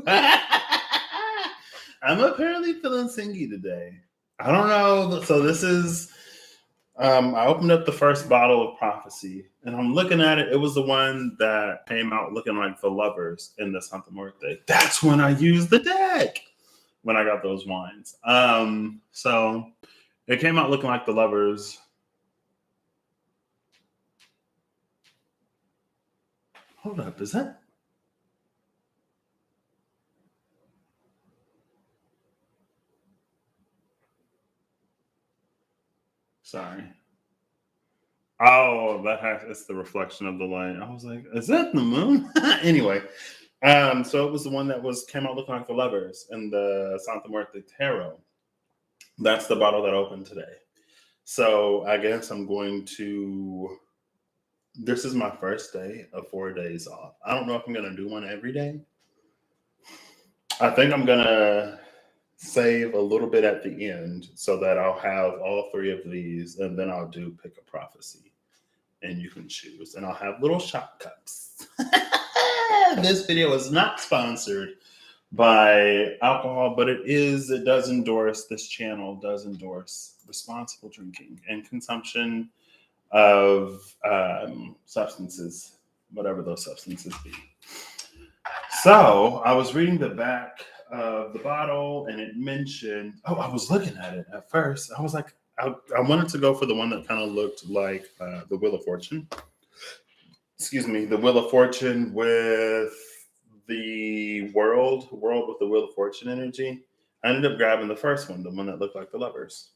I'm apparently feeling singy today. I don't know. So this is I opened up the first bottle of prophecy and I'm looking at it. It was the one that came out looking like the lovers in the Santa Muerte. That's when I used the deck when I got those wines. So it came out looking like the lovers. Hold up, is that? Sorry. Oh, it's the reflection of the light. I was like, is that the moon? Anyway, so it was the one that came out looking like the lovers in the Santa Muerte Tarot. That's the bottle that opened today. So I guess I'm going to. This is my first day of 4 days off. I don't know if I'm gonna do one every day. I think I'm gonna save a little bit at the end so that I'll have all three of these, and then I'll do pick a prophecy, and you can choose, and I'll have little shot cups. This video is not sponsored by alcohol, but it does endorse, this channel does endorse responsible drinking and consumption of substances, whatever those substances be. So I was reading the back of the bottle and it mentioned, I was looking at it at first. I was like, I wanted to go for the one that kind of looked like the Wheel of Fortune. Excuse me, the Wheel of Fortune with the world with the Wheel of Fortune energy. I ended up grabbing the first one, the one that looked like the lovers.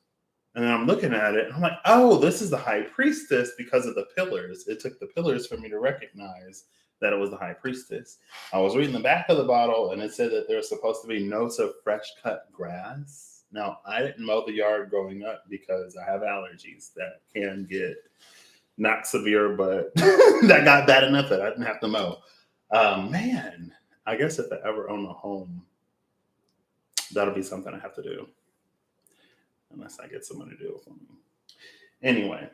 And then I'm looking at it and I'm like, oh, this is the High Priestess because of the pillars. It took the pillars for me to recognize that it was the High Priestess. I was reading the back of the bottle and it said that there's supposed to be notes of fresh cut grass. Now, I didn't mow the yard growing up because I have allergies that can get not severe, but that got bad enough that I didn't have to mow. Man, I guess if I ever own a home, that'll be something I have to do. Unless I get someone to do it for me. Anyway,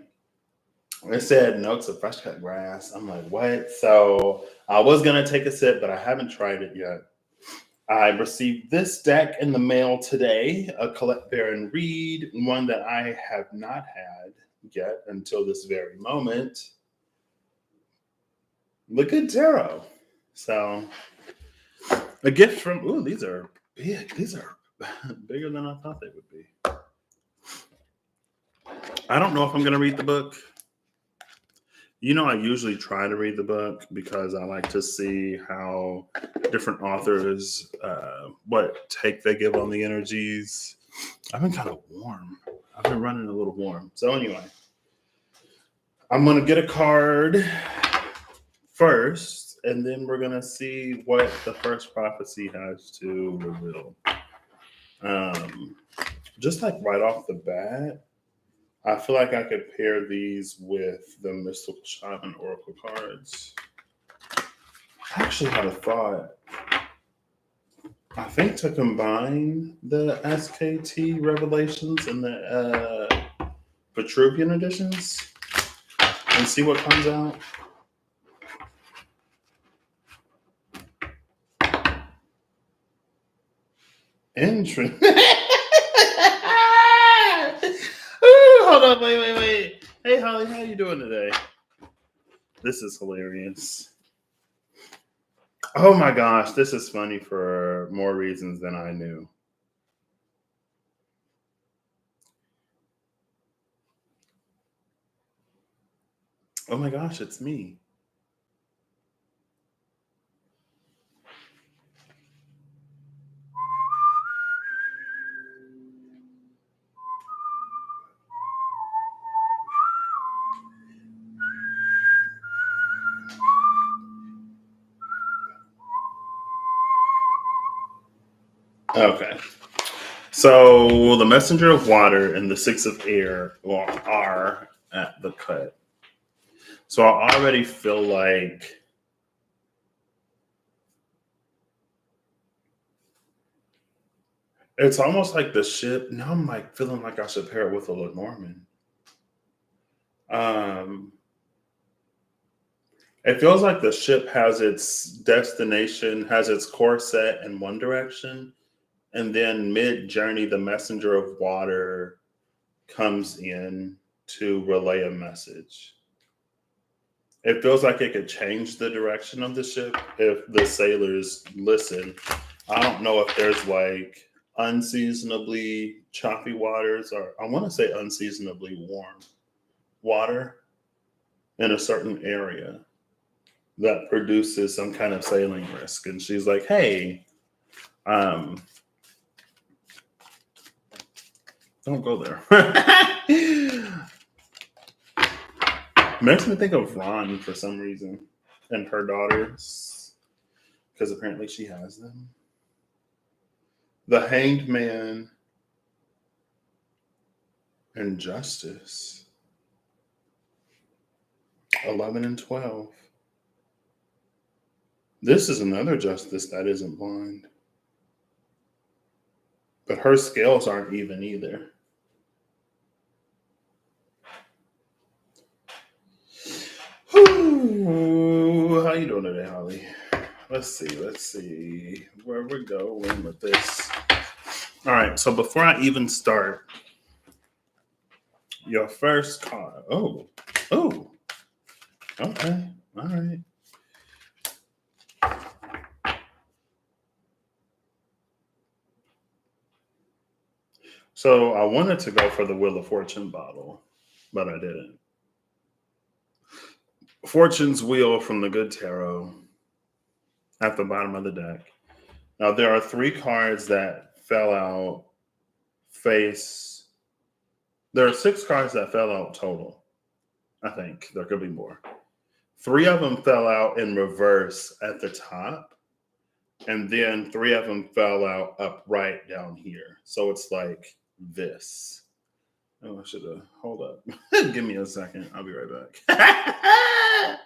it said notes of fresh cut grass. I'm like, what? So I was going to take a sip, but I haven't tried it yet. I received this deck in the mail today, a Colette Baron Reed, one that I have not had yet until this very moment. The Good Tarot. So a gift from, these are big. These are bigger than I thought they would be. I don't know if I'm going to read the book. You know, I usually try to read the book because I like to see how different authors, what take they give on the energies. I've been kind of warm. I've been running a little warm. So anyway, I'm going to get a card first, and then we're going to see what the first prophecy has to reveal. Just like right off the bat, I feel like I could pair these with the Mystical Shaman Oracle cards. I actually had a thought. I think to combine the SKT Revelations and the Vitruvian editions and see what comes out. Interesting. Hold on, wait. Hey, Holly, how you doing today? This is hilarious. Oh my gosh, this is funny for more reasons than I knew. Oh my gosh, it's me. Okay. So the Messenger of Water and the Six of Air are at the cut. So I already feel like it's almost like the ship. Now I'm like feeling like I should pair it with a Lenormand. It feels like the ship has its destination, has its course set in one direction, and then mid journey, the messenger of water comes in to relay a message. It feels like it could change the direction of the ship if the sailors listen. I don't know if there's like unseasonably choppy waters, or I want to say unseasonably warm water in a certain area that produces some kind of sailing risk. And she's like, hey, um, don't go there. Makes me think of Ron for some reason and her daughters, because apparently she has them. The Hanged Man and Justice, 11 and 12. This is another justice that isn't blind, but her scales aren't even either. Whew. How you doing today, Holly? Let's see where we're going with this. All right, so before I even start, your first card. Oh, okay, all right. So I wanted to go for the Wheel of Fortune bottle, but I didn't. Fortune's Wheel from the Good Tarot at the bottom of the deck. Now there are three cards that fell out face. There are six cards that fell out total. I think there could be more. Three of them fell out in reverse at the top, and then three of them fell out upright down here. So it's like this. Oh, I should have. Hold up. Give me a second. I'll be right back.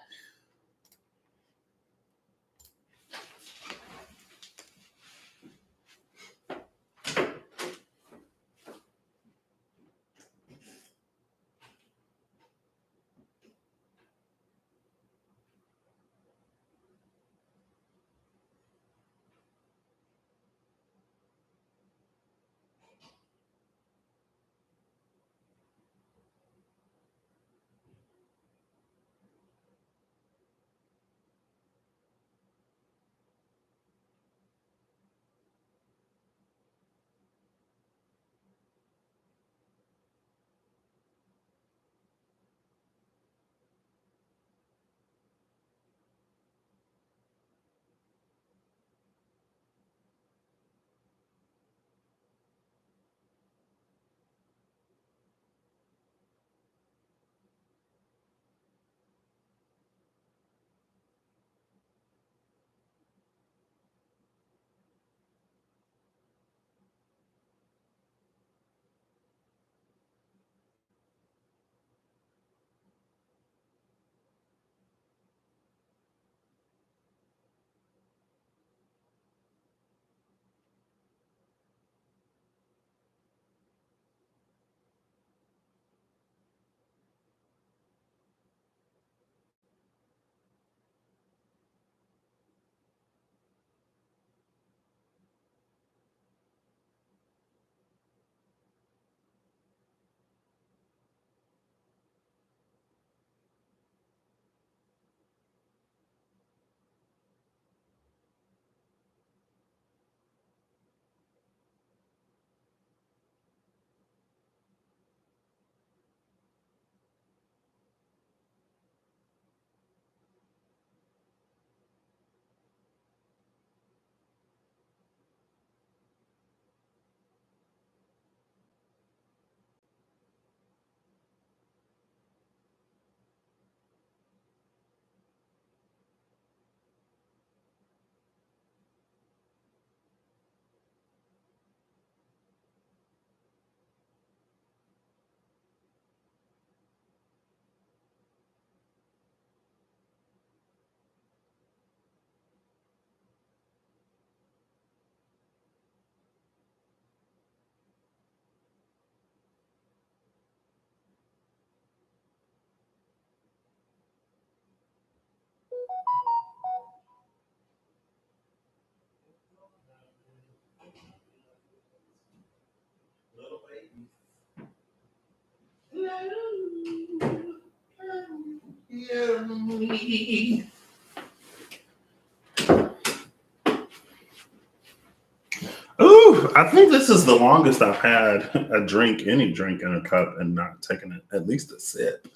Ooh, I think this is the longest I've had a drink, any drink in a cup, and not taken it at least a sip.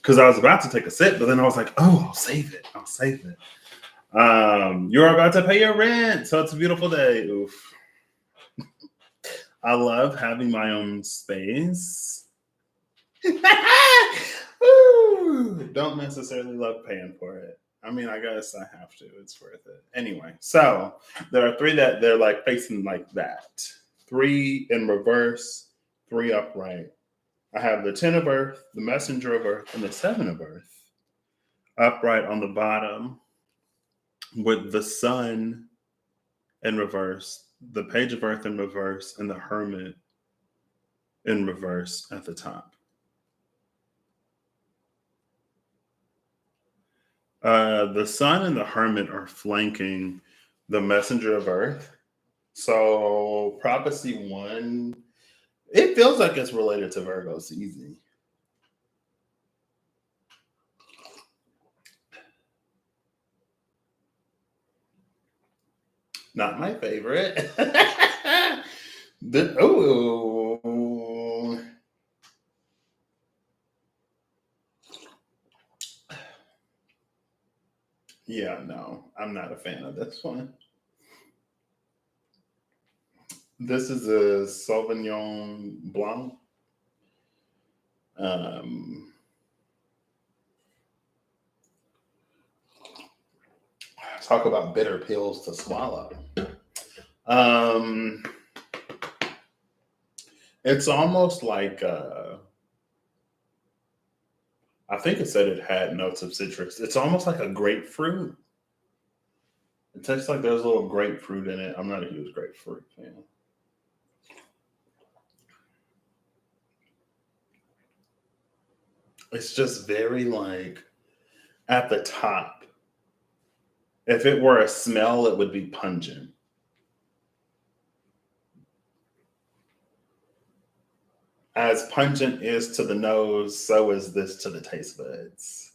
Because I was about to take a sip, but then I was like, oh, I'll save it. I'll save it. You're about to pay your rent, so it's a beautiful day. Oof. I love having my own space. Ooh, don't necessarily love paying for it. I mean, I guess I have to. It's worth it. Anyway, so there are three that they're like facing like that. Three in reverse, three upright. I have the 10 of Earth, the Messenger of Earth, and the 7 of Earth upright on the bottom with the Sun in reverse, the Page of Earth in reverse, and the Hermit in reverse at the top. The Sun and the Hermit are flanking the Messenger of Earth. So, Prophecy 1, it feels like it's related to Virgo season. Not my favorite. Oh. Yeah, no, I'm not a fan of this one. This is a Sauvignon Blanc. Um, Talk about bitter pills to swallow. Um, it's almost like I think it said it had notes of citrus. It's almost like a grapefruit. It tastes like there's a little grapefruit in it. I'm not a huge grapefruit fan. It's just very like at the top. If it were a smell, it would be pungent. As pungent is to the nose, so is this to the taste buds.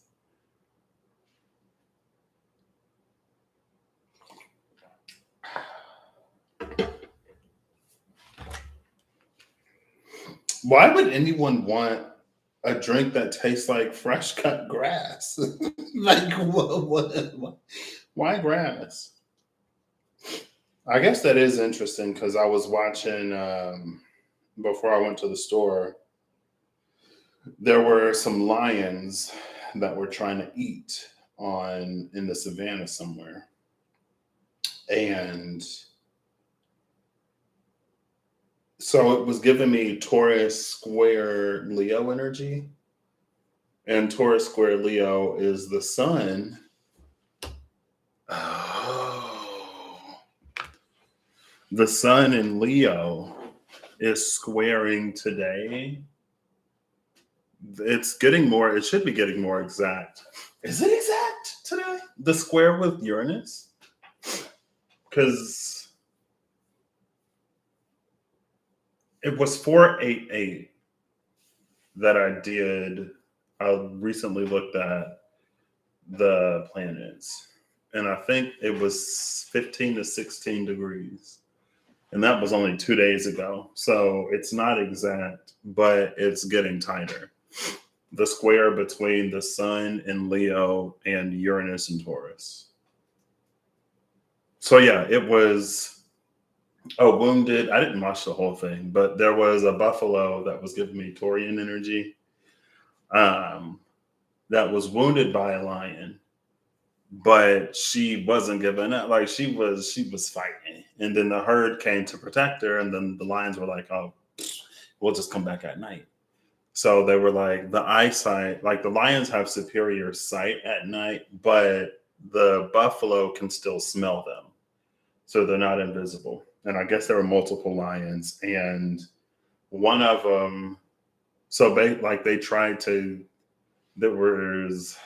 Why would anyone want a drink that tastes like fresh cut grass? Like, what? Why grass? I guess that is interesting because I was watching before I went to the store. There were some lions that were trying to eat on in the savannah somewhere, and so it was giving me Taurus square Leo energy, and Taurus square Leo is the sun. Oh, the sun in Leo is squaring today. It's getting more, it should be getting more exact. Is it exact today? The square with Uranus? Because it was 488 that I did. I recently looked at the planets, and I think it was 15 to 16 degrees. And that was only 2 days ago. So it's not exact, but it's getting tighter. The square between the sun in Leo and Uranus in Taurus. So yeah, it was a wounded. I didn't watch the whole thing, but there was a buffalo that was giving me Taurian energy. That was wounded by a lion, but she wasn't giving up. Like she was fighting, and then the herd came to protect her, and then the lions were like, "Oh, we'll just come back at night." So they were like, the eyesight, like the lions have superior sight at night, but the buffalo can still smell them. So they're not invisible. And I guess there were multiple lions, and one of them, so they tried to, there was,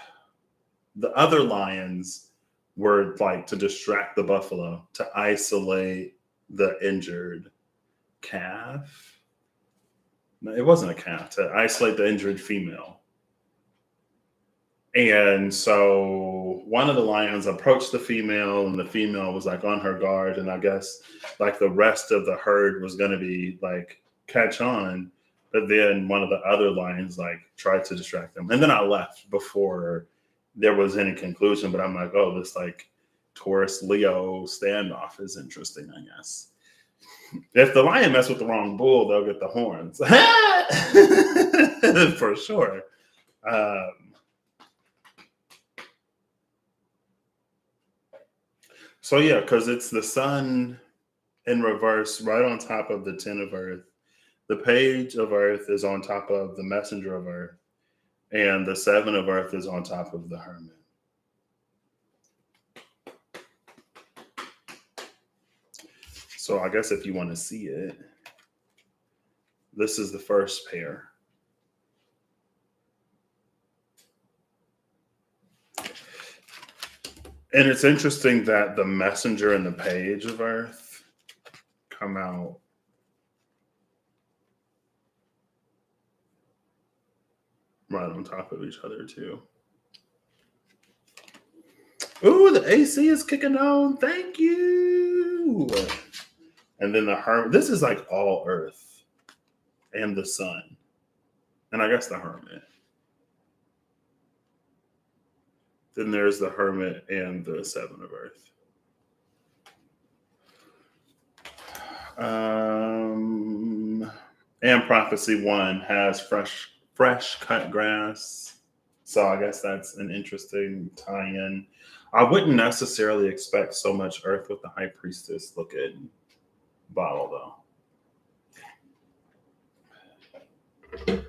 the other lions were like to distract the buffalo, to isolate the injured calf. No, it wasn't a calf, to isolate the injured female. And so one of the lions approached the female, and the female was like on her guard. And I guess like the rest of the herd was going to be like catch on. But then one of the other lions like tried to distract them. And then I left before there was any conclusion. But I'm like, oh, this like Taurus Leo standoff is interesting, I guess. If the lion mess with the wrong bull, they'll get the horns. For sure. Um, So yeah, because it's the sun in reverse right on top of the 10 of Earth. The page of Earth is on top of the messenger of Earth, and the 7 of Earth is on top of the hermit. So I guess if you want to see it, this is the first pair. And it's interesting that the messenger and the page of Earth come out right on top of each other too. Ooh, the AC is kicking on. Thank you. And then the hermit. This is like all Earth and the sun. And I guess the hermit. Then there's the hermit and the 7 of Earth. And prophecy 1 has fresh cut grass. So I guess that's an interesting tie-in. I wouldn't necessarily expect so much Earth with the high priestess looking bottle though.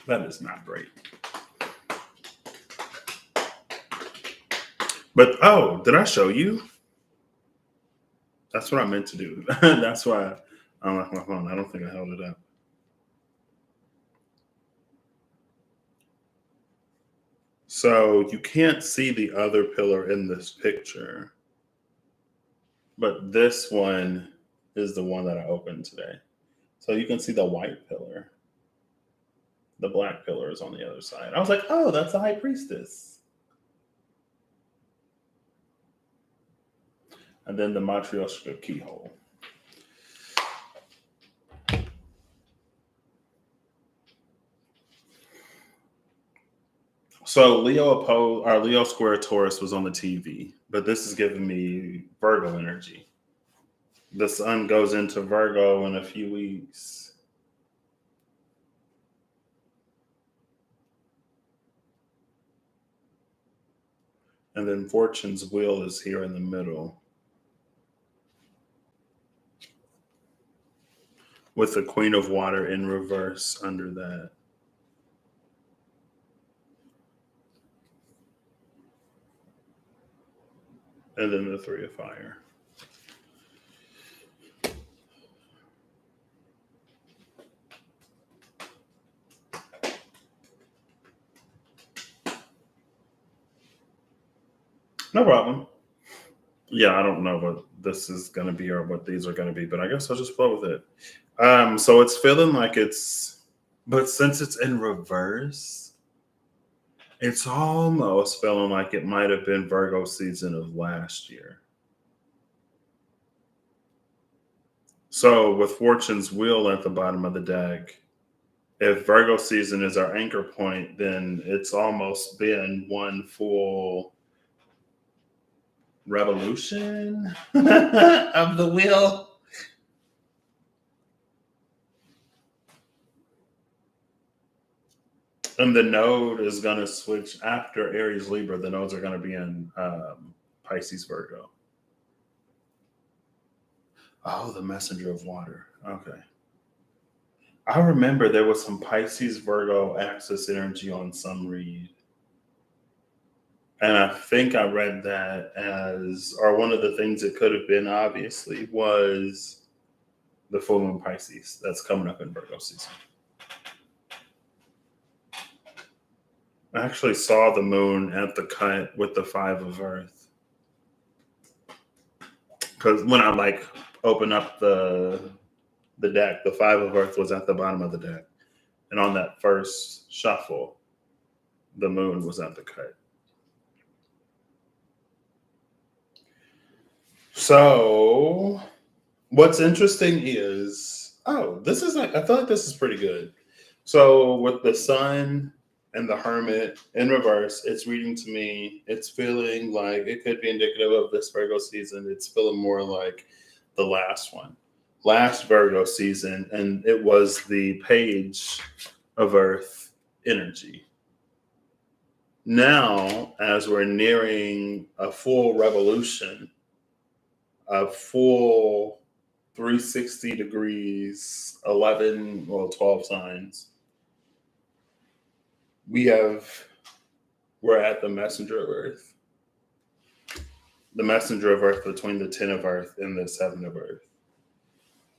That is not great. But oh, did I show you? That's what I meant to do. That's why I left my phone. I don't think I held it up. So you can't see the other pillar in this picture, but this one is the one that I opened today. So you can see the white pillar. The black pillar is on the other side. I was like, oh, that's the high priestess. And then the Matryoshka keyhole. So Leo square Taurus was on the TV, but this is giving me Virgo energy. The sun goes into Virgo in a few weeks. And then Fortune's wheel is here in the middle, with the Queen of Water in reverse under that. And then the 3 of Fire. No problem. Yeah, I don't know what this is going to be or what these are going to be, but I guess I'll just flow with it. So it's feeling like but since it's in reverse, it's almost feeling like it might have been Virgo season of last year. So with Fortune's wheel at the bottom of the deck, if Virgo season is our anchor point, then it's almost been one full revolution of the wheel. And the node is going to switch after Aries Libra. The nodes are going to be in Pisces Virgo. Oh, the messenger of water. Okay. I remember there was some Pisces Virgo axis energy on some read. And I think I read that or one of the things it could have been, obviously, was the full moon Pisces that's coming up in Virgo season. I actually saw the moon at the cut with the 5 of Earth. Because when I open up the deck, the 5 of Earth was at the bottom of the deck. And on that first shuffle, the moon was at the cut. So what's interesting is, this is like, I feel like this is pretty good. So with the sun and the hermit in reverse, it's reading to me, it's feeling like it could be indicative of this Virgo season. It's feeling more like the last Virgo season, and it was the page of Earth energy. Now, as we're nearing a full revolution, a full 360 degrees, 11 or 12 signs, we're at the messenger of Earth. The messenger of Earth between the 10 of Earth and the 7 of Earth.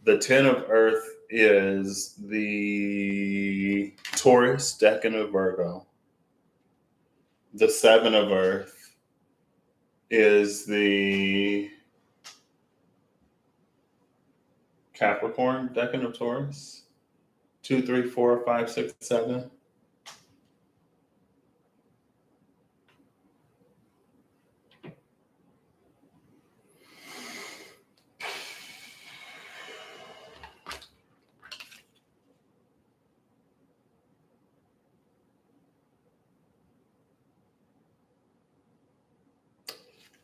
The 10 of Earth is the Taurus decan of Virgo. The 7 of Earth is the Capricorn decan of Taurus. 2, 3, 4, 5, 6, 7.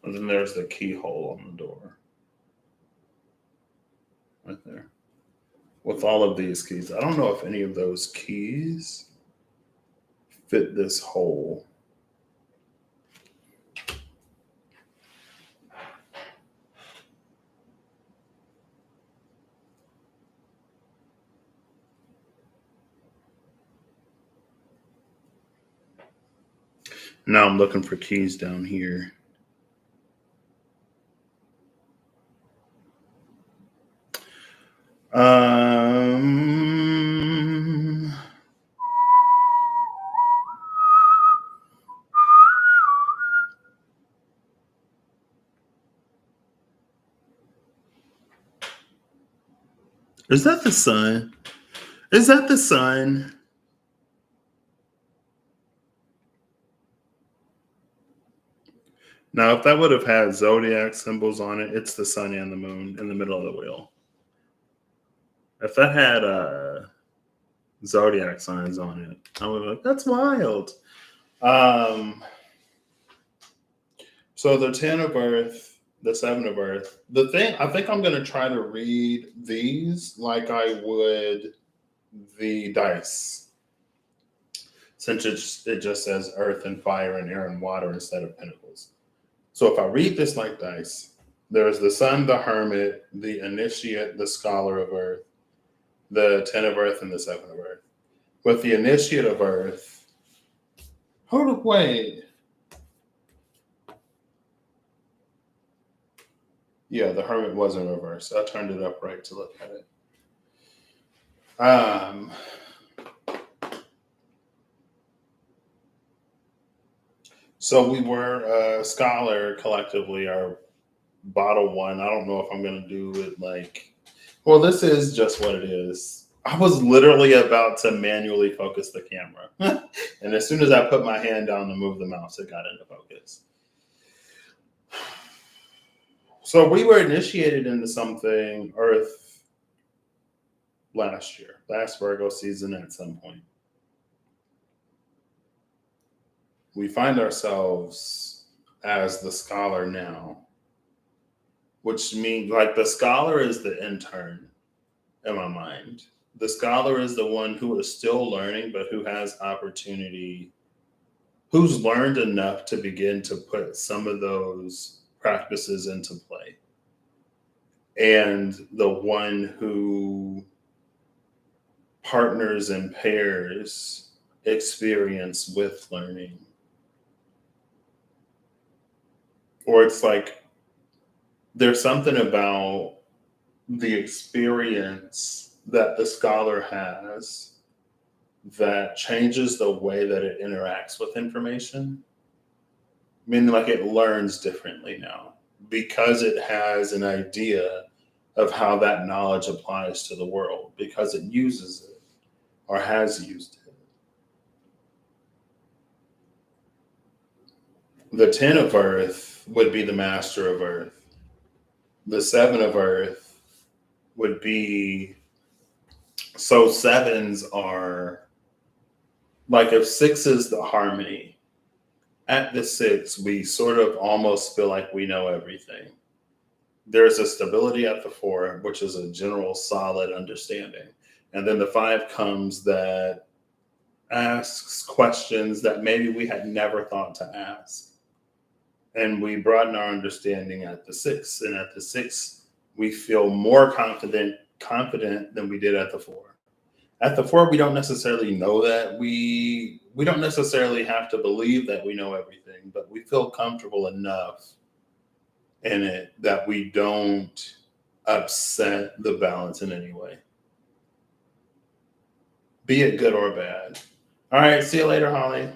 And then there's the keyhole on the door. Right there. With all of these keys. I don't know if any of those keys fit this hole. Now I'm looking for keys down here. Is that the sun? Is that the sun? Now, if that would have had zodiac symbols on it, it's the sun and the moon in the middle of the wheel. If that had zodiac signs on it, I would be like, that's wild. So the 10 of Earth, the 7 of Earth. The thing, I think I'm going to try to read these like I would the dice. Since it just says Earth and Fire and Air and Water instead of Pentacles. So if I read this like dice, there's the Sun, the Hermit, the Initiate, the Scholar of Earth, the 10 of Earth, and the 7 of Earth. With the Initiate of Earth, wait. Yeah, the Hermit was in reverse. I turned it upright to look at it. So we were Scholar collectively, our bottle one. I don't know if I'm going to do it like, well, this is just what it is. I was literally about to manually focus the camera. And as soon as I put my hand down to move the mouse, it got into focus. So we were initiated into something Earth last Virgo season at some point. We find ourselves as the Scholar now, which means like the Scholar is the intern in my mind. The Scholar is the one who is still learning, but who has opportunity, who's learned enough to begin to put some of those practices into play. And the one who partners and pairs experience with learning. Or it's like there's something about the experience that the Scholar has that changes the way that it interacts with information. Meaning like it learns differently now because it has an idea of how that knowledge applies to the world, because it uses it or has used it. The 10 of earth would be the master of earth. The 7 of earth would be, so sevens are like if 6 is the harmony, at the 6, we sort of almost feel like we know everything. There's a stability at the 4, which is a general solid understanding. And then the 5 comes that asks questions that maybe we had never thought to ask. And we broaden our understanding at the 6. And at the 6, we feel more confident than we did at the 4. At the 4, we don't necessarily know that we don't necessarily have to believe that we know everything, but we feel comfortable enough in it that we don't upset the balance in any way, be it good or bad. All right, see you later, Holly.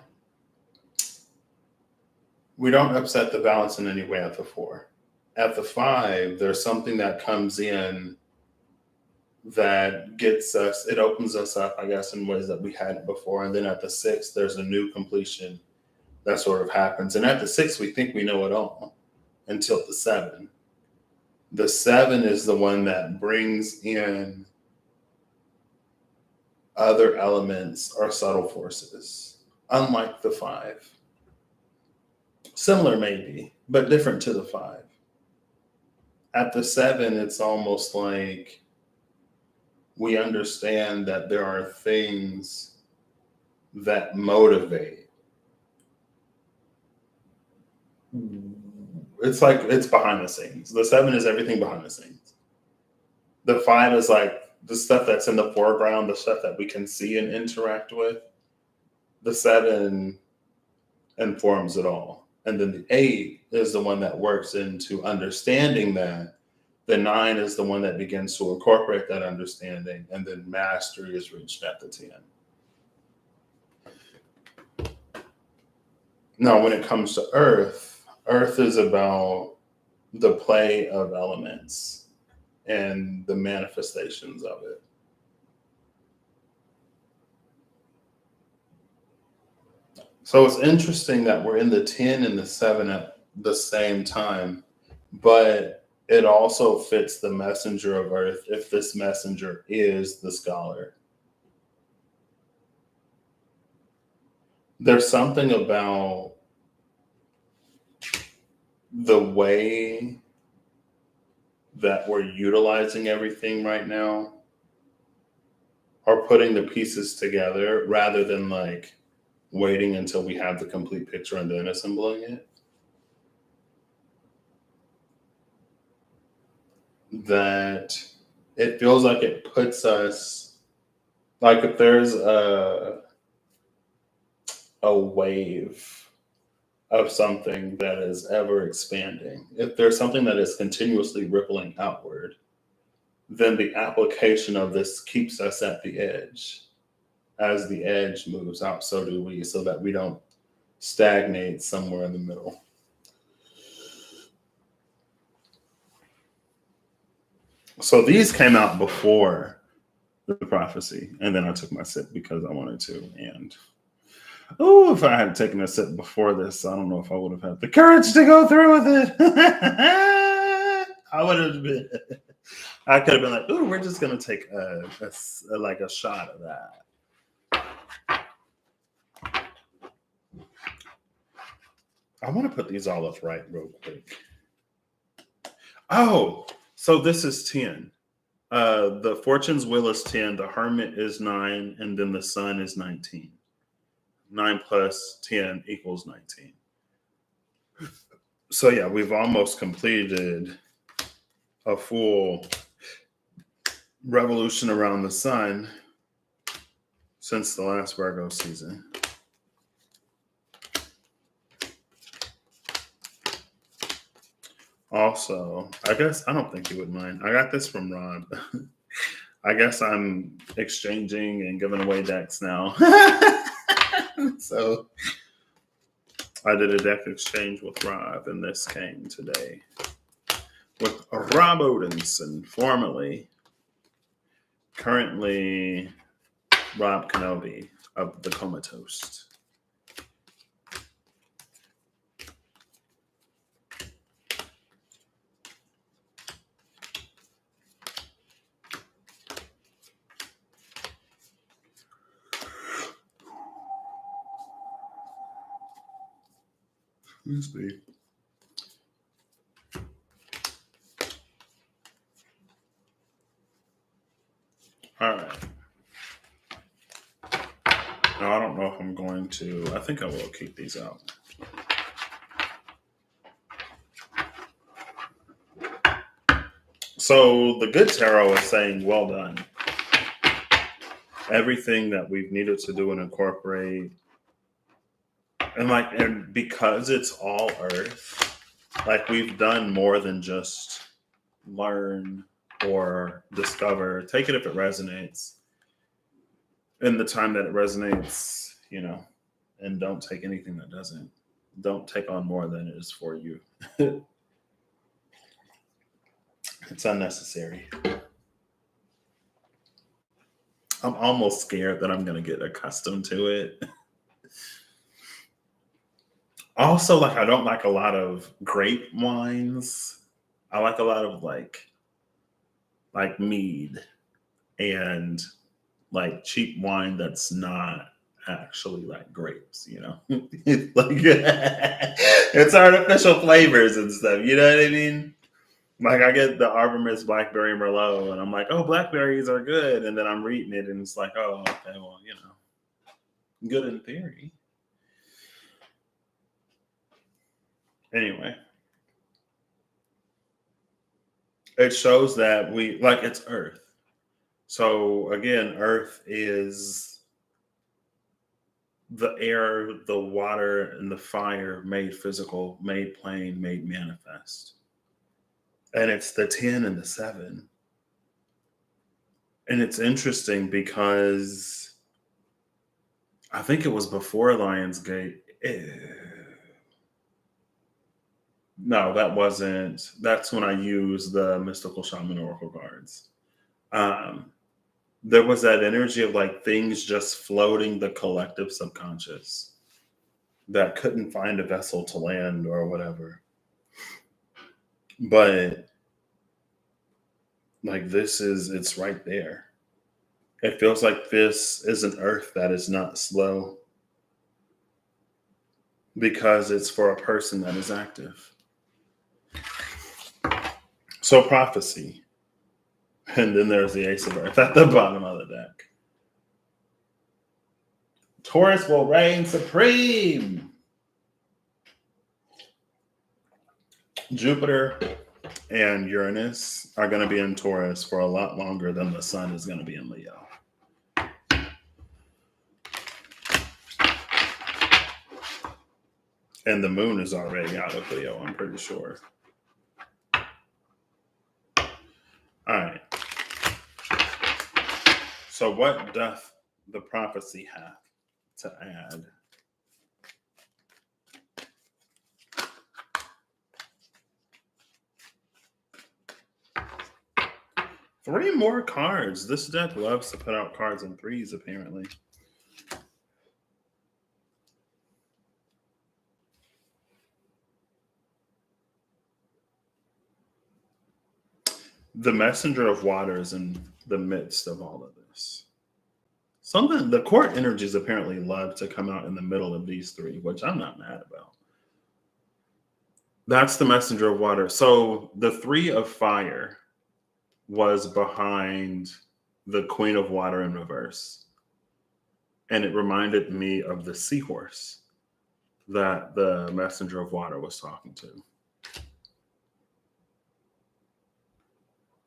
We don't upset the balance in any way at the 4. At the 5, there's something that comes in that gets us, it opens us up, I guess, in ways that we hadn't before. And then at the 6, there's a new completion that sort of happens. And at the 6, we think we know it all until the 7. The 7 is the one that brings in other elements or subtle forces, unlike the 5. Similar maybe, but different to the 5. At the 7, it's almost like we understand that there are things that motivate. It's like it's behind the scenes. The 7 is everything behind the scenes. The 5 is like the stuff that's in the foreground, the stuff that we can see and interact with. The 7 informs it all. And then the 8 is the one that works into understanding that. The 9 is the one that begins to incorporate that understanding. And then mastery is reached at the 10. Now, when it comes to earth, earth is about the play of elements and the manifestations of it. So it's interesting that we're in the 10 and the 7 at the same time, but it also fits the messenger of earth if this messenger is the scholar. There's something about the way that we're utilizing everything right now, or putting the pieces together rather than like waiting until we have the complete picture and then assembling it. That it feels like it puts us, like if there's a wave of something that is ever expanding, if there's something that is continuously rippling outward, then the application of this keeps us at the edge. As the edge moves out, so do we, so that we don't stagnate somewhere in the middle. So these came out before the prophecy, and then I took my sip because I wanted to. And if I had taken a sip before this, I don't know if I would have had the courage to go through with it. I would have been. I could have been like, we're just gonna take a shot of that. I want to put these all up right real quick. Oh, so this is 10. The Fortune's Wheel is 10, the Hermit is 9, and then the Sun is 19. 9 plus 10 equals 19. So yeah, we've almost completed a full revolution around the Sun since the last Virgo season. Also, I guess I don't think you would mind. I got this from Rob. I guess I'm exchanging and giving away decks now. So I did a deck exchange with Rob, and this came today with Rob Odinson, formerly, currently Rob Kenobi of the Comatose. Excuse me. All right. Now, I don't know if I'm going to. I think I will keep these out. So the good tarot is saying, well done. Everything that we've needed to do and incorporate. And because it's all earth, like we've done more than just learn or discover. Take it if it resonates. In the time that it resonates, and don't take anything that doesn't. Don't take on more than it is for you. It's unnecessary. I'm almost scared that I'm going to get accustomed to it. Also, like, I don't like a lot of grape wines. I like a lot of like mead and like cheap wine that's not actually like grapes, It's like it's artificial flavors and stuff, you know what I mean? Like I get the Arbor Mist Blackberry Merlot and I'm like, oh, blackberries are good. And then I'm reading it and it's like, oh, okay, well, good in theory. Anyway, it shows that it's earth. So again, earth is the air, the water, and the fire made physical, made plain, made manifest. And it's the 10 and the 7. And it's interesting because I think it was before Lionsgate. No, that wasn't. That's when I used the Mystical Shaman Oracle cards. There was that energy of like things just floating the collective subconscious that couldn't find a vessel to land or whatever. But like it's right there. It feels like this is an earth that is not slow because it's for a person that is active. So prophecy. And then there's the Ace of Earth at the bottom of the deck. Taurus will reign supreme. Jupiter and Uranus are going to be in Taurus for a lot longer than the sun is going to be in Leo. And the moon is already out of Leo, I'm pretty sure. All right. So what doth the prophecy have to add? Three more cards. This deck loves to put out cards in threes, apparently. The Messenger of Water is in the midst of all of this. The court energies apparently love to come out in the middle of these three, which I'm not mad about. That's the Messenger of Water. So the Three of Fire was behind the Queen of Water in reverse. And it reminded me of the seahorse that the Messenger of Water was talking to.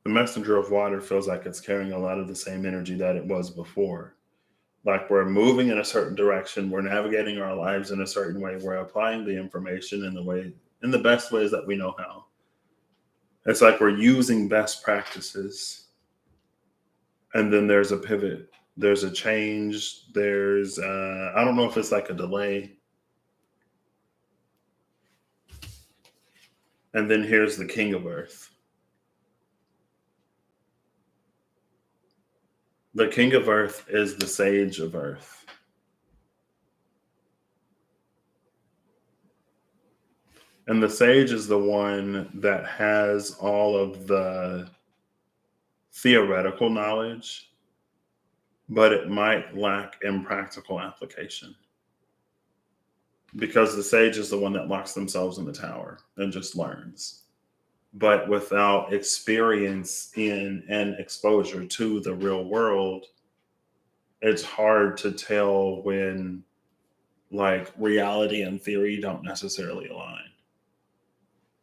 The Messenger of Water feels like it's carrying a lot of the same energy that it was before. Like we're moving in a certain direction, we're navigating our lives in a certain way, we're applying the information in the best ways that we know how. It's like we're using best practices. And then there's a pivot. There's a change. There's, I don't know if it's like a delay. And then here's the King of Earth. The King of Earth is the Sage of Earth. And the Sage is the one that has all of the theoretical knowledge, but it might lack in practical application. because the sage is the one that locks themselves in the tower and just learns. But without experience in and exposure to the real world, it's hard to tell when like reality and theory don't necessarily align.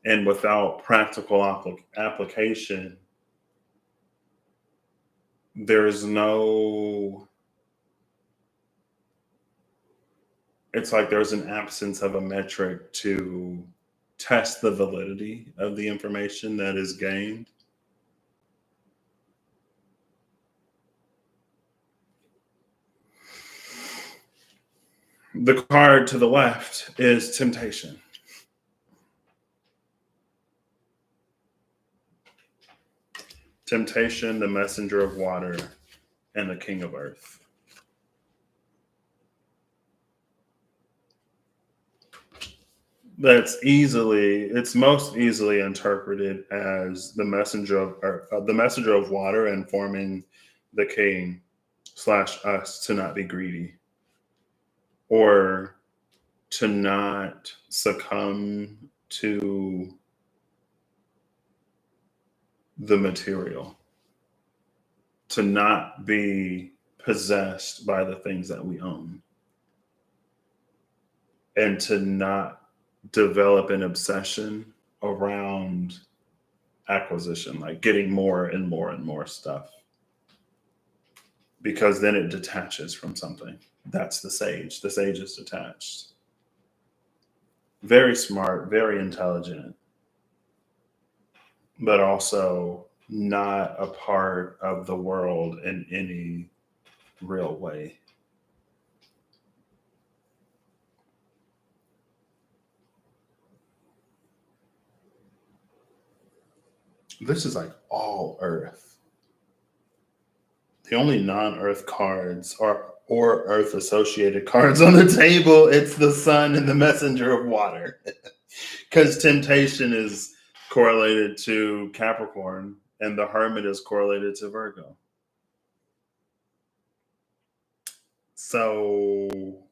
And without practical application, there's no, it's like there's an absence of a metric to test the validity of the information that is gained. The card to the left is temptation. Temptation, the messenger of water, and the king of earth. It's most easily interpreted as the messenger of earth, the messenger of water, informing the king slash us to not be greedy, or to not succumb to the material, to not be possessed by the things that we own, and to not develop an obsession around acquisition, like getting more and more and more stuff, because then it detaches from something. That's the sage. The sage is detached. Very smart, very intelligent, but also not a part of the world in any real way. This is like all earth. The only non-earth cards are or earth associated cards on the table. It's the sun and the messenger of water. Because temptation is correlated to Capricorn and the hermit is correlated to Virgo. So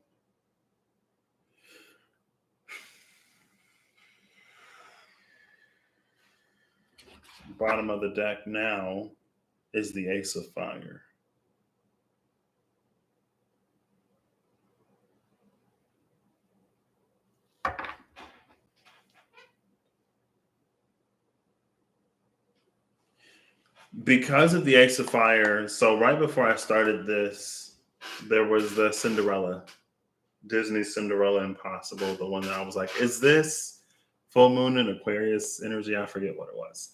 bottom of the deck now is the ace of fire. Because of the ace of fire, so right before I started this, there was the Cinderella, Disney Cinderella Impossible, the one that I was like, is this full moon and Aquarius energy? I forget what it was.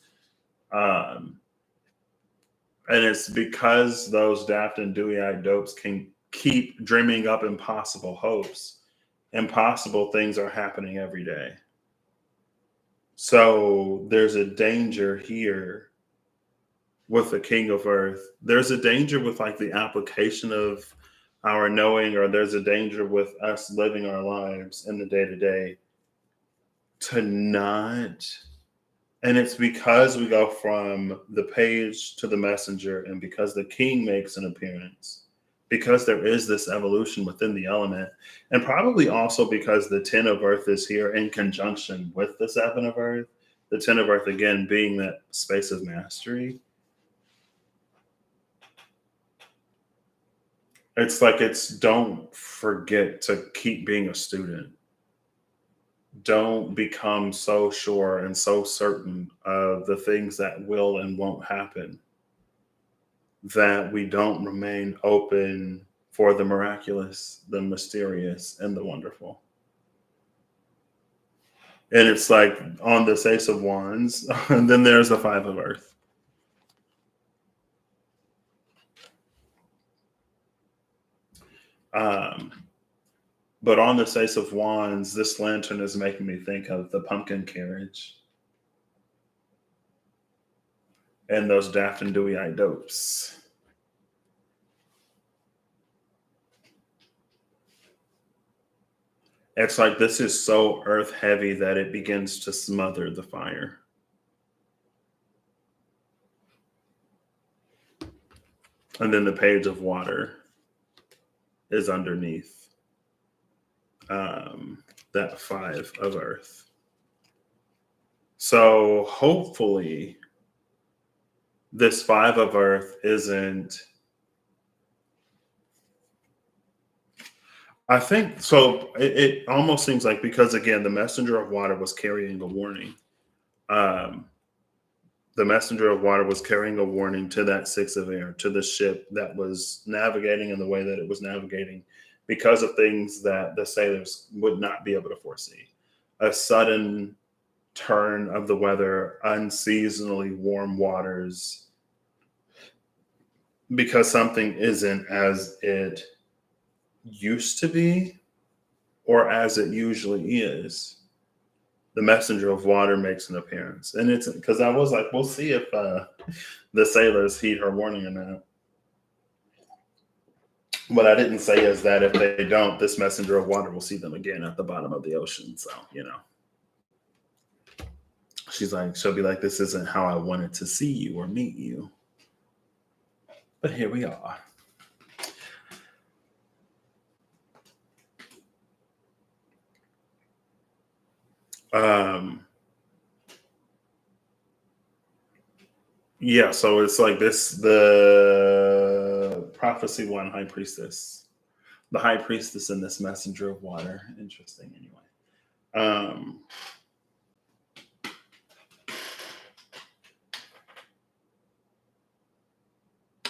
And it's because those daft and dewy-eyed dopes can keep dreaming up impossible hopes. Impossible things are happening every day. So there's a danger here with the king of earth. There's a danger with like the application of our knowing, or there's a danger with us living our lives in the day to day to not. And it's because we go from the page to the messenger, and because the king makes an appearance, because there is this evolution within the element, and probably also because the 10 of earth is here in conjunction with the 7 of earth, the 10 of earth again being that space of mastery. It's like don't forget to keep being a student. Don't become so sure and so certain of the things that will and won't happen that we don't remain open for the miraculous, the mysterious, and the wonderful. And it's like on this ace of wands, and then there's the 5 of earth. But on this ace of wands, this lantern is making me think of the pumpkin carriage and those daft and dewy-eyed dopes. It's like this is so earth heavy that it begins to smother the fire. And then the page of water is underneath. that 5 of earth. So hopefully this 5 of earth isn't, I think so. It almost seems like, because again, the messenger of water was carrying a warning. Um, the messenger of water was carrying a warning to that 6 of air, to the ship that was navigating in the way that it was navigating, because of things that the sailors would not be able to foresee. A sudden turn of the weather, unseasonably warm waters, because something isn't as it used to be or as it usually is. The messenger of water makes an appearance. And it's because I was like, we'll see if the sailors heed her warning or not. What I didn't say is that if they don't, this messenger of water will see them again at the bottom of the ocean. So, she'll be like, this isn't how I wanted to see you or meet you. But here we are. Um, yeah, so it's like this, the prophecy one, high priestess. The high priestess and this messenger of water. Interesting, anyway. Um,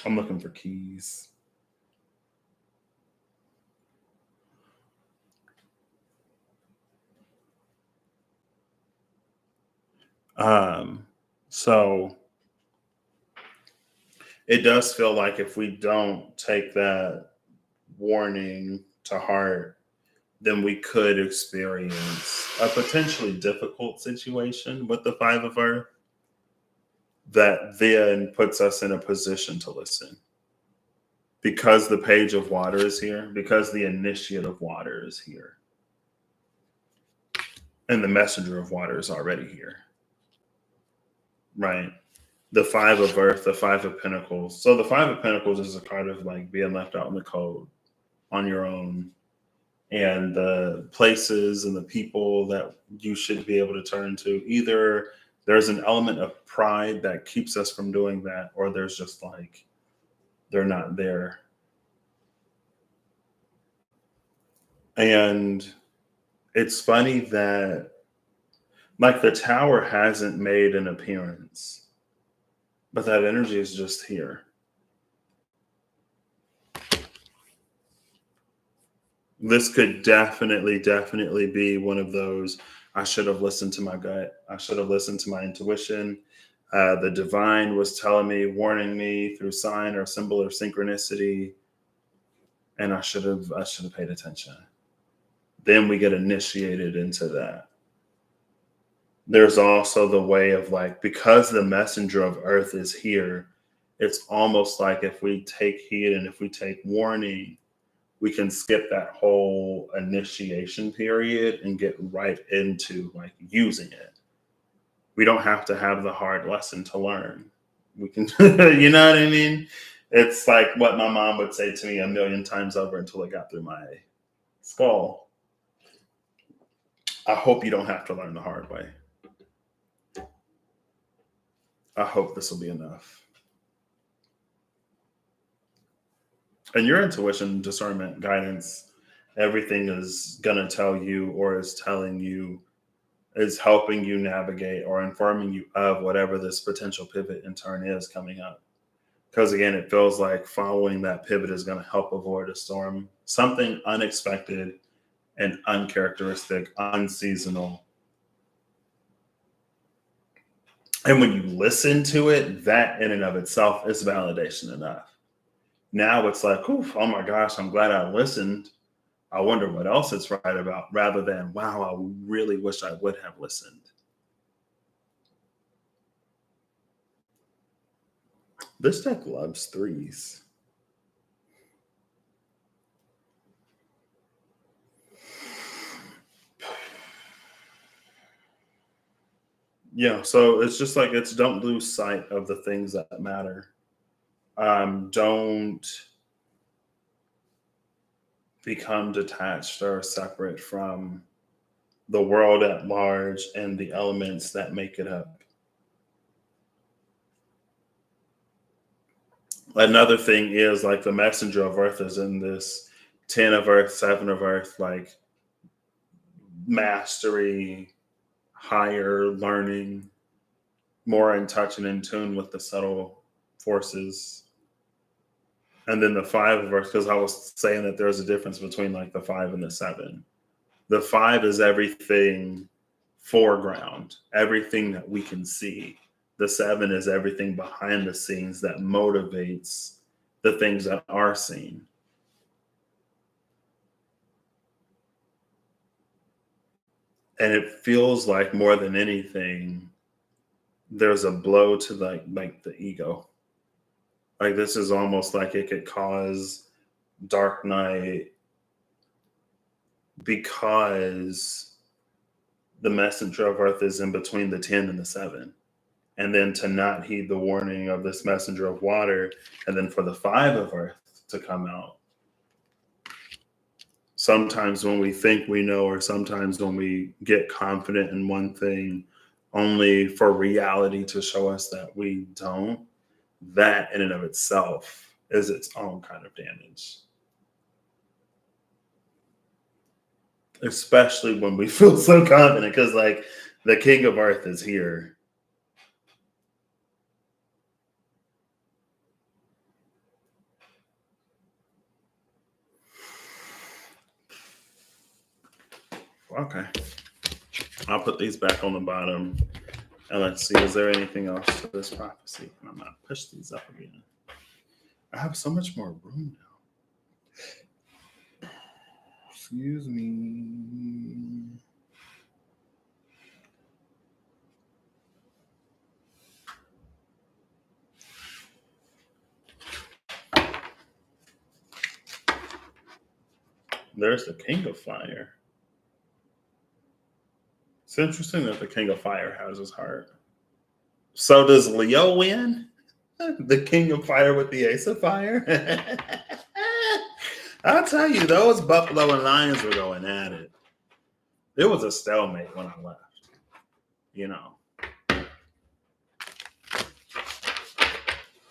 I'm looking for keys. So it does feel like if we don't take that warning to heart, then we could experience a potentially difficult situation with the 5 of earth that then puts us in a position to listen. Because the page of water is here, because the initiate of water is here, and the messenger of water is already here, right? The 5 of earth, the 5 of pentacles. So the 5 of pentacles is a card of like being left out in the cold on your own, and the places and the people that you should be able to turn to. Either there's an element of pride that keeps us from doing that, or there's just like they're not there. And it's funny that like the tower hasn't made an appearance, but that energy is just here. This could definitely be one of those. I should have listened to my gut. I should have listened to my intuition. The divine was telling me, warning me through sign or symbol or synchronicity, and I should have paid attention. Then we get initiated into that. There's also the way of like, because the messenger of earth is here, it's almost like if we take heed and if we take warning, we can skip that whole initiation period and get right into like using it. We don't have to have the hard lesson to learn. We can, you know what I mean? It's like what my mom would say to me a million times over until it got through my skull. I hope you don't have to learn the hard way. I hope this will be enough. And your intuition, discernment, guidance, everything is going to tell you or is telling you, is helping you navigate or informing you of whatever this potential pivot and turn is coming up. Because again, it feels like following that pivot is going to help avoid a storm, something unexpected and uncharacteristic, unseasonal. And when you listen to it, that in and of itself is validation enough. Now it's like, oof, oh my gosh, I'm glad I listened. I wonder what else it's right about, rather than, wow, I really wish I would have listened. This deck loves threes. Yeah, so it's just like, it's don't lose sight of the things that matter. Don't become detached or separate from the world at large, and the elements that make it up. Another thing is like the messenger of earth is in this 10 of earth, 7 of earth, like mastery, higher learning, more in touch and in tune with the subtle forces. And then the 5 of earth, because I was saying that there's a difference between like the 5 and the 7. The 5 is everything foreground, everything that we can see. The 7 is everything behind the scenes that motivates the things that are seen. And it feels like more than anything, there's a blow to like the ego. Like this is almost like it could cause dark night because the messenger of earth is in between the 10 and the 7. And then to not heed the warning of this messenger of water, and then for the 5 of earth to come out. Sometimes when we think we know, or sometimes when we get confident in one thing, only for reality to show us that we don't, that in and of itself is its own kind of damage. Especially when we feel so confident, because like the king of earth is here. Okay. I'll put these back on the bottom. And let's see, is there anything else to this prophecy? And I'm going to push these up again. I have so much more room now. Excuse me. There's the King of Fire. It's interesting that the King of Fire has his heart. So does Leo win? The King of Fire with the Ace of Fire? I'll tell you, those Buffalo and Lions were going at it. It was a stalemate when I left, you know.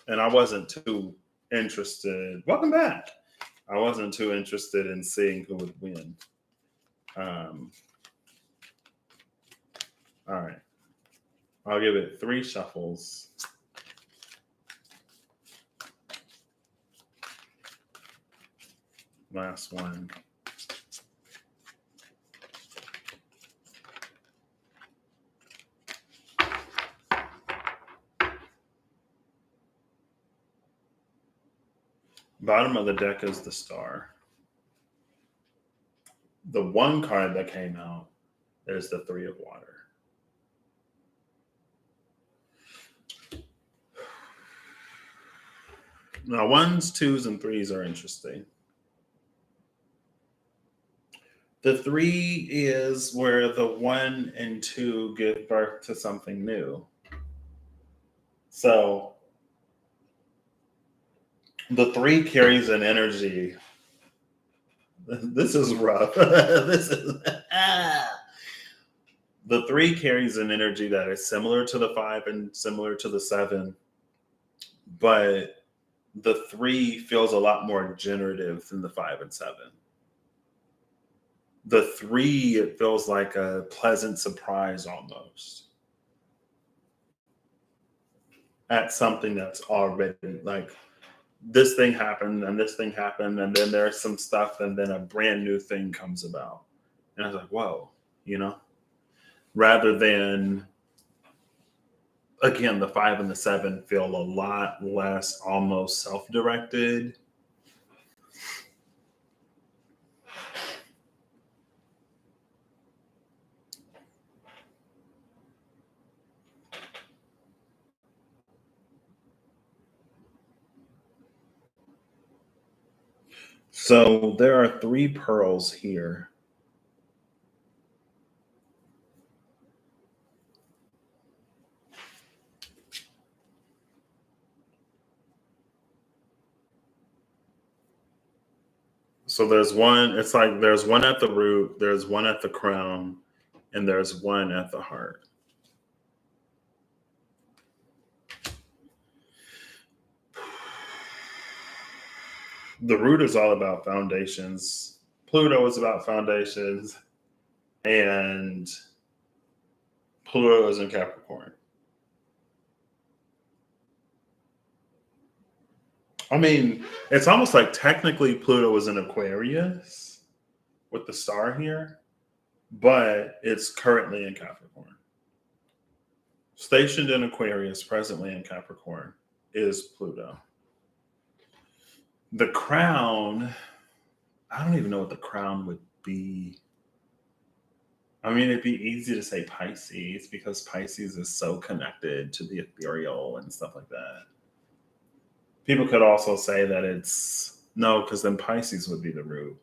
And I wasn't too interested. Welcome back. I wasn't too interested in seeing who would win. All right. I'll give it 3 shuffles. Last one. Bottom of the deck is the Star. The one card that came out is the 3 of Water. Now, 1s, 2s, and 3s are interesting. The 3 is where the 1 and 2 give birth to something new. So the 3 carries an energy. This is rough. The 3 carries an energy that is similar to the 5 and similar to the 7, but the 3 feels a lot more generative than the 5 and 7. The 3, it feels like a pleasant surprise almost at something that's already like this thing happened and this thing happened, and then there's some stuff, and then a brand new thing comes about. And I was like, whoa, you know, rather than, again, the 5 and the 7 feel a lot less almost self-directed. So there are 3 pearls here. So there's one, it's like there's one at the root, there's one at the crown, and there's one at the heart. The root is all about foundations. Pluto is about foundations, and Pluto is in Capricorn. I mean, it's almost like technically Pluto is in Aquarius with the star here, but it's currently in Capricorn. Stationed in Aquarius, presently in Capricorn, is Pluto. The crown, I don't even know what the crown would be. I mean, it'd be easy to say Pisces because Pisces is so connected to the ethereal and stuff like that. People could also say that it's no, because then Pisces would be the root.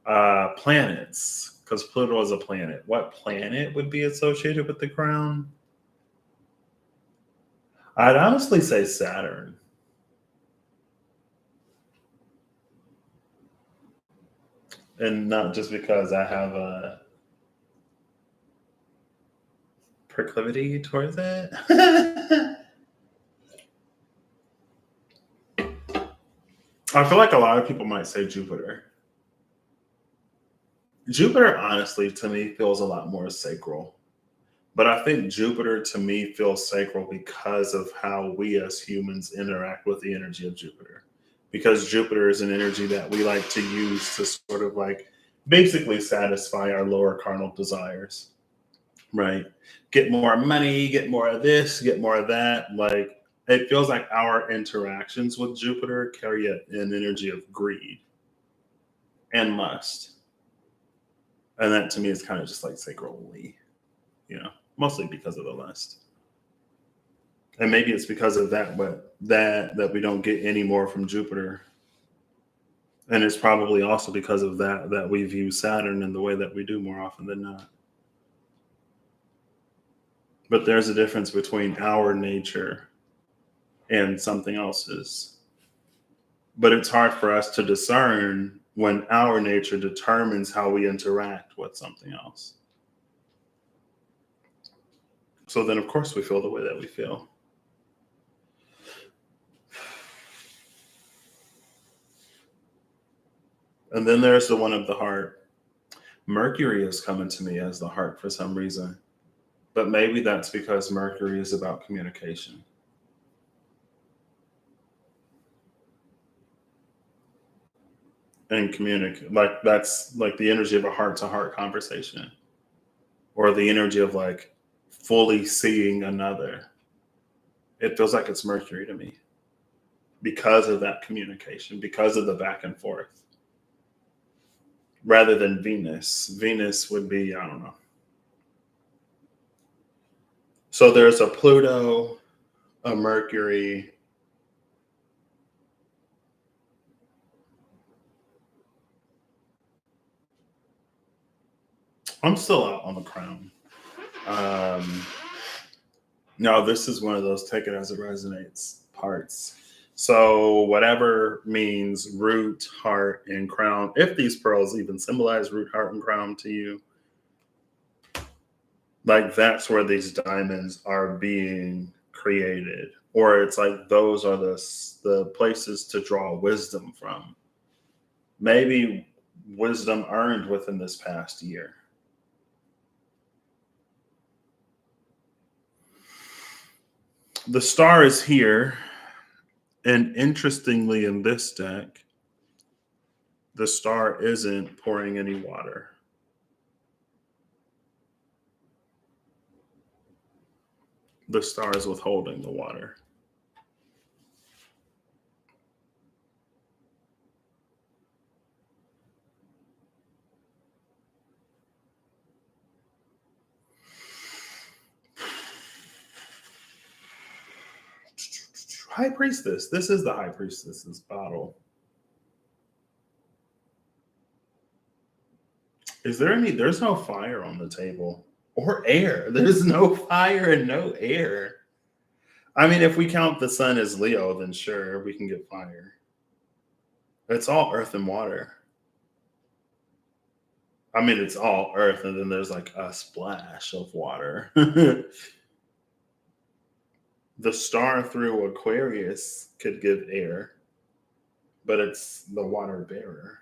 Planets, because Pluto is a planet. What planet would be associated with the crown? I'd honestly say Saturn. And not just because I have a proclivity towards it. I feel like a lot of people might say Jupiter. Jupiter, honestly, to me, feels a lot more sacral. But I think Jupiter, to me, feels sacral because of how we as humans interact with the energy of Jupiter. Because Jupiter is an energy that we like to use to sort of like basically satisfy our lower carnal desires, right? Get more money, get more of this, get more of that. Like, it feels like our interactions with Jupiter carry an energy of greed and lust. And that to me is kind of just like sacrally, mostly because of the lust. And maybe it's because of that, but that we don't get any more from Jupiter. And it's probably also because of that we view Saturn in the way that we do more often than not. But there's a difference between our nature and something else's. But it's hard for us to discern when our nature determines how we interact with something else. So then, of course, we feel the way that we feel. And then there's the one of the heart. Mercury is coming to me as the heart for some reason. But maybe that's because Mercury is about communication. And communicate, like that's like the energy of a heart-to-heart conversation, or the energy of like fully seeing another. It feels like it's Mercury to me because of that communication, because of the back and forth, rather than Venus. Venus would be, I don't know. So there's a Pluto, a Mercury. I'm still out on the crown. No, this is one of those take it as it resonates parts. So whatever means root, heart, and crown, if these pearls even symbolize root, heart, and crown to you, like that's where these diamonds are being created. Or it's like those are the places to draw wisdom from. Maybe wisdom earned within this past year. The star is here. And interestingly, in this deck, the star isn't pouring any water. The star is withholding the water. High Priestess. This is the High Priestess's bottle. Is there any? There's no fire on the table or air. There's no fire and no air. I mean, if we count the sun as Leo, then sure, we can get fire. It's all earth and water. I mean, it's all earth, and then there's like a splash of water. The star through Aquarius could give air, but it's the water bearer.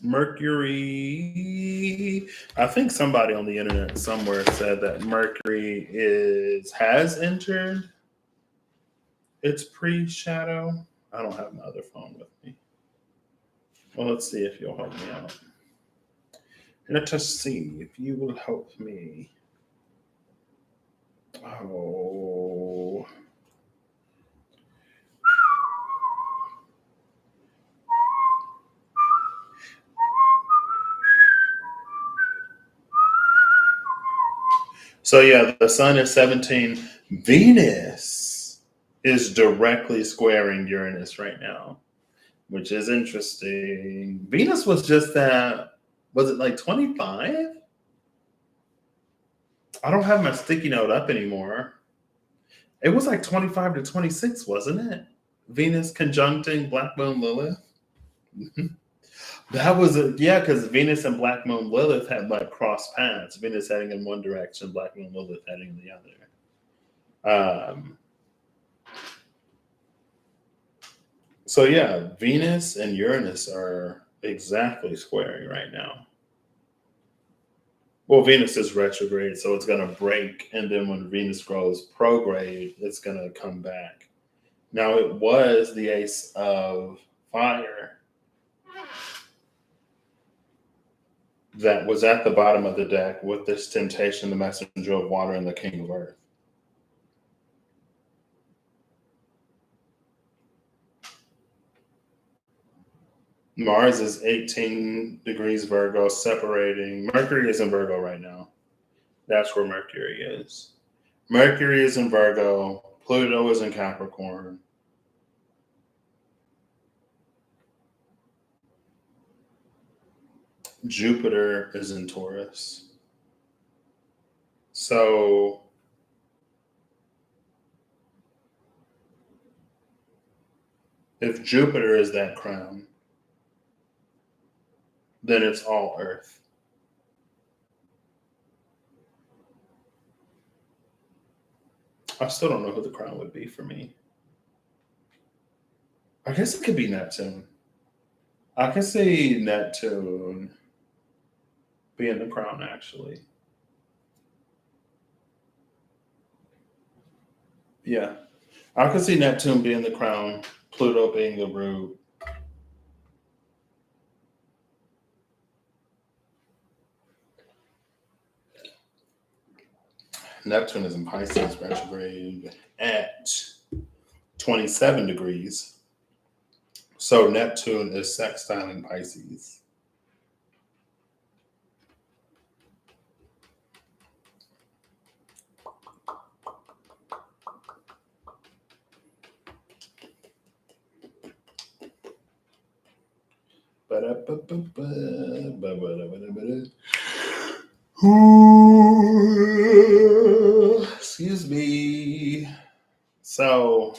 Mercury. I think somebody on the internet somewhere said that Mercury has entered its pre-shadow. I don't have my other phone with me. Well, let's see if you'll help me out. Let us see if you will help me. Oh. So yeah, the sun is 17. Venus is directly squaring Uranus right now, which is interesting. Venus was just at, was it like 25? I don't have my sticky note up anymore. It was like 25 to 26, wasn't it? Venus conjuncting Black Moon Lilith. That was yeah, because Venus and Black Moon Lilith had like cross paths. Venus heading in one direction, Black Moon Lilith heading in the other. So yeah, Venus and Uranus are exactly squaring right now. Well, Venus is retrograde, so it's going to break, and then when Venus goes prograde, it's going to come back. Now, it was the Ace of Fire that was at the bottom of the deck with this temptation, the Messenger of Water, and the King of Earth. Mars is 18 degrees Virgo, separating. Mercury is in Virgo right now. That's where Mercury is. Mercury is in Virgo. Pluto is in Capricorn. Jupiter is in Taurus. So if Jupiter is that crown, then it's all Earth. I still don't know who the crown would be for me. I guess it could be Neptune. I can see Neptune being the crown, actually. Yeah. I can see Neptune being the crown, Pluto being the root. Neptune is in Pisces retrograde at 27 degrees. So Neptune is sextiling Pisces. Excuse me. So,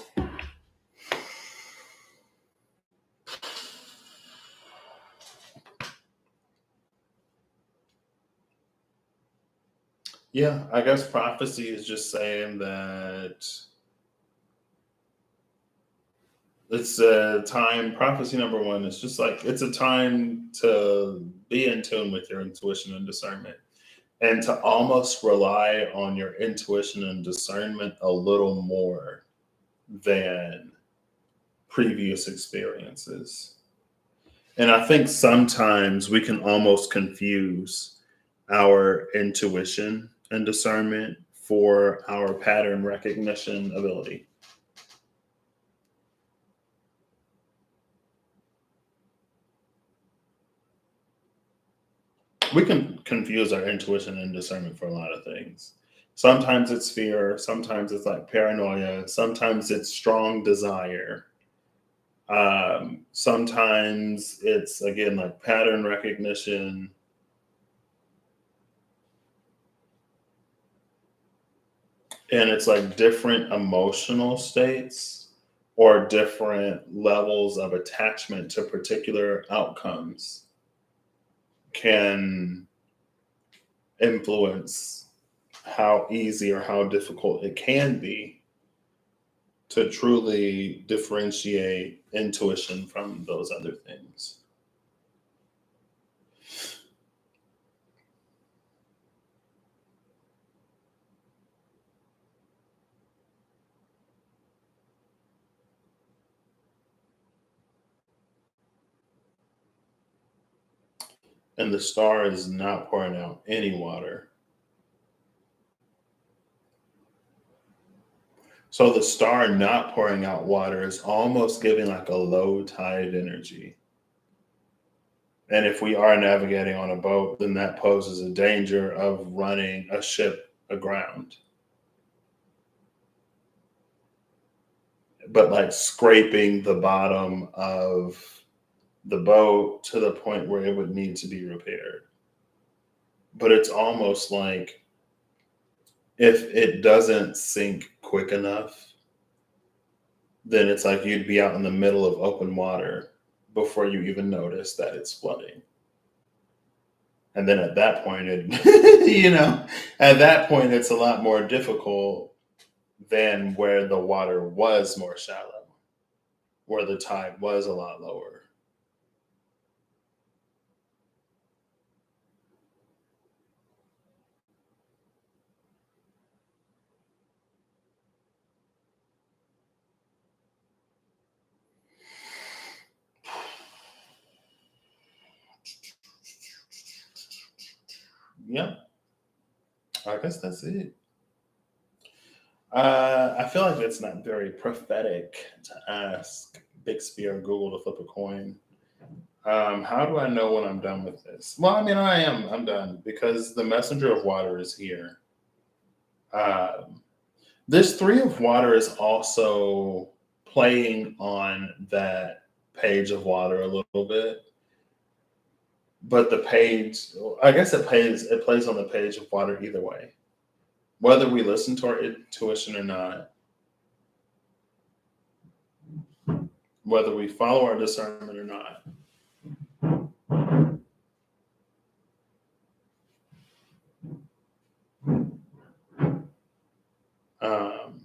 yeah, I guess prophecy is just saying that it's a time. Prophecy number one is just like it's a time to be in tune with your intuition and discernment, and to almost rely on your intuition and discernment a little more than previous experiences. And I think sometimes we can almost confuse our intuition and discernment for our pattern recognition ability. We can confuse our intuition and discernment for a lot of things. Sometimes it's fear, sometimes it's like paranoia, sometimes it's strong desire. Sometimes it's, again, like pattern recognition. And it's like different emotional states or different levels of attachment to particular outcomes can influence how easy or how difficult it can be to truly differentiate intuition from those other things. And the star is not pouring out any water. So the star not pouring out water is almost giving like a low tide energy. And if we are navigating on a boat, then that poses a danger of running a ship aground. But like scraping the bottom of the boat to the point where it would need to be repaired. But it's almost like if it doesn't sink quick enough, then it's like you'd be out in the middle of open water before you even notice that it's flooding. And then at that point, at that point, it's a lot more difficult than where the water was more shallow, where the tide was a lot lower. Yep, I guess that's it. I feel like it's not very prophetic to ask Bixby or Google to flip a coin. How do I know when I'm done with this? Well, I mean, I am. I'm done because the messenger of water is here. Um, this three of water is also playing on that page of water a little bit, but the page, I guess it plays on the page of water either way, whether we listen to our intuition or not, whether we follow our discernment or not. Um,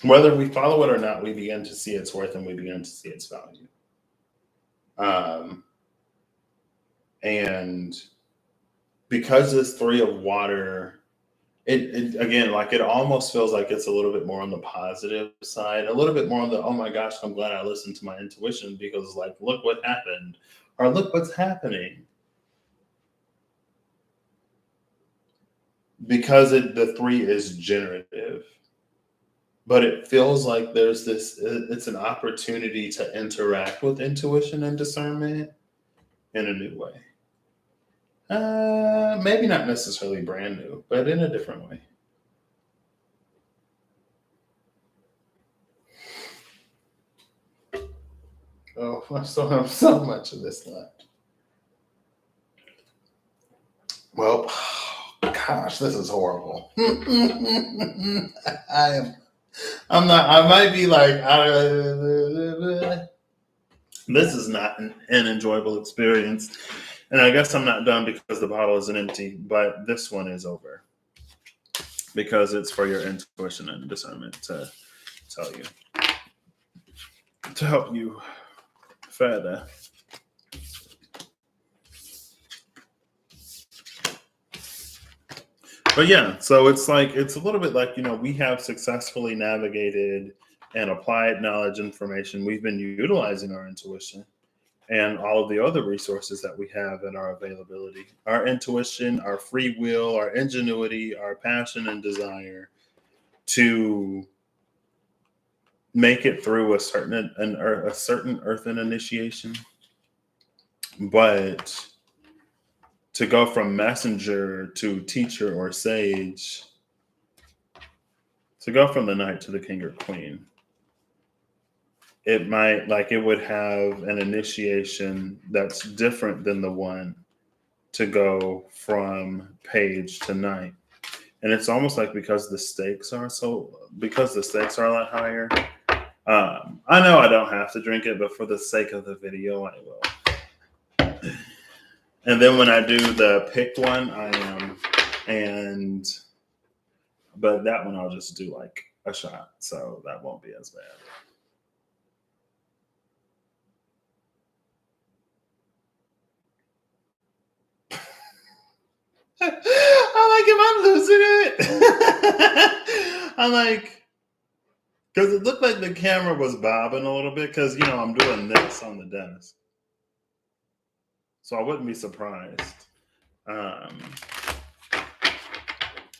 Whether we follow it or not, we begin to see its worth and we begin to see its value. Um, and because this three of water, it again, like it almost feels like it's a little bit more on the positive side, a little bit more on the, oh my gosh, I'm glad I listened to my intuition because, like, look what happened, or look what's happening. Because the three is generative, but it feels like there's this, it's an opportunity to interact with intuition and discernment in a new way. Maybe not necessarily brand new, but in a different way. Oh, I still have so much of this left. Well, gosh, this is horrible. I am. I'm not. I might be like. This is not an enjoyable experience, and I guess I'm not done because the bottle isn't empty. But this one is over because it's for your intuition and discernment to tell you, to help you further. But yeah, so it's like, it's a little bit like, we have successfully navigated and applied knowledge information. We've been utilizing our intuition and all of the other resources that we have in our availability. Our intuition, our free will, our ingenuity, our passion and desire to make it through a certain earthen initiation, but to go from messenger to teacher or sage, to go from the knight to the king or queen, it might, like, it would have an initiation that's different than the one to go from page to knight. And it's almost like because the stakes are a lot higher. I know I don't have to drink it, but for the sake of the video, I will. And then when I do the picked one, but that one I'll just do like a shot, so that won't be as bad. I'm like, am I losing it? I'm like, because it looked like the camera was bobbing a little bit, because I'm doing this on the desk, so I wouldn't be surprised. I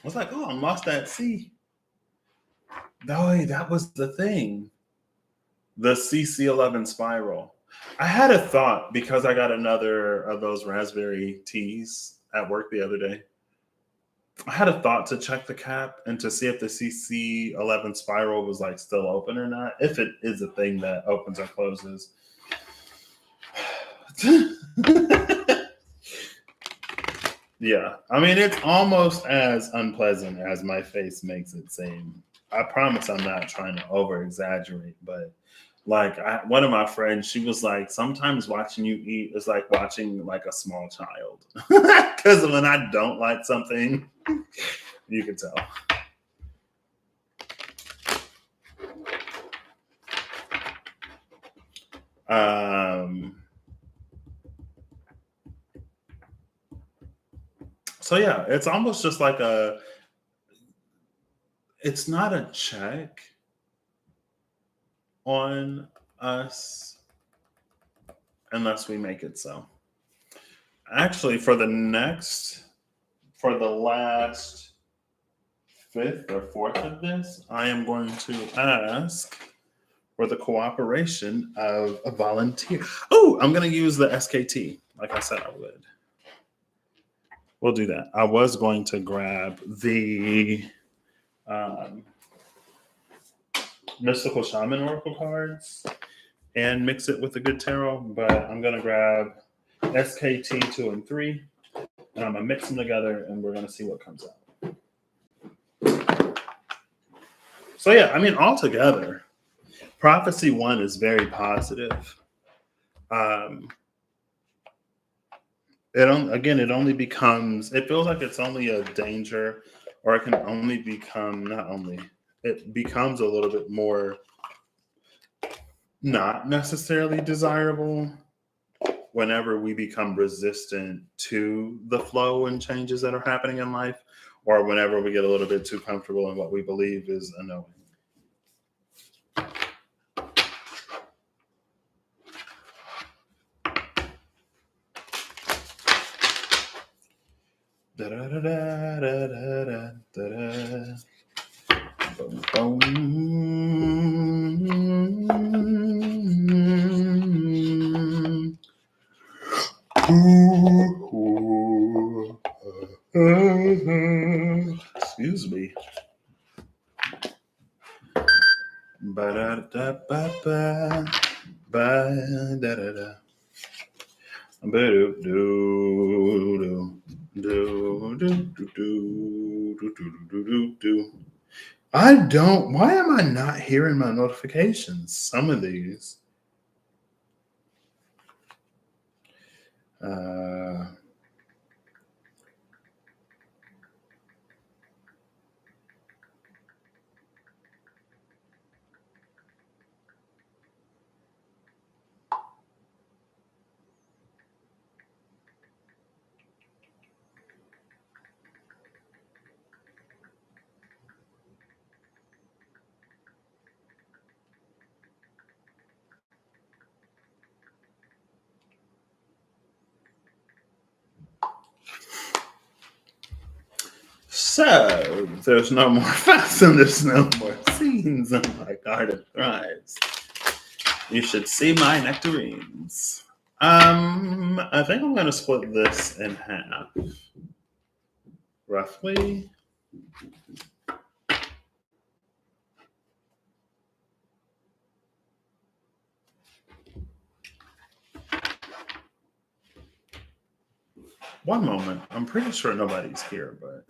was like, oh, I lost that C. No, that was the thing. The CC11 spiral. I had a thought, because I got another of those raspberry teas at work the other day. I had a thought to check the cap and to see if the CC11 spiral was like still open or not, if it is a thing that opens or closes. Yeah, I mean, it's almost as unpleasant as my face makes it seem. I promise I'm not trying to over exaggerate, but like, one of my friends, she was like, sometimes watching you eat is like watching like a small child. Because when I don't like something, you can tell. So yeah, it's almost just like it's not a check on us unless we make it so. Actually, for the last fifth or fourth of this, I am going to ask for the cooperation of a volunteer. Oh, I'm going to use the SKT, like I said I would. We'll do that. I was going to grab the Mystical Shaman Oracle cards and mix it with the Good Tarot, but I'm going to grab SKT 2 and 3, and I'm going to mix them together, and we're going to see what comes out. So yeah, I mean, altogether, Prophecy 1 is very positive. It only becomes, it feels like it's only a danger, or it can only become, it becomes a little bit more not necessarily desirable whenever we become resistant to the flow and changes that are happening in life, or whenever we get a little bit too comfortable in what we believe is a knowing. Da da da da da da da da. Boom, boom. Excuse me. Ba da da ba ba ba da da da. Ba do do do do do do do do. Why am I not hearing my notifications? Some of these. So there's no more fast and there's no more scenes and my garden thrives. You should see my nectarines. I think I'm gonna split this in half, roughly. One moment. I'm pretty sure nobody's here, but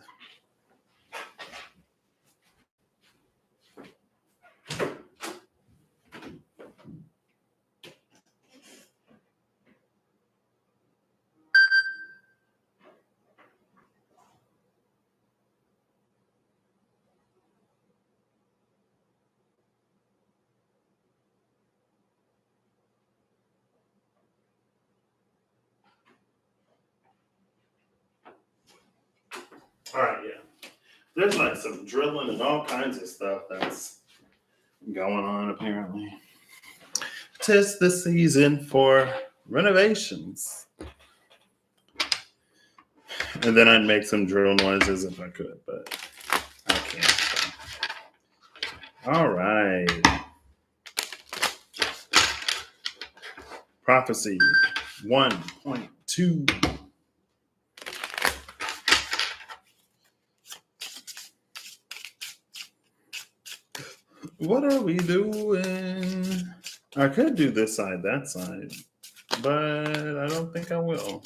all right, yeah. There's like some drilling and all kinds of stuff that's going on apparently. 'Tis the season for renovations. And then I'd make some drill noises if I could, but I can't. So. All right. Prophecy 1.2. What are we doing? I could do this side, that side, but I don't think I will.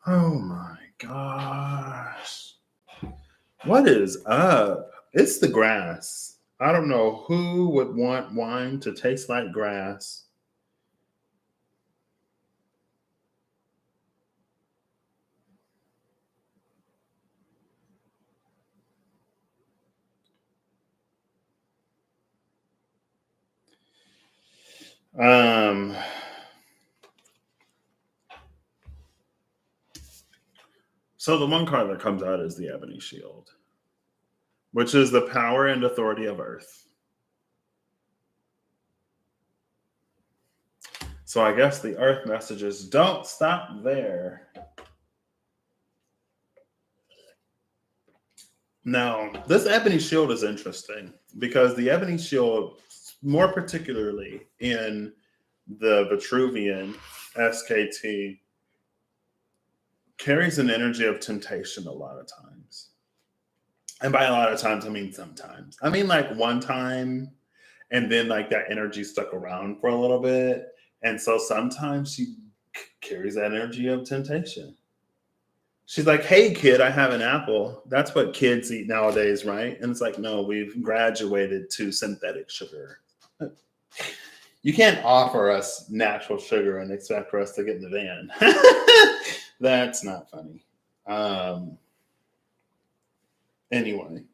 Oh my gosh. What is up? It's the grass. I don't know who would want wine to taste like grass. So the one card that comes out is the Ebony Shield, which is the power and authority of Earth. So I guess the Earth messages don't stop there. Now, this Ebony Shield is interesting because the Ebony Shield, more particularly in the Vitruvian SKT, carries an energy of temptation a lot of times. And by a lot of times, I mean sometimes. I mean like one time, and then like that energy stuck around for a little bit. And so sometimes she carries that energy of temptation. She's like, hey, kid, I have an apple. That's what kids eat nowadays, right? And it's like, no, we've graduated to synthetic sugar. You can't offer us natural sugar and expect for us to get in the van. That's not funny. Anyway,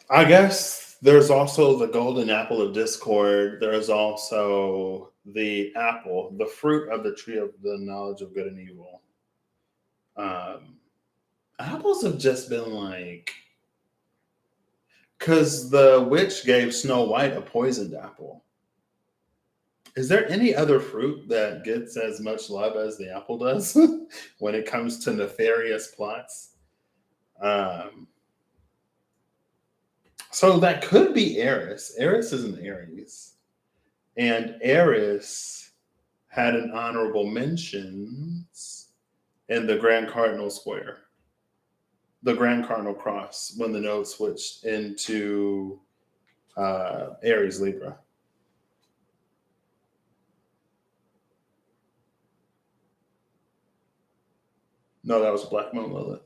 I guess there's also the golden apple of discord. There's also the apple, the fruit of the tree of the knowledge of good and evil. Apples have just been like, because the witch gave Snow White a poisoned apple. Is there any other fruit that gets as much love as the apple does when it comes to nefarious plots? So that could be Eris. Eris is an Aries. And Eris had an honorable mentions in the Grand Cardinal Square, the Grand Cardinal Cross, when the node switched into Aries Libra. No, that was Black Moon Lilith.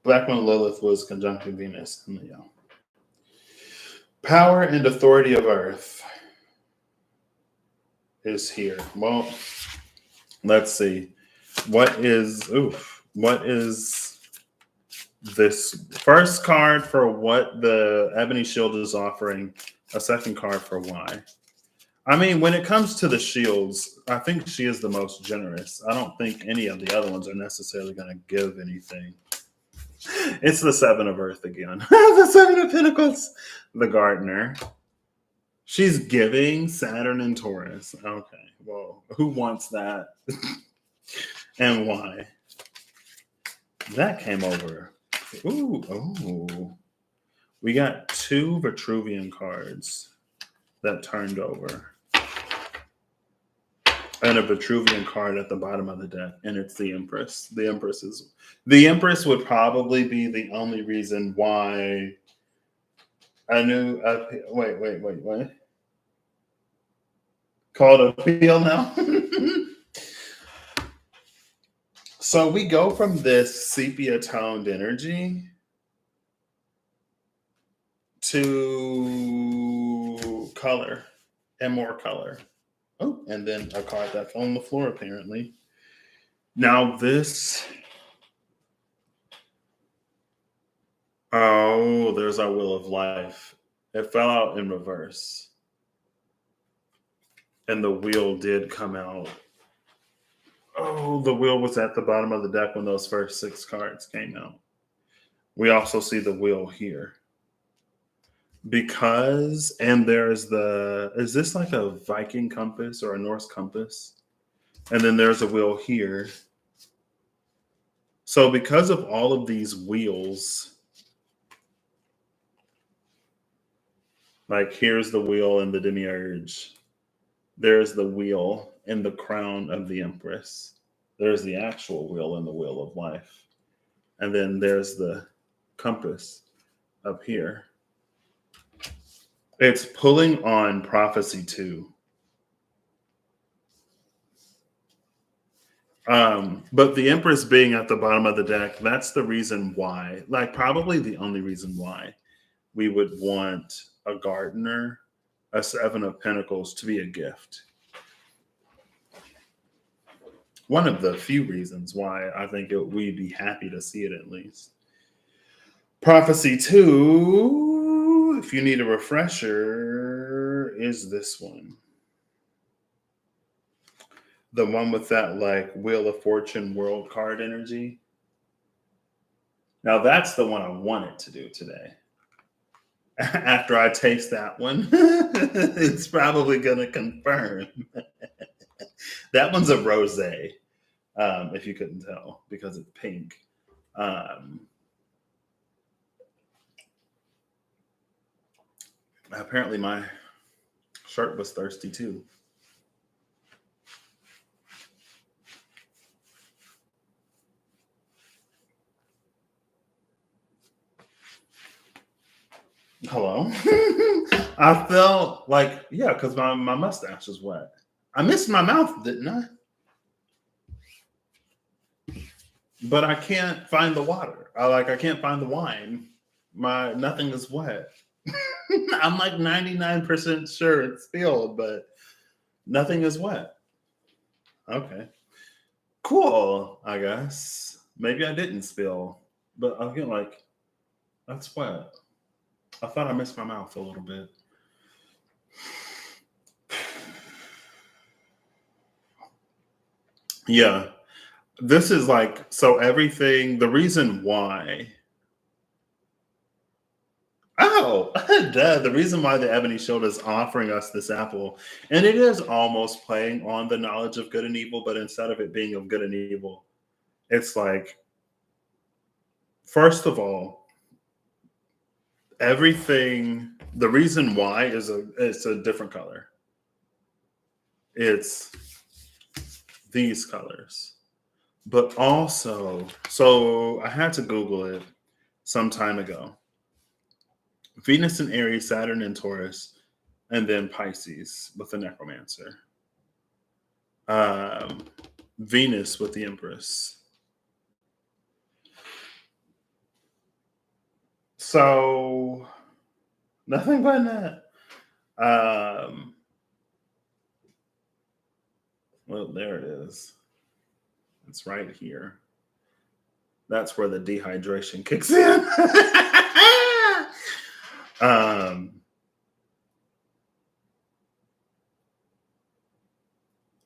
Black Moon Lilith was conjuncting Venus in Leo. Power and authority of Earth is here. Well, let's see. What is this first card for what the Ebony Shield is offering? A second card for why? I mean, when it comes to the shields, I think she is the most generous. I don't think any of the other ones are necessarily going to give anything. It's the Seven of Earth again. The Seven of Pentacles. The Gardener. She's giving Saturn and Taurus. Okay, well, who wants that? And why? That came over. Ooh. We got 2 Vitruvian cards that turned over, and a Vitruvian card at the bottom of the deck, and it's the Empress. The Empress would probably be the only reason why I knew. Wait. Called appeal now. So we go from this sepia toned energy to color and more color. Oh, and then a card that's on the floor apparently. Now this. Oh, there's our Wheel of Life. It fell out in reverse. And the wheel did come out. Oh, the wheel was at the bottom of the deck when those first 6 cards came out. We also see the wheel here. Because, and there's is this like a Viking compass or a Norse compass? And then there's a wheel here. So because of all of these wheels, like here's the wheel and the demiurge. There's the wheel in the crown of the Empress. There's the actual wheel in the Wheel of Life. And then there's the compass up here. It's pulling on prophecy too. But the Empress being at the bottom of the deck, that's the reason why, like probably the only reason why we would want a gardener, a 7 of Pentacles to be a gift. One of the few reasons why I think we'd be happy to see it at least. Prophecy 2, if you need a refresher, is this one. The one with that like Wheel of Fortune world card energy. Now that's the one I wanted to do today. After I taste that one, it's probably going to confirm. That one's a rosé, if you couldn't tell, because it's pink. Apparently my shirt was thirsty too. Hello. I felt like, yeah, because my mustache is wet. I missed my mouth, didn't I? But I can't find the water. I can't find the wine. Nothing is wet. I'm like 99% sure it's spilled, but nothing is wet. Okay. Cool, I guess. Maybe I didn't spill, but I feel like that's wet. I thought I missed my mouth a little bit. Yeah. This is like, so everything, the reason why. Oh, duh. The reason why the Ebony Shield is offering us this apple, and it is almost playing on the knowledge of good and evil, but instead of it being of good and evil, it's like, first of all, everything, the reason why it's a different color. It's these colors. But also, so I had to Google it some time ago. Venus in Aries, Saturn in Taurus, and then Pisces with the Necromancer. Venus with the Empress. So, nothing but that. Well, there it is. It's right here. That's where the dehydration kicks in.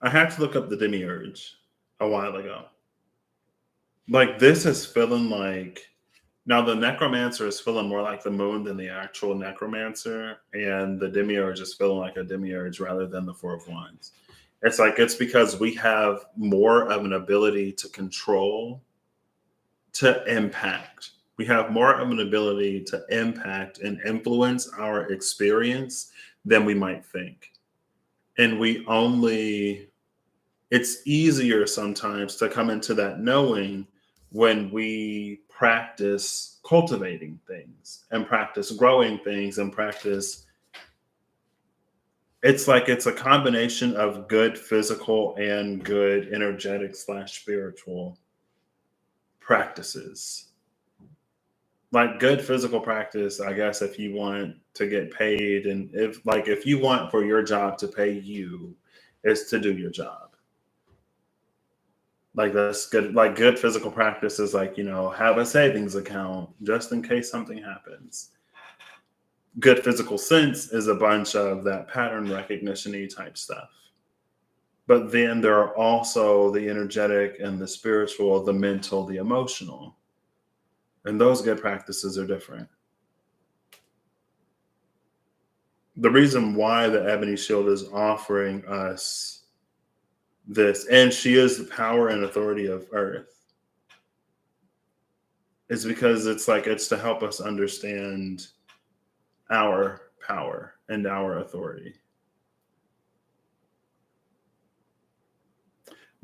I had to look up the demiurge a while ago. Like, this is feeling like, now the necromancer is feeling more like the moon than the actual necromancer, and the demiurge is feeling like a demiurge rather than the 4 of Wands. It's like, it's because we have more of an ability to control, to impact. We have more of an ability to impact and influence our experience than we might think. And it's easier sometimes to come into that knowing when we practice cultivating things and practice growing things and practice. It's like it's a combination of good physical and good energetic / spiritual practices. Like good physical practice, I guess, if you want to get paid, and if you want for your job to pay you, is to do your job. Like that's good. Like good physical practice is like, have a savings account just in case something happens. Good physical sense is a bunch of that pattern recognition-y type stuff. But then there are also the energetic and the spiritual, the mental, the emotional. And those good practices are different. The reason why the Ebony Shield is offering us this, and she is the power and authority of Earth, is because it's to help us understand our power and our authority.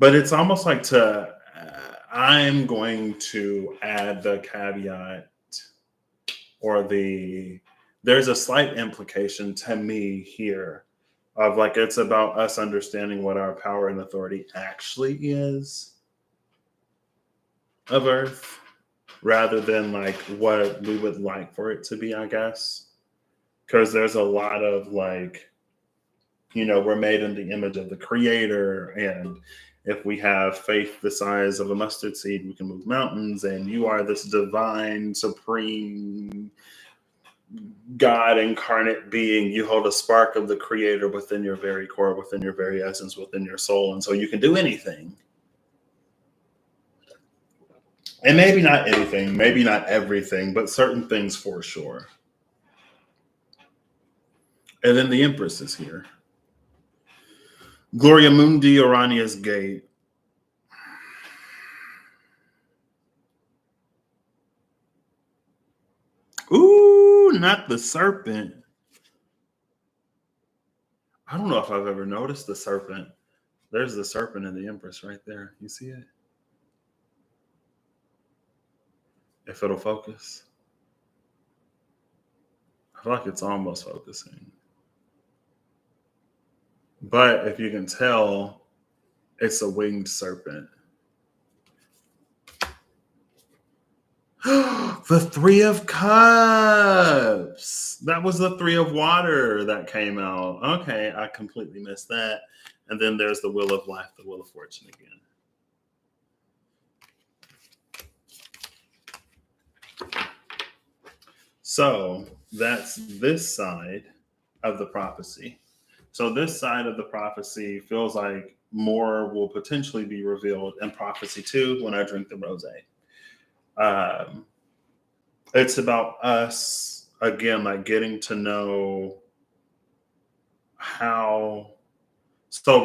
But it's almost like I'm going to add the caveat or there's a slight implication to me here of like, it's about us understanding what our power and authority actually is of Earth rather than like what we would like for it to be, I guess. Because there's a lot of like, we're made in the image of the Creator, and if we have faith the size of a mustard seed, we can move mountains, and you are this divine, supreme God incarnate being. You hold a spark of the Creator within your very core, within your very essence, within your soul, and so you can do anything. And maybe not anything, maybe not everything, but certain things for sure. And then the Empress is here. Gloria Mundi, Orania's Gate. Ooh, not the serpent. I don't know if I've ever noticed the serpent. There's the serpent and the Empress right there. You see it? If it'll focus. I feel like it's almost focusing. But if you can tell, it's a winged serpent. The Three of Cups. That was the Three of Water that came out. Okay, I completely missed that. And then there's the Wheel of Life, the Wheel of Fortune again. So that's this side of the prophecy. So this side of the prophecy feels like more will potentially be revealed in prophecy 2 when I drink the rosé. It's about us, again, like getting to know how. So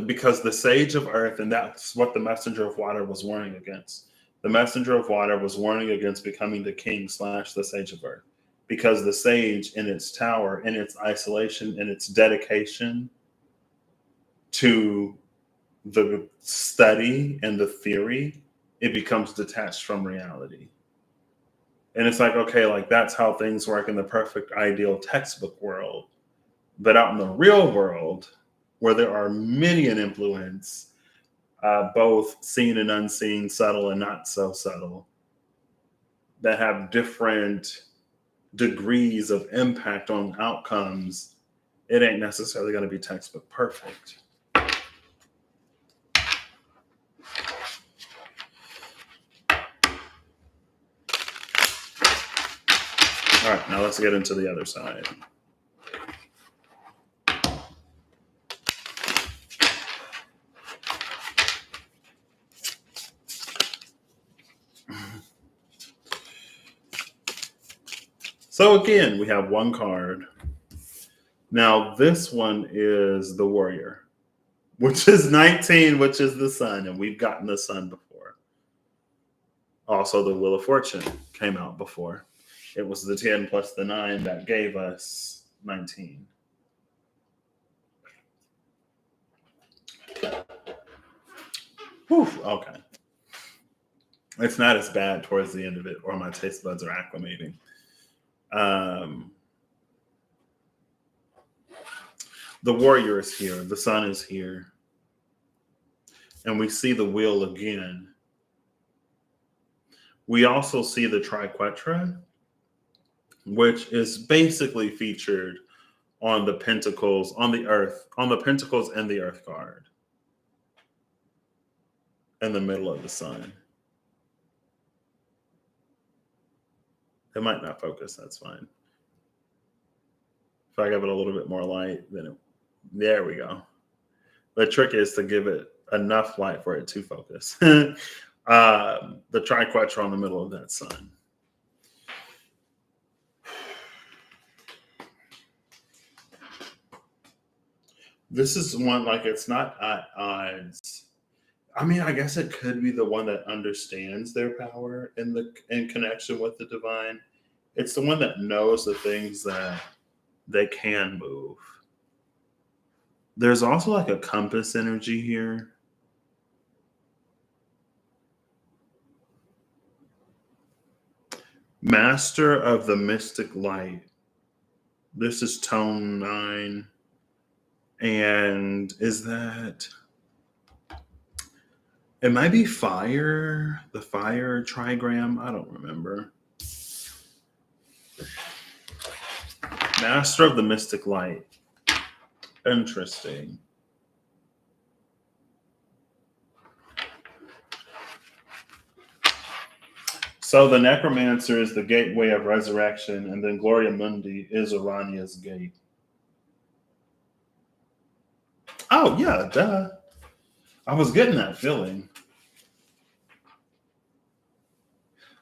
because the Sage of Earth, and that's what the Messenger of Water was warning against. The Messenger of Water was warning against becoming the king / the Sage of Earth. Because the Sage in its tower, in its isolation, in its dedication to the study and the theory, it becomes detached from reality. And it's like, okay, like that's how things work in the perfect ideal textbook world. But out in the real world, where there are many an influence, both seen and unseen, subtle and not so subtle, that have different degrees of impact on outcomes, it ain't necessarily going to be textbook perfect. All right, now let's get into the other side. So again, we have one card. Now this one is the Warrior, which is 19, which is the Sun, and we've gotten the Sun before. Also, the Wheel of Fortune came out before. It was the 10 plus the 9 that gave us 19. Whew, okay. It's not as bad towards the end of it, or my taste buds are acclimating. Um, the warrior is here, the sun is here, and we see the wheel again. We also see the triquetra, which is basically featured on the pentacles, on the earth, on the pentacles and the earth card in the middle of the sun. It might not focus, that's fine. If I give it a little bit more light, there we go. The trick is to give it enough light for it to focus. The triquetra on the middle of that sun. This is one, like, it's not at odds. I mean, I guess it could be the one that understands their power in connection with the divine. It's the one that knows the things that they can move. There's also like a compass energy here. Master of the mystic light. This is tone 9. And is that... It might be fire, the fire trigram. I don't remember. Master of the mystic light. Interesting. So the necromancer is the gateway of resurrection, and then Gloria Mundi is Arania's gate. Oh, yeah, duh. I was getting that feeling.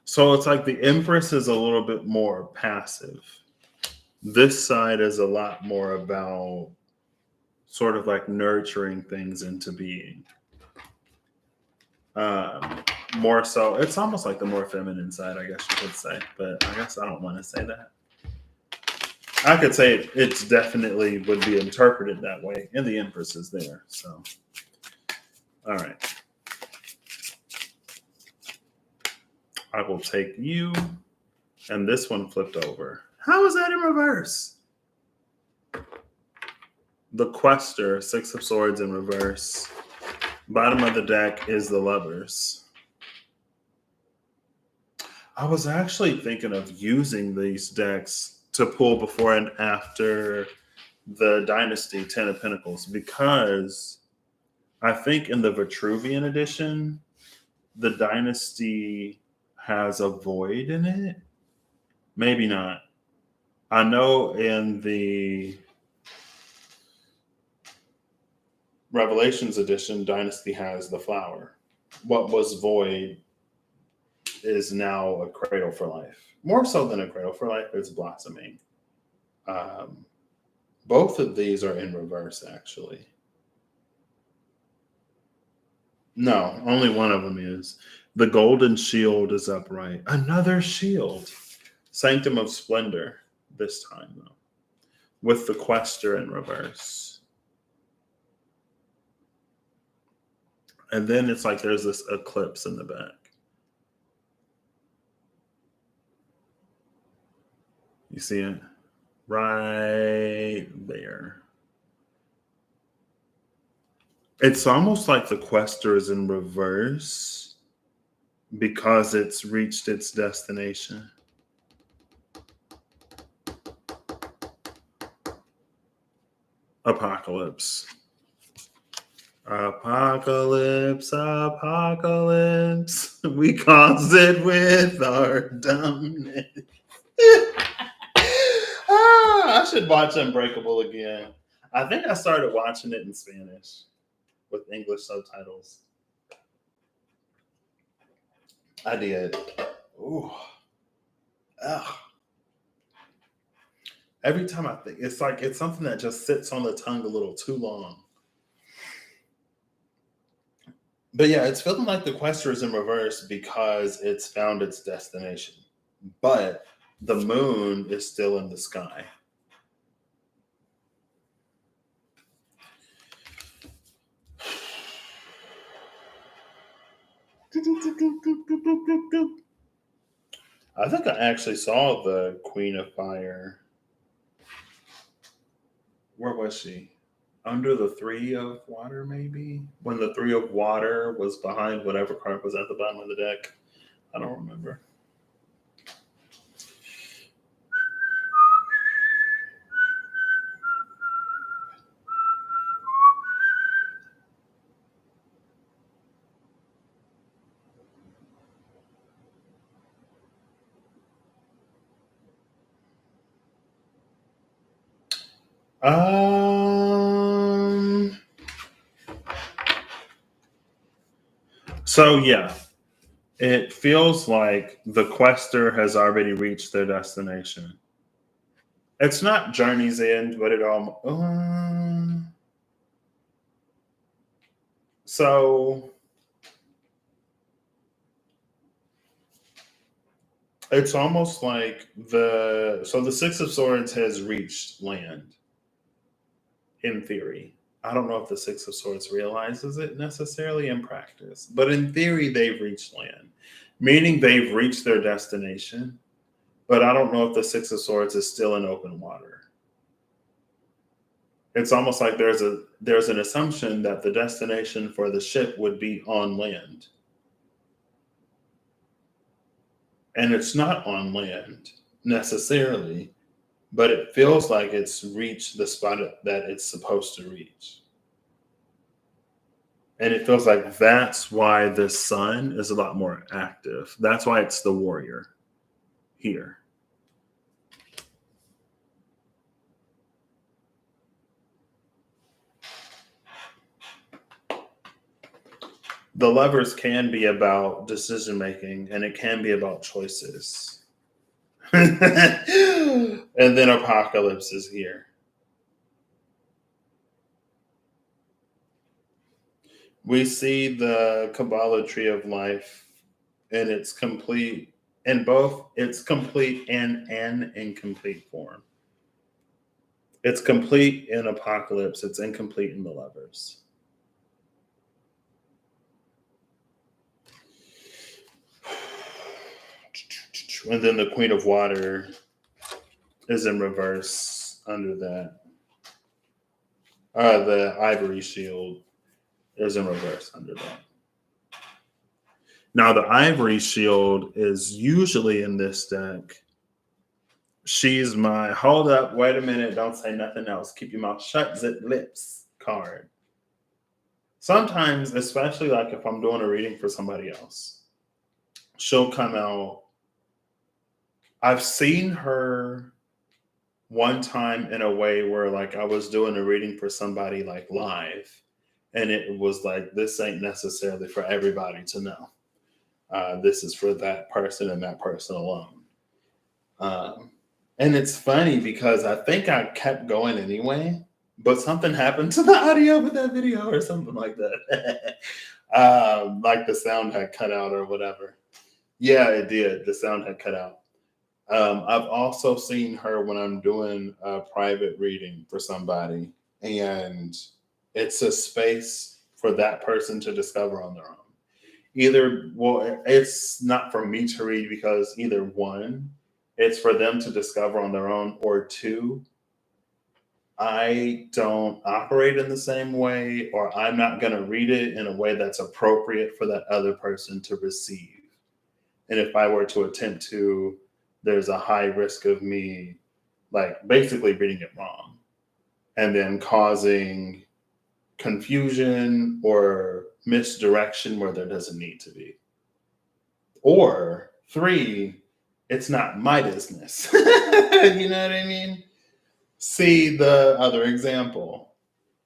So it's like the Empress is a little bit more passive. This side is a lot more about sort of like nurturing things into being. More so, it's almost like the more feminine side, I guess you could say. But I guess I don't want to say that. I could say it's definitely would be interpreted that way. And the Empress is there. So, all right. I will take you. And this one flipped over. How is that in reverse? The Quester, 6 of Swords in reverse. Bottom of the deck is the Lovers. I was actually thinking of using these decks to pull before and after the Dynasty 10 of Pentacles, because I think in the Vitruvian edition, the Dynasty has a void in it. Maybe not. I know in the Revelations edition, Dynasty has the flower. What was void is now a cradle for life. More so than a cradle for life, it's blossoming. Both of these are in reverse, actually. No, only one of them is. The golden shield is upright. Another shield. Sanctum of Splendor this time, though. With the Quester in reverse. And then it's like there's this eclipse in the back. You see it? Right there. It's almost like the Quester is in reverse because it's reached its destination. Apocalypse. Apocalypse, apocalypse. We caused it with our dumbness. I should watch Unbreakable again. I think I started watching it in Spanish with English subtitles. I did. Ooh. Ugh. Every time I think, it's like it's something that just sits on the tongue a little too long. But yeah, it's feeling like the quester is in reverse because it's found its destination. But the moon is still in the sky. I think I actually saw the Queen of Fire. Where was she? Under the Three of Water, maybe? When the Three of Water was behind whatever card was at the bottom of the deck. I don't remember. Um. So yeah, it feels like the quester has already reached their destination. It's not Journey's End, but it all. So it's almost like the Six of Swords has reached land in theory. I don't know if the Six of Swords realizes it necessarily in practice, but in theory, they've reached land, meaning they've reached their destination. But I don't know if the Six of Swords is still in open water. It's almost like there's an assumption that the destination for the ship would be on land, and it's not on land necessarily, but it feels like it's reached the spot that it's supposed to reach. And it feels like that's why the sun is a lot more active. That's why it's the warrior here. The lovers can be about decision making and it can be about choices. And then apocalypse is here. We see the Kabbalah tree of life and it's complete in both, it's complete in an incomplete form. It's complete in apocalypse, it's incomplete in the lovers. And then the Queen of Water is in reverse under that. The Ivory Shield is in reverse under that. Now, the Ivory Shield is usually in this deck. She's my hold up, wait a minute, don't say nothing else. Keep your mouth shut, zip lips card. Sometimes, especially like if I'm doing a reading for somebody else, she'll come out. I've seen her one time in a way where like I was doing a reading for somebody like live, and it was like, this ain't necessarily for everybody to know. This is for that person and that person alone. And it's funny because I think I kept going anyway, but something happened to the audio with that video or something like that. Like the sound had cut out or whatever. Yeah, it did. The sound had cut out. I've also seen her when I'm doing a private reading for somebody, and it's a space for that person to discover on their own. It's not for me to read because either one, it's for them to discover on their own, or two, I don't operate in the same way, or I'm not going to read it in a way that's appropriate for that other person to receive. And if I were to attempt to, there's a high risk of me like basically reading it wrong and then causing confusion or misdirection where there doesn't need to be. Or three, it's not my business. You know what I mean? See the other example.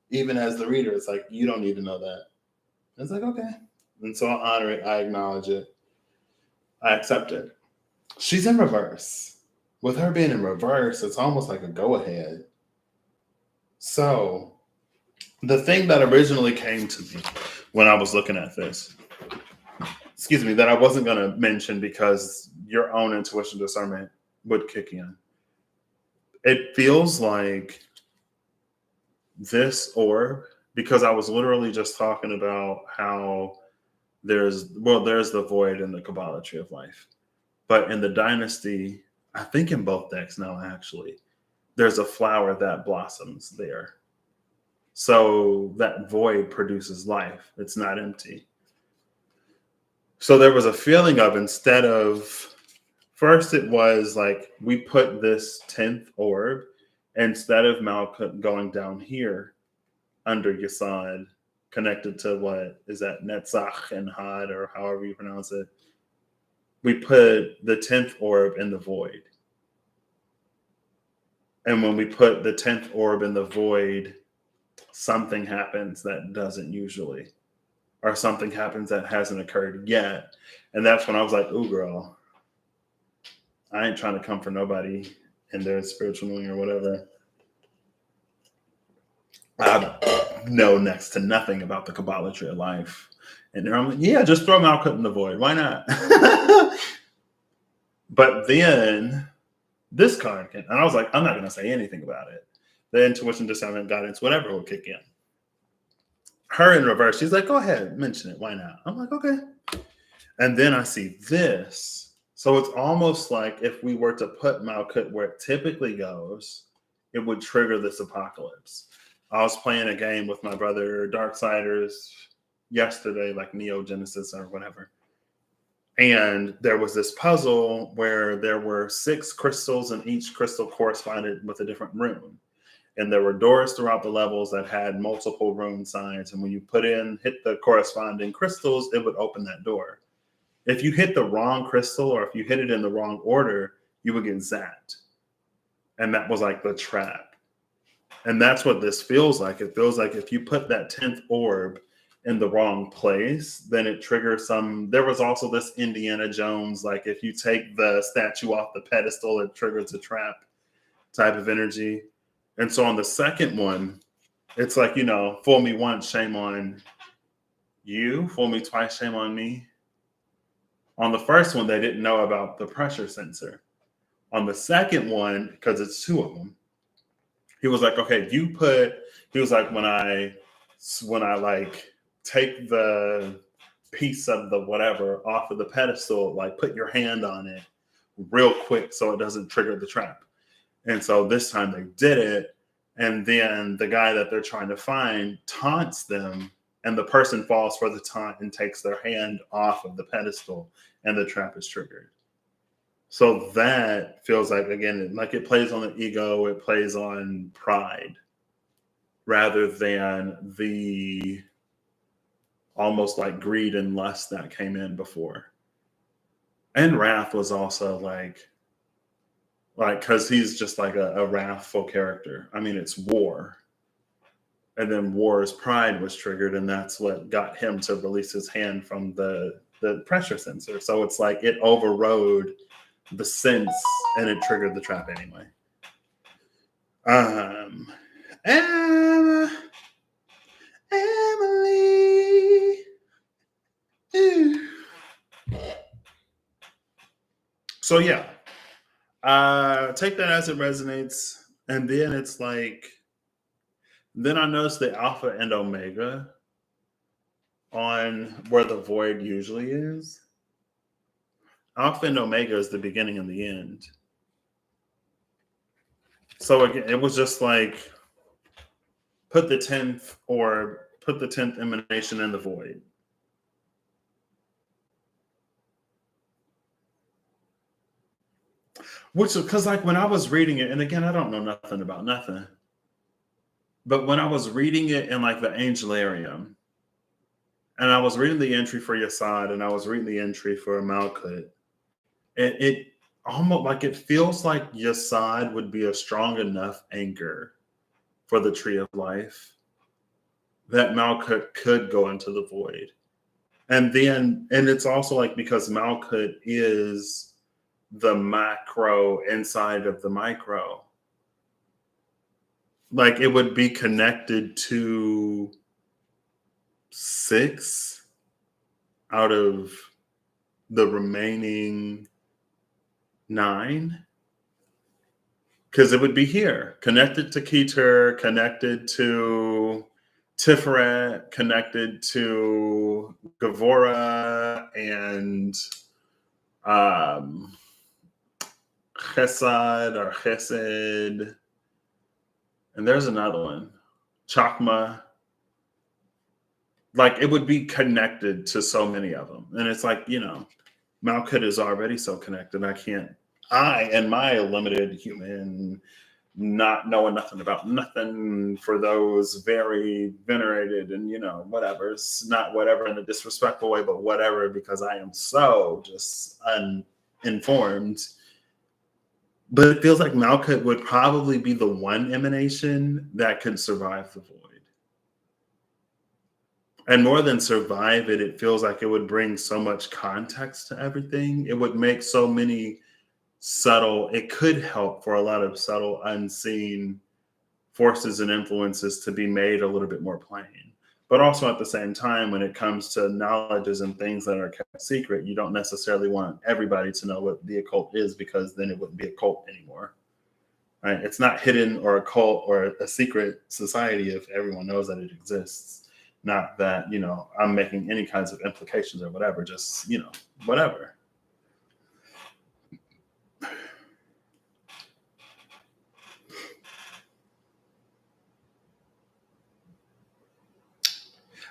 Even as the reader, it's like, you don't need to know that. It's like, okay. And so I honor it. I acknowledge it. I accept it. She's in reverse. With her being in reverse, it's almost like a go ahead. So the thing that originally came to me when I was looking at this. Excuse me, that I wasn't going to mention because your own intuition discernment would kick in. It feels like this orb, because I was literally just talking about how there's the void in the Kabbalah tree of life. But in the dynasty, I think in both decks now, actually, there's a flower that blossoms there. So that void produces life. It's not empty. So there was a feeling of, instead of, first it was like we put this 10th orb, instead of Malkuth going down here under Yesod, connected to what is that, Netzach and Had, or however you pronounce it, we put the 10th orb in the void. And when we put the 10th orb in the void, something happens that doesn't usually, or something happens that hasn't occurred yet. And that's when I was like, ooh, girl, I ain't trying to come for nobody in their spiritual knowing or whatever. I know next to nothing about the Kabbalah tree of life. And I'm like, yeah, just throw Malkuth in the void. Why not? But then this card came, and I was like, I'm not going to say anything about it. The intuition, discernment, guidance, whatever will kick in. Her in reverse, she's like, go ahead, mention it. Why not? I'm like, okay. And then I see this. So it's almost like if we were to put Malkuth where it typically goes, it would trigger this apocalypse. I was playing a game with my brother, Darksiders, yesterday, like Neo Genesis or whatever. And there was this puzzle where there were 6 crystals, and each crystal corresponded with a different rune. And there were doors throughout the levels that had multiple rune signs. And when you hit the corresponding crystals, it would open that door. If you hit the wrong crystal, or if you hit it in the wrong order, you would get zapped. And that was like the trap. And that's what this feels like. It feels like if you put that 10th orb in the wrong place, then it triggers some. There was also this Indiana Jones, like if you take the statue off the pedestal, it triggers a trap type of energy. And so on the second one, it's like, fool me once, shame on you. Fool me twice, shame on me. On the first one, they didn't know about the pressure sensor. On the second one, because it's 2 of them, he was like, okay, he was like, when I like take the piece of the whatever off of the pedestal, like put your hand on it real quick so it doesn't trigger the trap. And so this time they did it. And then the guy that they're trying to find taunts them, and the person falls for the taunt and takes their hand off of the pedestal, and the trap is triggered. So that feels like, again, like it plays on the ego, it plays on pride, rather than the almost like greed and lust that came in before. And wrath was also like because he's just like a wrathful character. I mean, it's war. And then war's pride was triggered, and that's what got him to release his hand from the pressure sensor. So it's like it overrode the sense, and it triggered the trap anyway. Emily. So yeah. Take that as it resonates. And then it's like, then I noticed the alpha and omega on where the void usually is. Alpha and omega is the beginning and the end. So again, it was just like, put the 10th emanation in the void. Which, because like when I was reading it, and again, I don't know nothing about nothing, but when I was reading it in like the Angelarium, and I was reading the entry for Yesod, and I was reading the entry for Malkuth, it almost like it feels like Yesod would be a strong enough anchor for the tree of life that Malkuth could go into the void. And it's also like, because Malkuth is the macro inside of the micro, like it would be connected to 6 out of the remaining 9, because it would be here, connected to Keter, connected to Tiferet, connected to Gavora and um, Chesed or Chesed. And there's another one, Chakma. Like it would be connected to so many of them. And it's like, Malkut is already so connected. I, and my limited human, not knowing nothing about nothing for those very venerated and, whatever. It's not whatever in a disrespectful way, but whatever, because I am so just uninformed. But it feels like Malkut would probably be the one emanation that could survive the void. And more than survive it, it feels like it would bring so much context to everything. It would make so many it could help for a lot of subtle, unseen forces and influences to be made a little bit more plain. But also at the same time, when it comes to knowledges and things that are kept secret, you don't necessarily want everybody to know what the occult is, because then it wouldn't be a cult anymore. Right? It's not hidden or a cult or a secret society if everyone knows that it exists. Not that, I'm making any kinds of implications or whatever, just, whatever.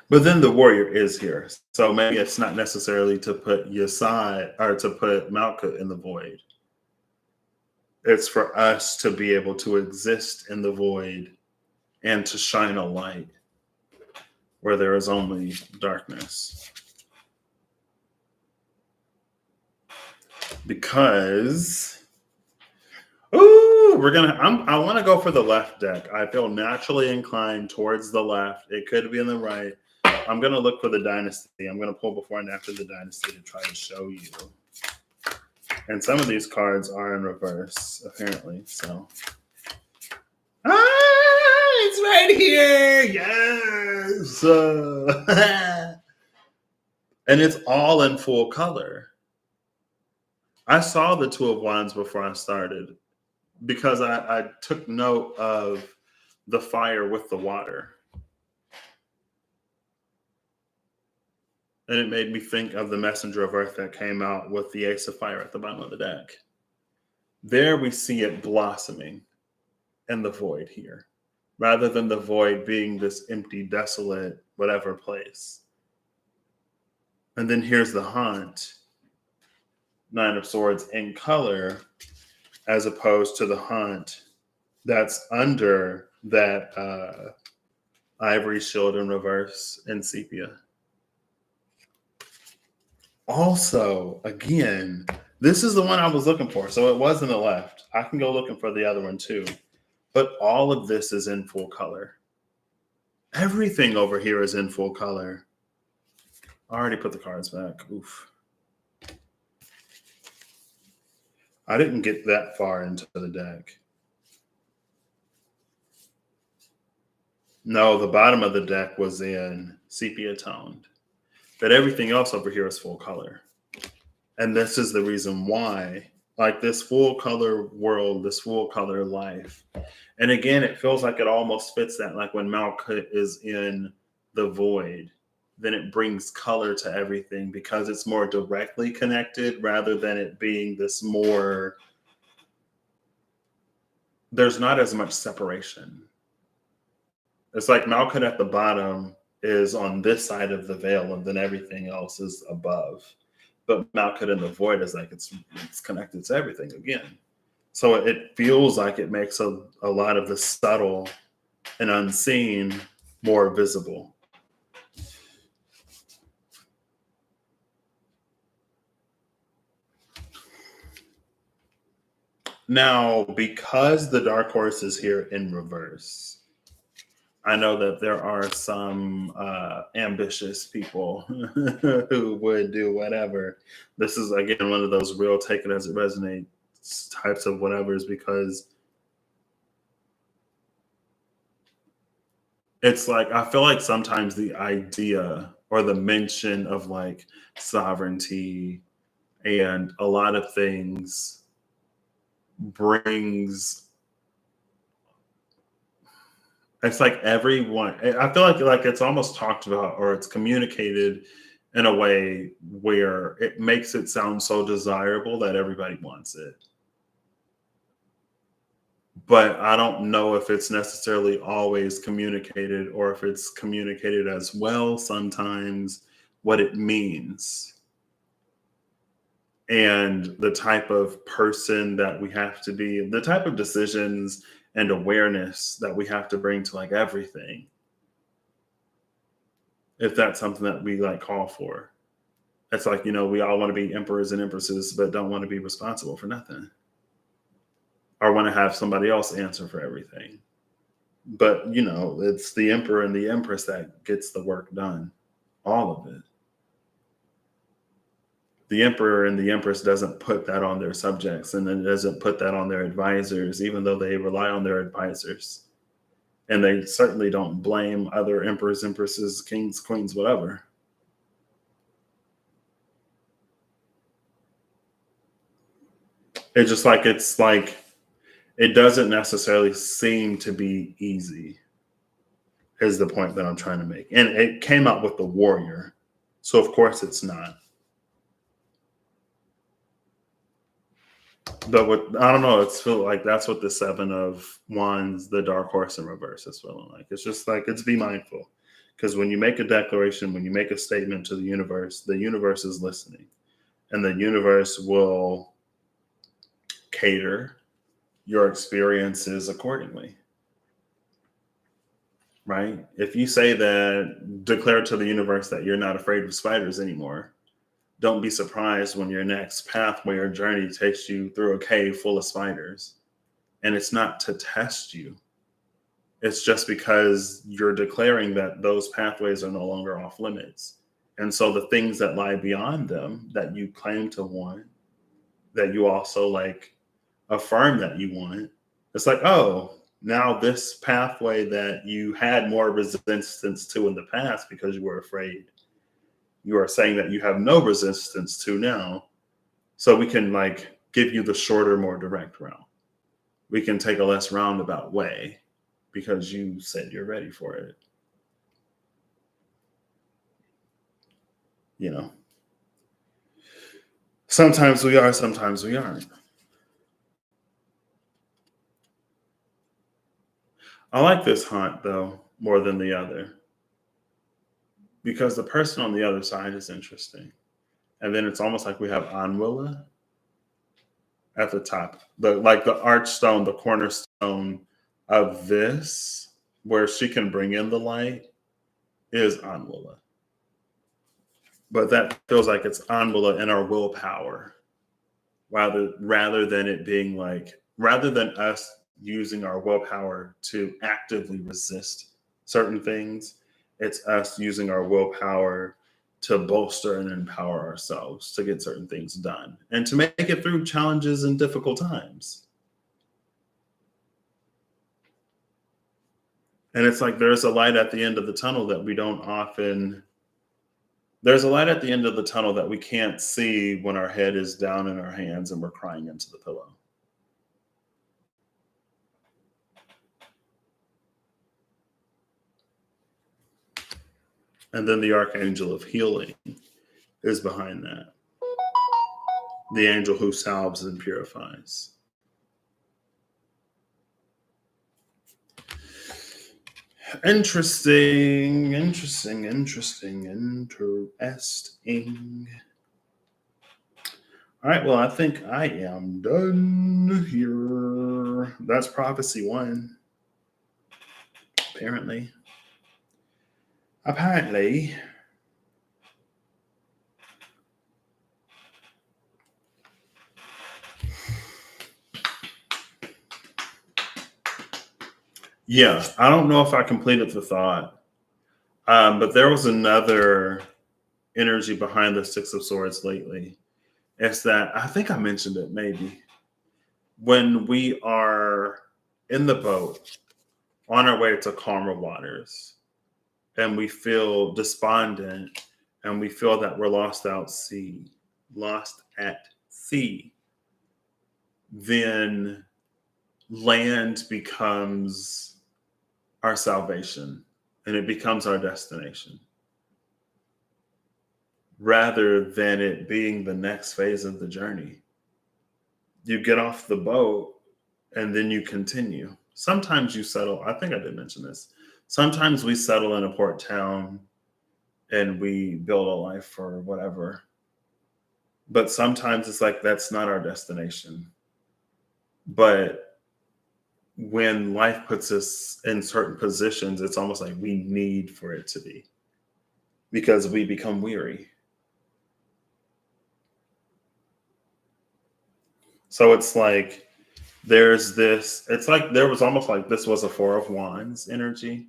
But then the warrior is here. So maybe it's not necessarily to put Yesai or to put Malkut in the void. It's for us to be able to exist in the void and to shine a light where there is only darkness. Because, I want to go for the left deck. I feel naturally inclined towards the left. It could be in the right. I'm going to look for the dynasty. I'm going to pull before and after the dynasty to try to show you. And some of these cards are in reverse, apparently. So, it's right here. Yes. And it's all in full color. I saw the Two of Wands before I started because I took note of the fire with the water. And it made me think of the Messenger of Earth that came out with the Ace of Fire at the bottom of the deck. There we see it blossoming in the void here, rather than the void being this empty, desolate, whatever place. And then here's the haunt, Nine of Swords in color, as opposed to the haunt that's under that ivory shield in reverse in sepia. Also, again, this is the one I was looking for. So it was in the left. I can go looking for the other one too. But all of this is in full color. Everything over here is in full color. I already put the cards back. Oof. I didn't get that far into the deck. No, the bottom of the deck was in sepia toned. But everything else over here is full color. And this is the reason why, like this full color world, this full color life. And again, it feels like it almost fits that, like when Malkut is in the void, then it brings color to everything because it's more directly connected rather than it being this more, there's not as much separation. It's like Malkut at the bottom is on this side of the veil and then everything else is above. But Malkut in the void is like it's connected to everything again. So it feels like it makes a lot of the subtle and unseen more visible. Now, because the Dark Horse is here in reverse, I know that there are some ambitious people who would do whatever. This is, again, one of those real take it as it resonates types of whatevers, because it's like I feel like sometimes the idea or the mention of like sovereignty and a lot of things brings it's like everyone I feel like it's almost talked about or it's communicated in a way where it makes it sound so desirable that everybody wants it. But I don't know if it's necessarily always communicated or if it's communicated as well sometimes what it means and the type of person that we have to be, the type of decisions and awareness that we have to bring to like everything, if that's something that we like call for. It's like, we all want to be emperors and empresses, but don't want to be responsible for nothing or want to have somebody else answer for everything. But, it's the emperor and the empress that gets the work done, all of it. The emperor and the empress doesn't put that on their subjects and then doesn't put that on their advisors, even though they rely on their advisors. And they certainly don't blame other emperors, empresses, kings, queens, whatever. It's like it doesn't necessarily seem to be easy, is the point that I'm trying to make. And it came out with the warrior. So of course it's not. But I don't know, it's feel like that's what the Seven of Wands, the Dark Horse in reverse is feeling like. It's just like it's be mindful. Because when you make a declaration, when you make a statement to the universe is listening. And the universe will cater your experiences accordingly. Right? If you say that, declare to the universe that you're not afraid of spiders anymore, don't be surprised when your next pathway or journey takes you through a cave full of spiders. And it's not to test you. It's just because you're declaring that those pathways are no longer off limits. And so the things that lie beyond them that you claim to want, that you also like affirm that you want, it's like, oh, now this pathway that you had more resistance to in the past because you were afraid, you are saying that you have no resistance to now. So we can like give you the shorter, more direct route. We can take a less roundabout way because you said you're ready for it. Sometimes we are, sometimes we aren't. I like this haunt though more than the other because the person on the other side is interesting. And then it's almost like we have Anwilla at the top, the archstone, the cornerstone of this, where she can bring in the light, is Anwilla. But that feels like it's Anwilla and our willpower, rather than it being like, rather than us using our willpower to actively resist certain things, it's us using our willpower to bolster and empower ourselves to get certain things done and to make it through challenges and difficult times. And it's like there's a light at the end of the tunnel that there's a light at the end of the tunnel that we can't see when our head is down in our hands and we're crying into the pillow. And then the Archangel of Healing is behind that. The angel who salves and purifies. Interesting. All right, well, I think I am done here. That's prophecy 1. Apparently. Yeah, I don't know if I completed the thought, but there was another energy behind the Six of Swords lately. It's that, I think I mentioned it maybe, when we are in the boat on our way to calmer waters, and we feel despondent, and we feel that we're lost at sea, then land becomes our salvation and it becomes our destination rather than it being the next phase of the journey. You get off the boat and then you continue. Sometimes you settle, I think I did mention this. Sometimes we settle in a port town and we build a life or whatever. But sometimes it's like that's not our destination. But when life puts us in certain positions, it's almost like we need for it to be because we become weary. So it's like there's this, it's like there was almost like this was a Four of Wands energy.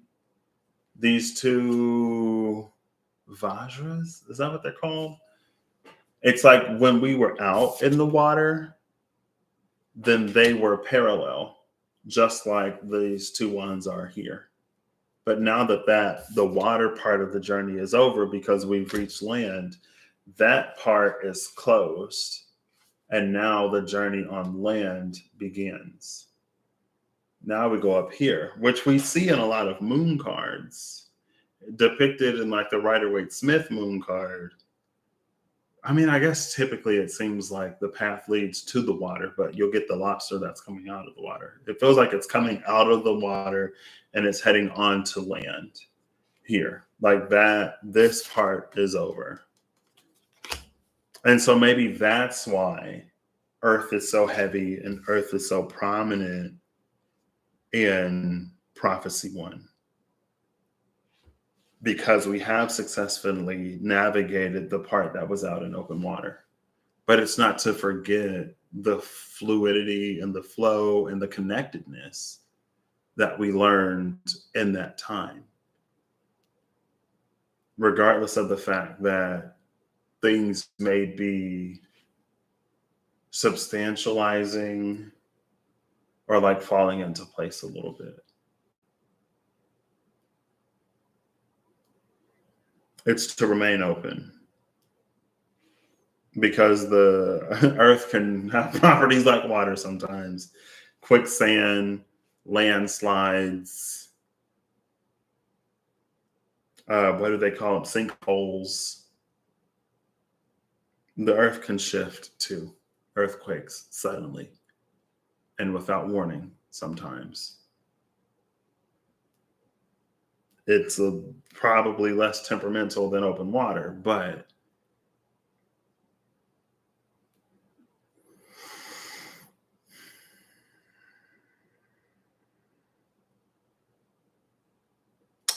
These two Vajras, is that what they're called? It's like when we were out in the water, then they were parallel, just like these two wands are here. But now that the water part of the journey is over because we've reached land, that part is closed. And now the journey on land begins. Now we go up here, which we see in a lot of moon cards, depicted in like the Rider-Waite-Smith moon card. I mean, I guess typically it seems like the path leads to the water, but you'll get the lobster that's coming out of the water. It feels like it's coming out of the water and it's heading onto land here. Like that, this part is over. And so maybe that's why Earth is so heavy and Earth is so prominent in Prophecy 1. Because we have successfully navigated the part that was out in open water. But it's not to forget the fluidity and the flow and the connectedness that we learned in that time. Regardless of the fact that things may be substantializing or like falling into place a little bit. It's to remain open because the earth can have properties like water sometimes, quicksand, landslides, what do they call them? Sinkholes. The earth can shift too. Earthquakes suddenly and without warning sometimes. It's probably less temperamental than open water, but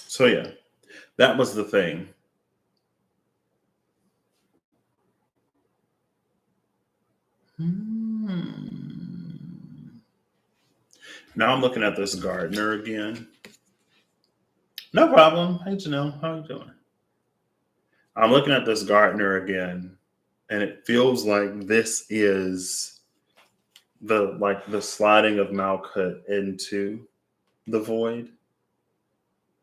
so yeah, that was the thing. Now I'm looking at this gardener again. No problem. Hey, Janelle, how you doing? I'm looking at this gardener again, and it feels like this is the sliding of Malkuth into the void.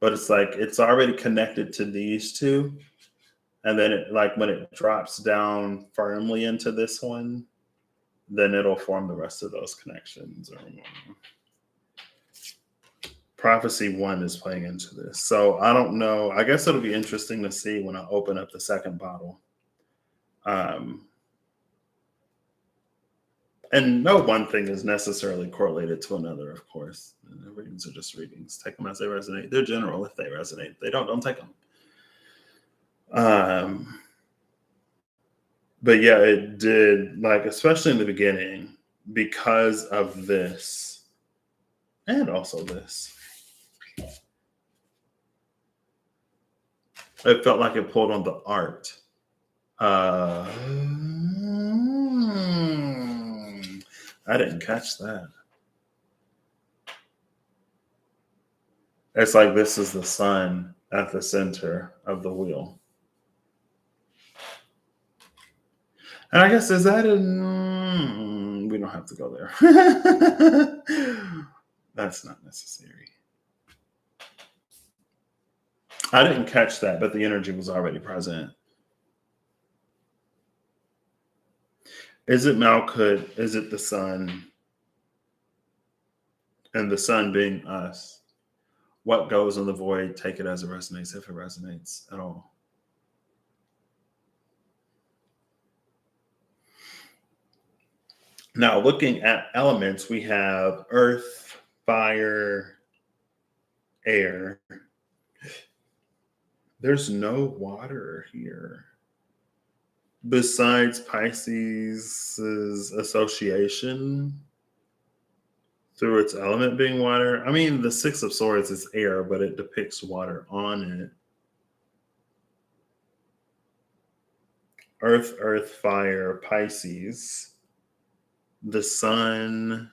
But it's like it's already connected to these two. And then it like when it drops down firmly into this one, then it'll form the rest of those connections. Prophecy 1 is playing into this. So I don't know. I guess it'll be interesting to see when I open up the second bottle. And no one thing is necessarily correlated to another, of course. The readings are just readings. Take them as they resonate. They're general if they resonate. If they don't take them. But yeah, it did, like, especially in the beginning, because of this and also this. It felt like it pulled on the art. I didn't catch that. It's like this is the sun at the center of the wheel. And I guess, is that we don't have to go there. That's not necessary. I didn't catch that, but the energy was already present. Is it Malkut? Is it the sun? And the sun being us? What goes in the void, take it as it resonates, if it resonates at all. Now, looking at elements, we have earth, fire, air. There's no water here. Besides Pisces' association through its element being water. I mean, the Six of Swords is air, but it depicts water on it. Earth, fire, Pisces. The sun,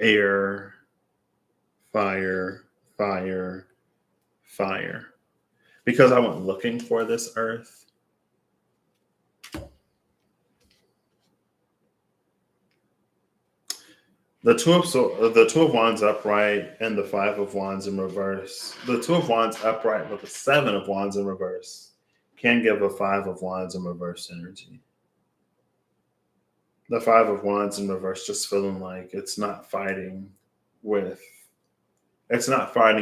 air, fire, fire, fire. Because I went looking for this earth. The two of Wands upright and the Five of Wands in reverse. The Two of Wands upright with the Seven of Wands in reverse can give a Five of Wands in reverse energy. The Five of Wands in reverse just feeling like it's not fighting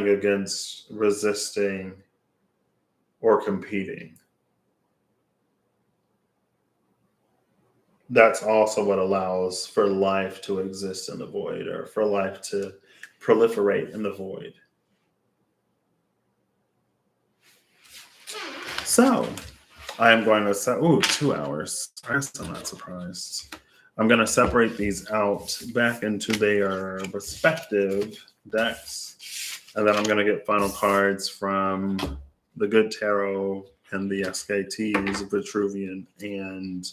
against resisting or competing. That's also what allows for life to exist in the void, or for life to proliferate in the void. So I am going to set, 2 hours. I guess I'm not surprised. I'm going to separate these out back into their respective decks. And then I'm going to get final cards from the Good Tarot and the SKTs, Vitruvian, and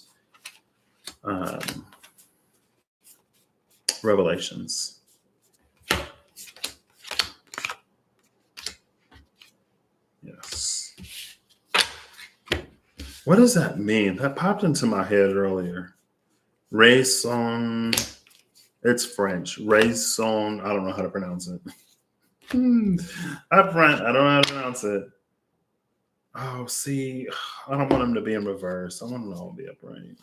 Revelations. Yes. What does that mean? That popped into my head earlier. Raison. It's French. Raison. I don't know how to pronounce it. Upfront. I don't know how to pronounce it. Oh, see, I don't want them to be in reverse. I want them to all be upright.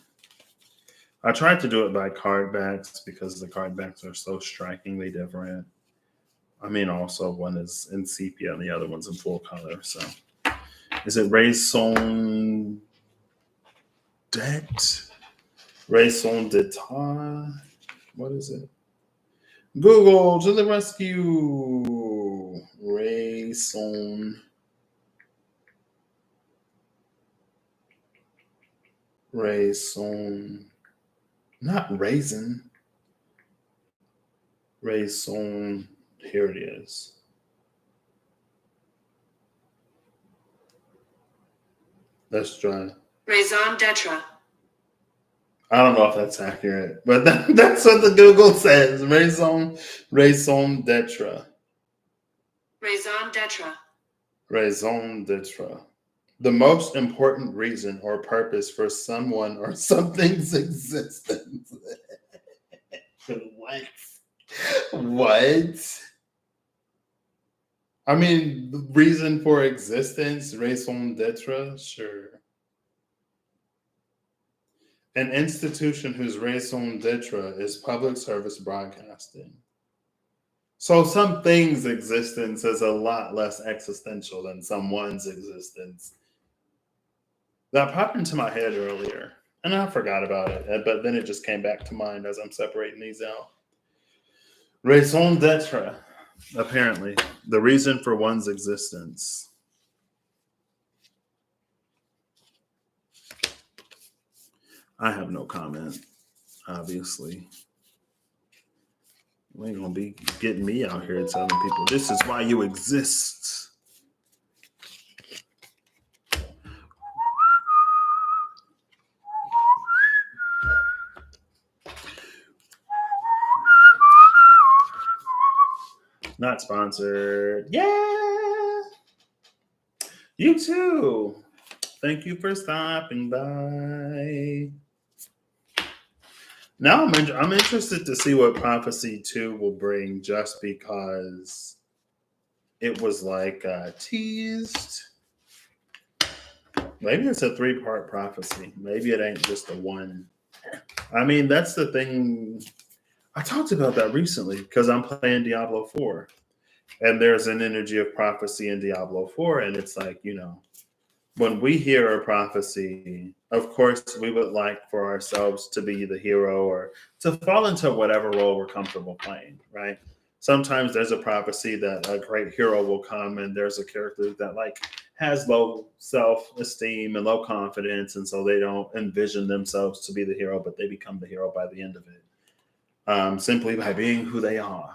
I tried to do it by card backs because the card backs are so strikingly different. I mean, also one is in sepia and the other one's in full color. So, is it raison d'etre? Raison d'etat? What is it? Google to the rescue! Raison. Not raisin. Raison. Here it is. Let's try. Raison d'etre. I don't know if that's accurate, but that's what the Google says. Raison d'etre. Raison d'etre. Raison d'etre. The most important reason or purpose for someone or something's existence. What? I mean, the reason for existence, raison d'etre, sure. An institution whose raison d'etre is public service broadcasting. So some things' existence is a lot less existential than someone's existence. That popped into my head earlier, and I forgot about it, but then it just came back to mind as I'm separating these out. Raison d'etre, apparently, the reason for one's existence. I have no comment, obviously. You ain't gonna be getting me out here telling people this is why you exist. Not sponsored. Yeah. You too. Thank you for stopping by. Now I'm interested to see what Prophecy 2 will bring, just because it was like teased. Maybe it's a 3-part prophecy. Maybe it ain't just a one. I mean, that's the thing. I talked about that recently because I'm playing Diablo 4. And there's an energy of prophecy in Diablo 4. And it's like, when we hear a prophecy, of course, we would like for ourselves to be the hero or to fall into whatever role we're comfortable playing, right? Sometimes there's a prophecy that a great hero will come, and there's a character that like has low self-esteem and low confidence, and so they don't envision themselves to be the hero, but they become the hero by the end of it, simply by being who they are.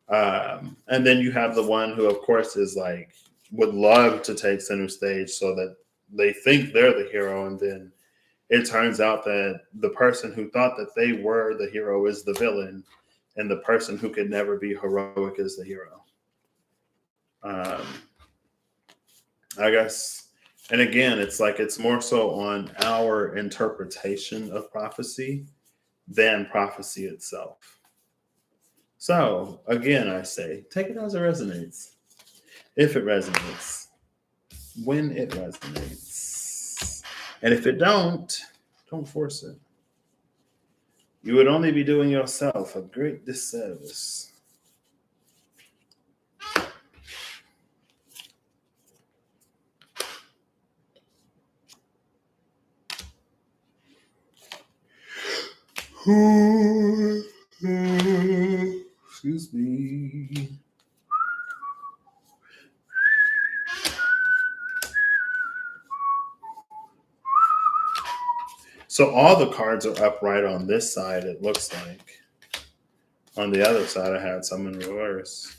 And then you have the one who, of course, is like would love to take center stage so that they think they're the hero, and then it turns out that the person who thought that they were the hero is the villain, and the person who could never be heroic is the hero. I guess, and again, it's like it's more so on our interpretation of prophecy than prophecy itself. So again, I say, take it as it resonates. If it resonates, when it resonates. And if it don't force it. You would only be doing yourself a great disservice. Excuse me. So all the cards are upright on this side, it looks like. On the other side, I had some in reverse.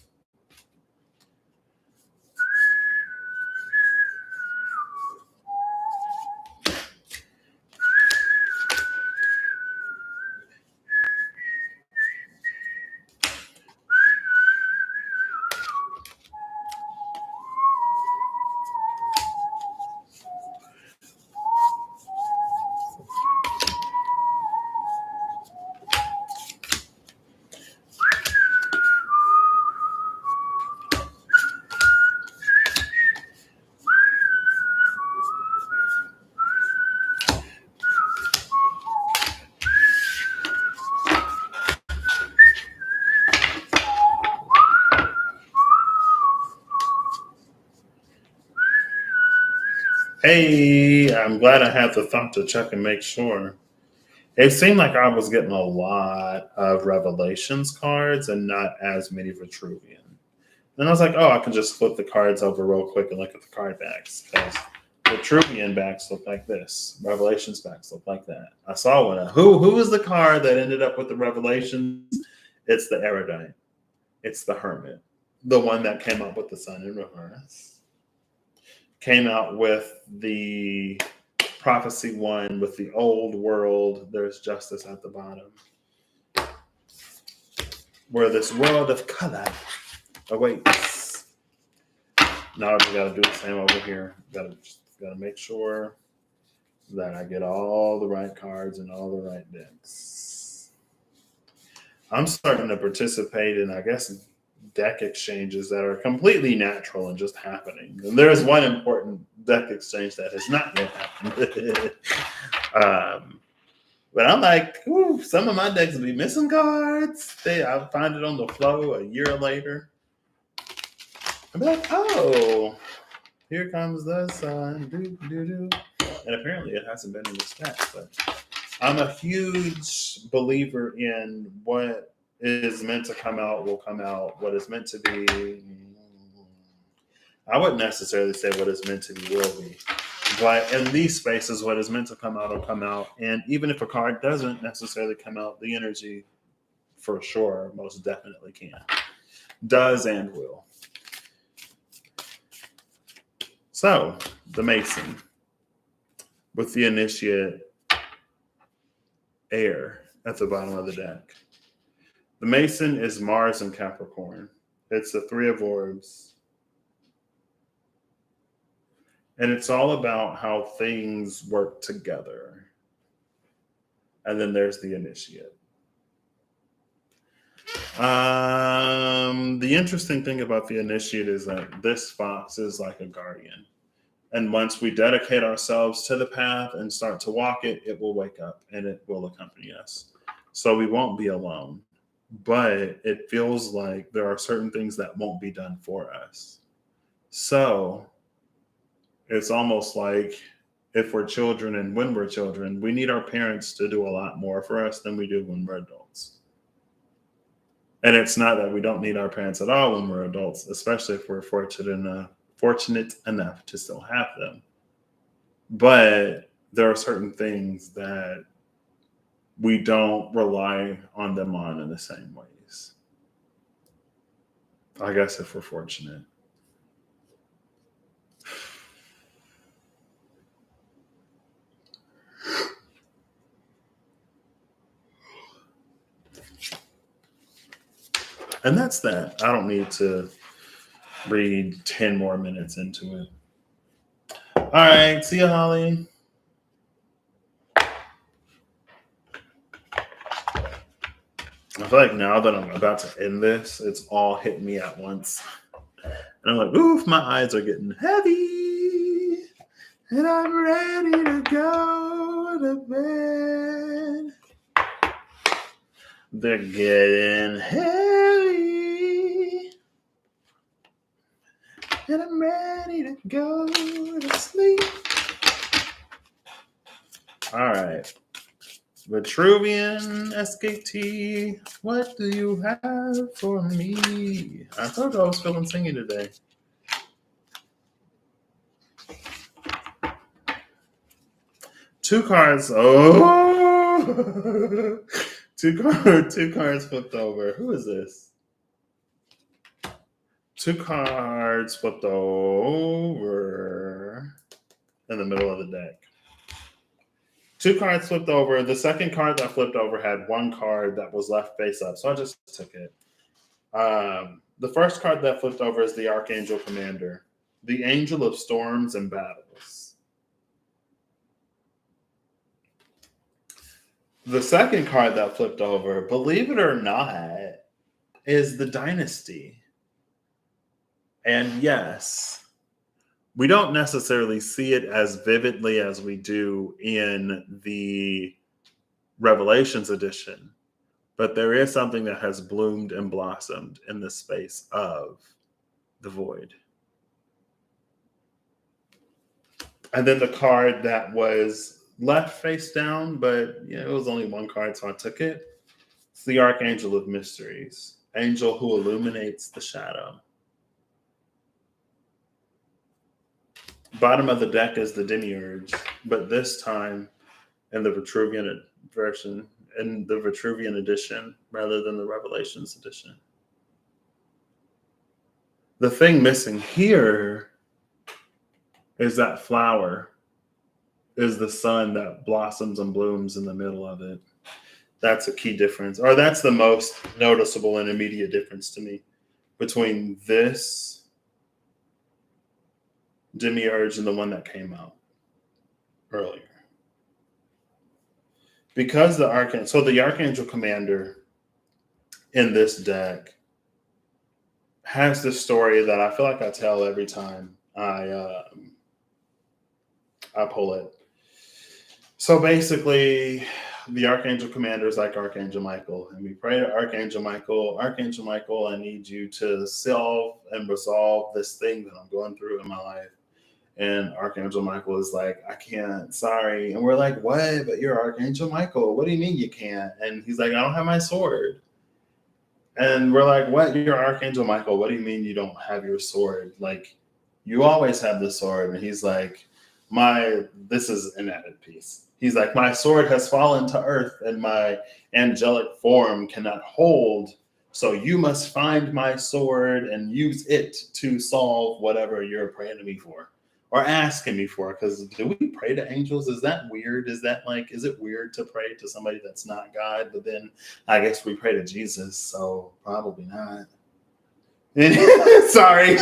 Hey, I'm glad I had the thought to check and make sure. It seemed like I was getting a lot of Revelations cards and not as many Vitruvian. Then I was like, oh, I can just flip the cards over real quick and look at the card backs because Vitruvian backs look like this. Revelations backs look like that. I saw one. Who was the card that ended up with the Revelations? It's the Erudite. It's the Hermit. The one that came up with the Sun in reverse. Came out with the prophecy one with the old world. There's justice at the bottom. Where this world of color awaits. Now we gotta do the same over here. Gotta make sure that I get all the right cards and all the right decks. I'm starting to participate in, I guess, deck exchanges that are completely natural and just happening. And there is one important deck exchange that has not yet happened. But I'm like, ooh, some of my decks will be missing cards. I'll find it on the flow a year later. I'll be like, oh, here comes the sun. And apparently it hasn't been in the stack. But I'm a huge believer in what is meant to come out will come out. What is meant to be, I wouldn't necessarily say what is meant to be will be. But in these spaces, what is meant to come out will come out. And even if a card doesn't necessarily come out, the energy for sure most definitely can. Does and will. So, the Mason with the initiate air at the bottom of the deck. The Mason is Mars and Capricorn. It's the 3 of orbs. And it's all about how things work together. And then there's the initiate. The interesting thing about the initiate is that this fox is like a guardian. And once we dedicate ourselves to the path and start to walk it, it will wake up and it will accompany us. So we won't be alone. But it feels like there are certain things that won't be done for us. So it's almost like if we're children and when we're children, we need our parents to do a lot more for us than we do when we're adults. And it's not that we don't need our parents at all when we're adults, especially if we're fortunate enough to still have them. But there are certain things that we don't rely on them on in the same ways. I guess if we're fortunate. And that's that. I don't need to read 10 more minutes into it. All right. See you, Holly. I feel like now that I'm about to end this, it's all hitting me at once. And I'm like, oof, my eyes are getting heavy. And I'm ready to go to bed. They're getting heavy. And I'm ready to go to sleep. All right. Vitruvian SKT, what do you have for me? I thought I was feeling singy today. Two cards. Oh, two cards flipped over. Who is this? Two cards flipped over in the middle of the deck. Two cards flipped over. The second card that flipped over had one card that was left face up, so I just took it. The first card that flipped over is the Archangel Commander, the Angel of Storms and Battles. The second card that flipped over, believe it or not, is the Dynasty. And yes, we don't necessarily see it as vividly as we do in the Revelations edition, but there is something that has bloomed and blossomed in the space of the void. And then the card that was left face down, but it was only one card, so I took it. It's the Archangel of Mysteries, angel who illuminates the shadow. Bottom of the deck is the Demiurge, but this time in the Vitruvian version, in the Vitruvian edition, rather than the Revelations edition. The thing missing here is that flower is the sun that blossoms and blooms in the middle of it. That's a key difference, or that's the most noticeable and immediate difference to me between this Demiurge and the one that came out earlier. Because the Archangel Commander in this deck has this story that I feel like I tell every time I pull it. So basically, the Archangel Commander is like Archangel Michael, and we pray to Archangel Michael, I need you to solve and resolve this thing that I'm going through in my life. And Archangel Michael is like, I can't, sorry. And we're like, what? But you're Archangel Michael. What do you mean you can't? And he's like, I don't have my sword. And we're like, what? You're Archangel Michael. What do you mean you don't have your sword? Like, you always have the sword. And he's like, this is an added piece. He's like, my sword has fallen to earth and my angelic form cannot hold. So you must find my sword and use it to solve whatever you're praying to me for. Or asking me for, because do we pray to angels? Is that weird? Is it weird to pray to somebody that's not God? But then I guess we pray to Jesus, so probably not. Sorry.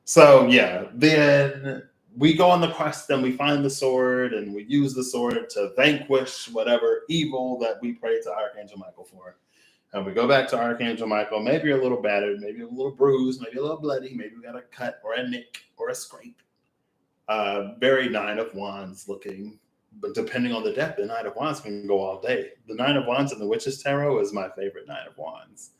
So yeah, then we go on the quest and we find the sword and we use the sword to vanquish whatever evil that we pray to Archangel Michael for. And we go back to Archangel Michael. Maybe you're a little battered, maybe a little bruised, maybe a little bloody, maybe you got a cut or a nick or a scrape. Very Nine of Wands looking, but depending on the depth, the Nine of Wands can go all day. The Nine of Wands in the Witch's Tarot is my favorite Nine of Wands.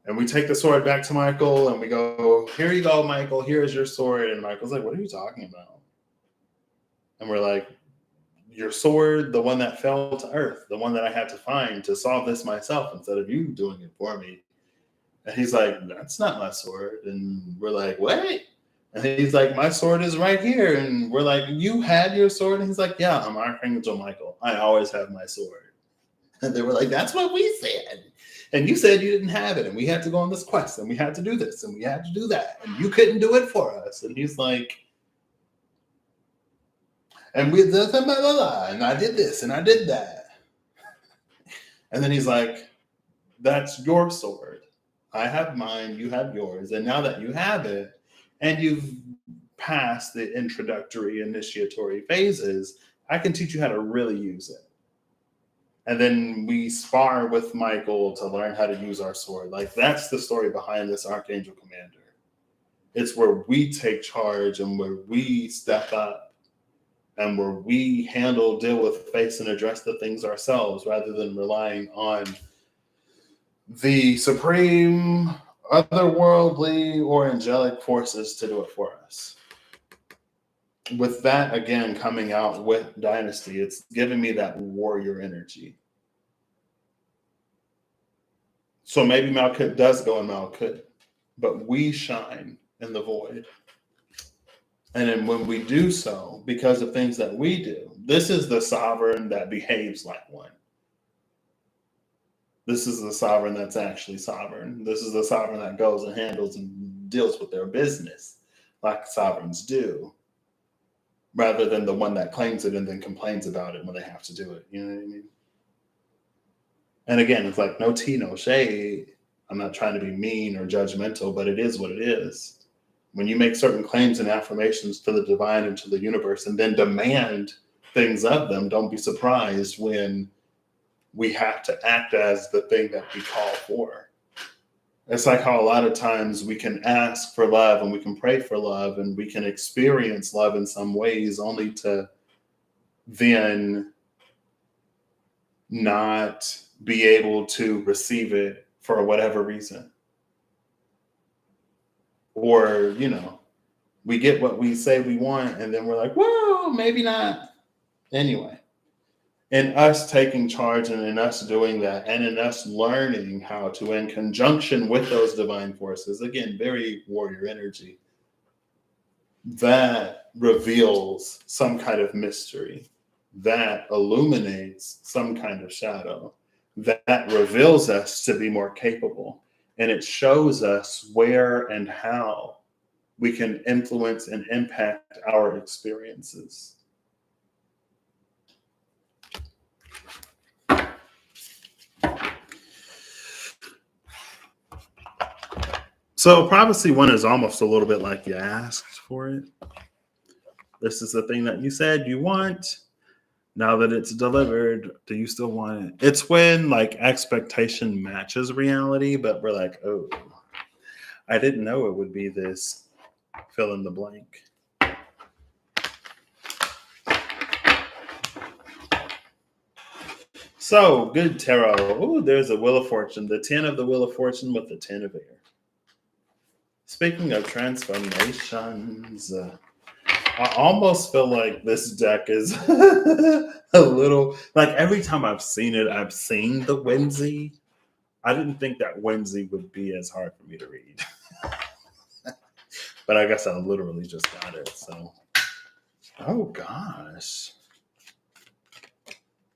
And we take the sword back to Michael and we go, here you go, Michael, here's your sword. And Michael's like, what are you talking about? And we're like, your sword, the one that fell to earth, the one that I had to find to solve this myself instead of you doing it for me. And he's like, that's not my sword. And we're like, what? And he's like, my sword is right here. And we're like, you had your sword? And he's like, yeah, I'm Archangel Michael. I always have my sword. And they were like, that's what we said. And you said you didn't have it. And we had to go on this quest. And we had to do this. And we had to do that. And you couldn't do it for us. And he's like, and we did blah, blah, blah, and I did this and I did that. And then he's like, that's your sword. I have mine, you have yours. And now that you have it and you've passed the introductory, initiatory phases, I can teach you how to really use it. And then we spar with Michael to learn how to use our sword. Like, that's the story behind this Archangel Commander. It's where we take charge and where we step up. And where we deal with, face, and address the things ourselves rather than relying on the supreme, otherworldly, or angelic forces to do it for us. With that, again, coming out with Dynasty, it's giving me that warrior energy. So maybe Malkuth does go in Malkuth, but we shine in the void. And then when we do so, because of things that we do, this is the sovereign that behaves like one. This is the sovereign that's actually sovereign. This is the sovereign that goes and handles and deals with their business like sovereigns do, rather than the one that claims it and then complains about it when they have to do it. You know what I mean? And again, it's like no tea, no shade. I'm not trying to be mean or judgmental, but it is what it is. When you make certain claims and affirmations to the divine and to the universe and then demand things of them, don't be surprised when we have to act as the thing that we call for. It's like how a lot of times we can ask for love and we can pray for love and we can experience love in some ways only to then not be able to receive it for whatever reason. Or, we get what we say we want, and then we're like, whoa, maybe not. Anyway, in us taking charge and in us doing that, and in us learning how to, in conjunction with those divine forces, again, very warrior energy, that reveals some kind of mystery, that illuminates some kind of shadow, that reveals us to be more capable. And it shows us where and how we can influence and impact our experiences. So Prophecy 1 is almost a little bit like you asked for it. This is the thing that you said you want. Now that it's delivered, do you still want it? It's when expectation matches reality, but we're like, oh, I didn't know it would be this fill in the blank. So, good tarot. Oh, there's a Wheel of Fortune. The 10 of the Wheel of Fortune with the 10 of air. Speaking of transformations, I almost feel like this deck is a little, every time I've seen it, I've seen the whimsy. I didn't think that whimsy would be as hard for me to read. But I guess I literally just got it. So, oh gosh.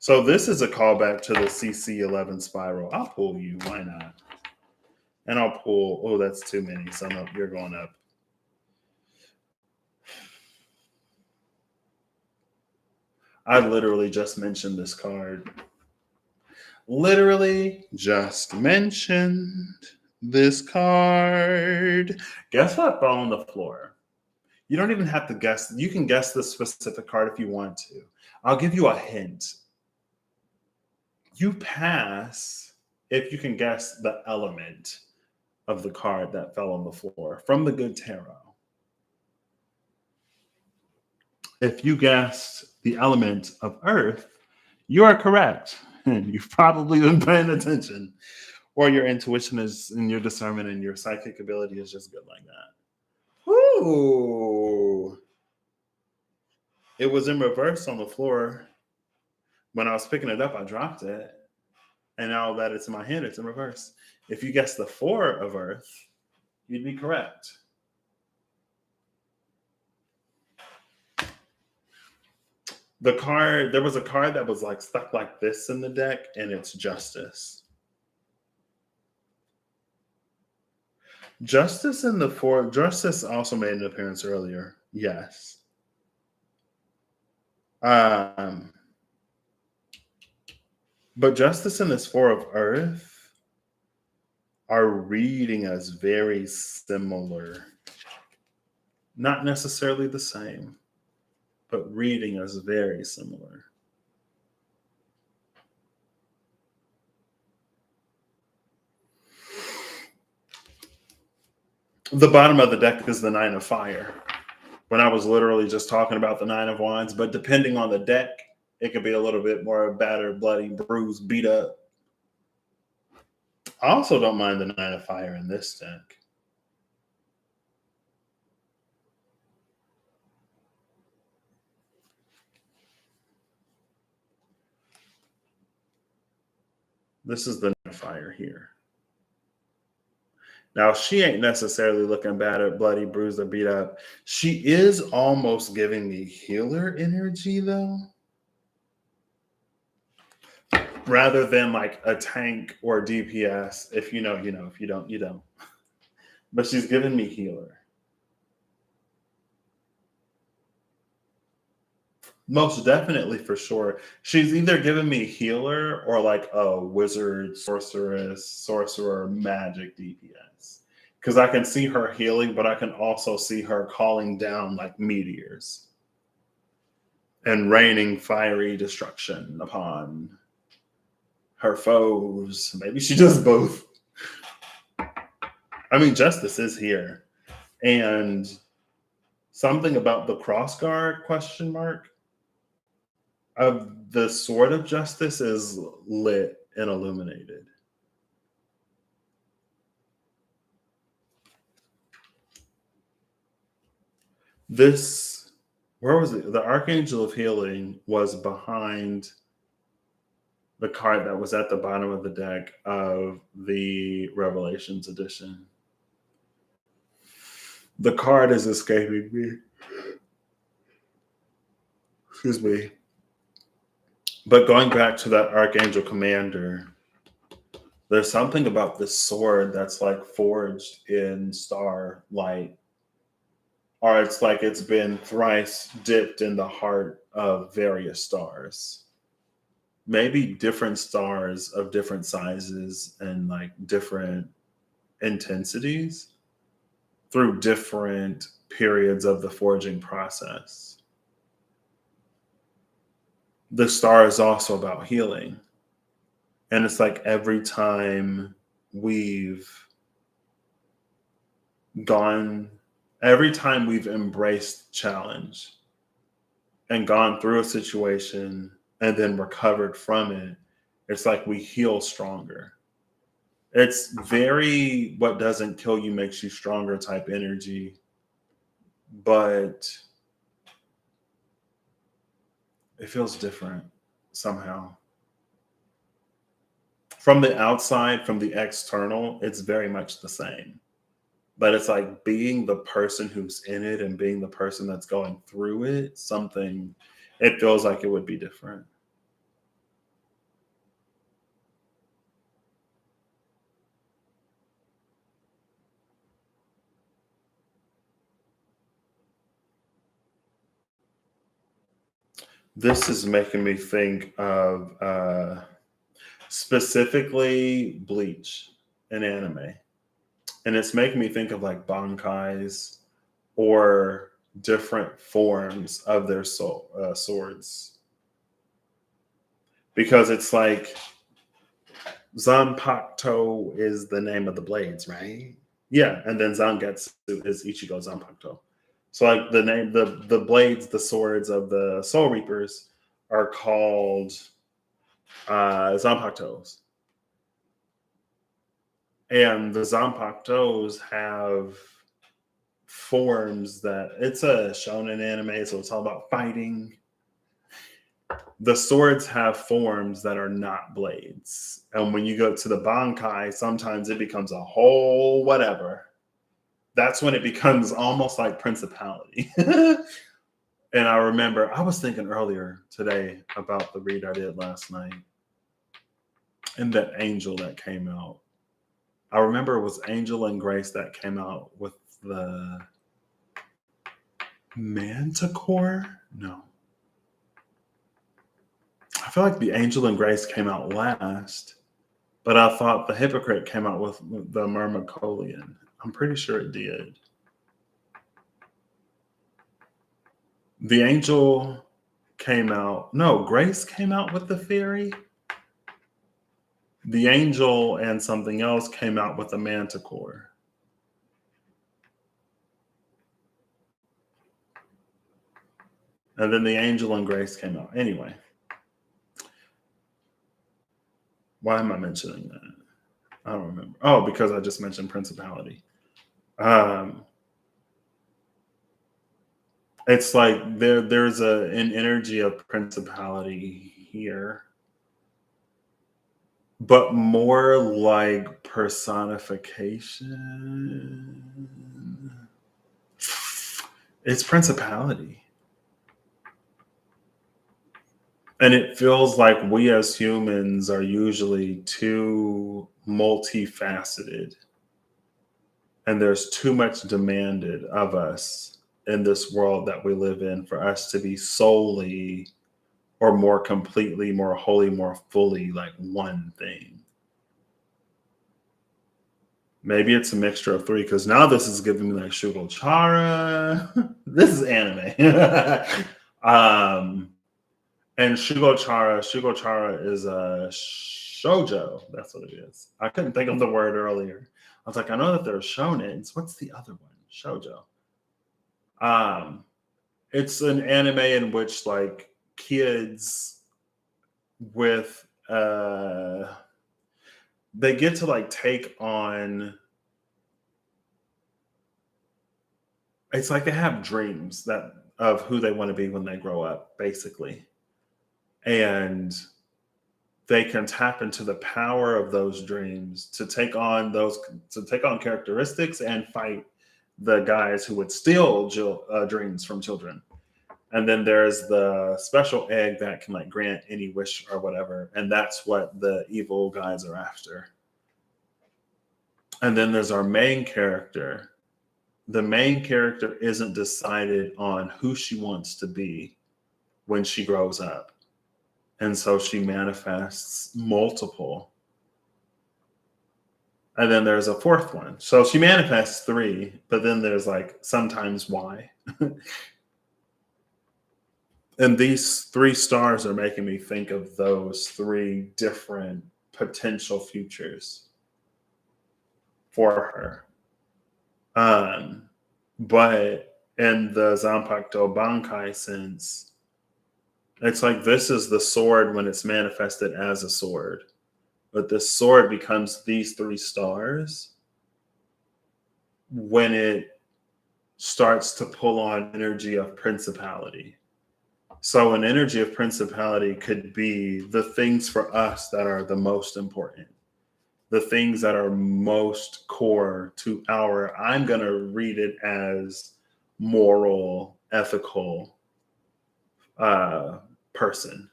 So this is a callback to the CC11 spiral. I'll pull you. Why not? And I'll pull. Oh, that's too many. So no, you're going up. I literally just mentioned this card. Literally just mentioned this card. Guess what fell on the floor? You don't even have to guess. You can guess the specific card if you want to. I'll give you a hint. You pass if you can guess the element of the card that fell on the floor from the good tarot. If you guessed the element of earth, you are correct. You've probably been paying attention, or your intuition is, and your discernment and your psychic ability is just good like that. Ooh. It was in reverse on the floor. When I was picking it up, I dropped it. And now that it's in my hand, it's in reverse. If you guess the 4 of earth, you'd be correct. There was a card that was like stuck like this in the deck, and it's justice. Justice in the 4, justice also made an appearance earlier. Yes. But justice in this 4 of earth are reading as very similar. Not necessarily the same, but reading as very similar. The bottom of the deck is the 9 of fire. When I was literally just talking about the 9 of wands, but depending on the deck, it could be a little bit more battered, bloody, bruised, beat up. I also don't mind the 9 of fire in this deck. This is the 9 of fire here. Now, she ain't necessarily looking battered, bloody, bruised, or beat up. She is almost giving me healer energy, though. Rather than like a tank or DPS. If you know, you know. If you don't, you don't. But she's giving me healer. Most definitely, for sure. She's either giving me healer or like a wizard, sorceress, sorcerer, magic DPS. Because I can see her healing, but I can also see her calling down like meteors and raining fiery destruction upon her foes. Maybe she does both. I mean, justice is here. And something about the cross guard question mark of the sword of justice is lit and illuminated. This, where was it? The Archangel of Healing was behind the card that was at the bottom of the deck of the Revelations edition. The card is escaping me. Excuse me. But going back to that Archangel Commander, there's something about this sword that's like forged in starlight, or it's like it's been thrice dipped in the heart of various stars. Maybe different stars of different sizes and like different intensities through different periods of the forging process. The star is also about healing. And it's like every time we've embraced challenge and gone through a situation and then recovered from it, it's like we heal stronger. It's very what doesn't kill you makes you stronger type energy, but it feels different somehow. From the outside, from the external, it's very much the same. But it's like being the person who's in it and being the person that's going through it, it feels like it would be different. This is making me think of specifically Bleach, an anime. And it's making me think of like bankais or different forms of their swords. Because it's like Zanpakuto is the name of the blades, right? Yeah, and then Zangetsu is Ichigo Zanpakuto. So like the name, the blades, the swords of the Soul Reapers are called Zanpakutos. And the Zanpakutos have forms that it's a shonen anime, so it's all about fighting. The swords have forms that are not blades. And when you go to the Bankai, sometimes it becomes a whole whatever. That's when it becomes almost like principality. And I remember I was thinking earlier today about the read I did last night and that angel that came out. I remember it was Angel and Grace that came out with the Manticore? No. I feel like the Angel and Grace came out last, but I thought the Hypocrite came out with the Myrmicolian. I'm pretty sure it did. The Angel came out. No, Grace came out with the Fairy. The Angel and something else came out with the Manticore. And then the Angel and Grace came out. Anyway. Why am I mentioning that? I don't remember. Oh, because I just mentioned principality. It's like there's an energy of principality here, but more like personification. It's principality. And it feels like we as humans are usually too multifaceted. And there's too much demanded of us in this world that we live in for us to be solely or more completely, more wholly, more fully like one thing. Maybe it's a mixture of three, because now this is giving me like Shugo Chara. This is anime. And Shugo Chara is a shoujo. That's what it is. I couldn't think of the word earlier. I was like, I know that there's shonens. What's the other one? Shoujo. It's an anime in which like kids with they get to like take on, it's like they have dreams that of who they want to be when they grow up, basically. And they can tap into the power of those dreams to take on characteristics and fight the guys who would steal dreams from children. And then there's the special egg that can like grant any wish or whatever, and that's what the evil guys are after. And then there's our main character. The main character isn't decided on who she wants to be when she grows up. And so she manifests multiple. And then there's a fourth one. So she manifests three, but then there's like sometimes why. And these three stars are making me think of those three different potential futures for her. But in the Zanpakuto Bankai sense, it's like this is the sword when it's manifested as a sword. But this sword becomes these three stars when it starts to pull on energy of principality. So an energy of principality could be the things for us that are the most important, the things that are most core to our, I'm going to read it as moral, ethical person.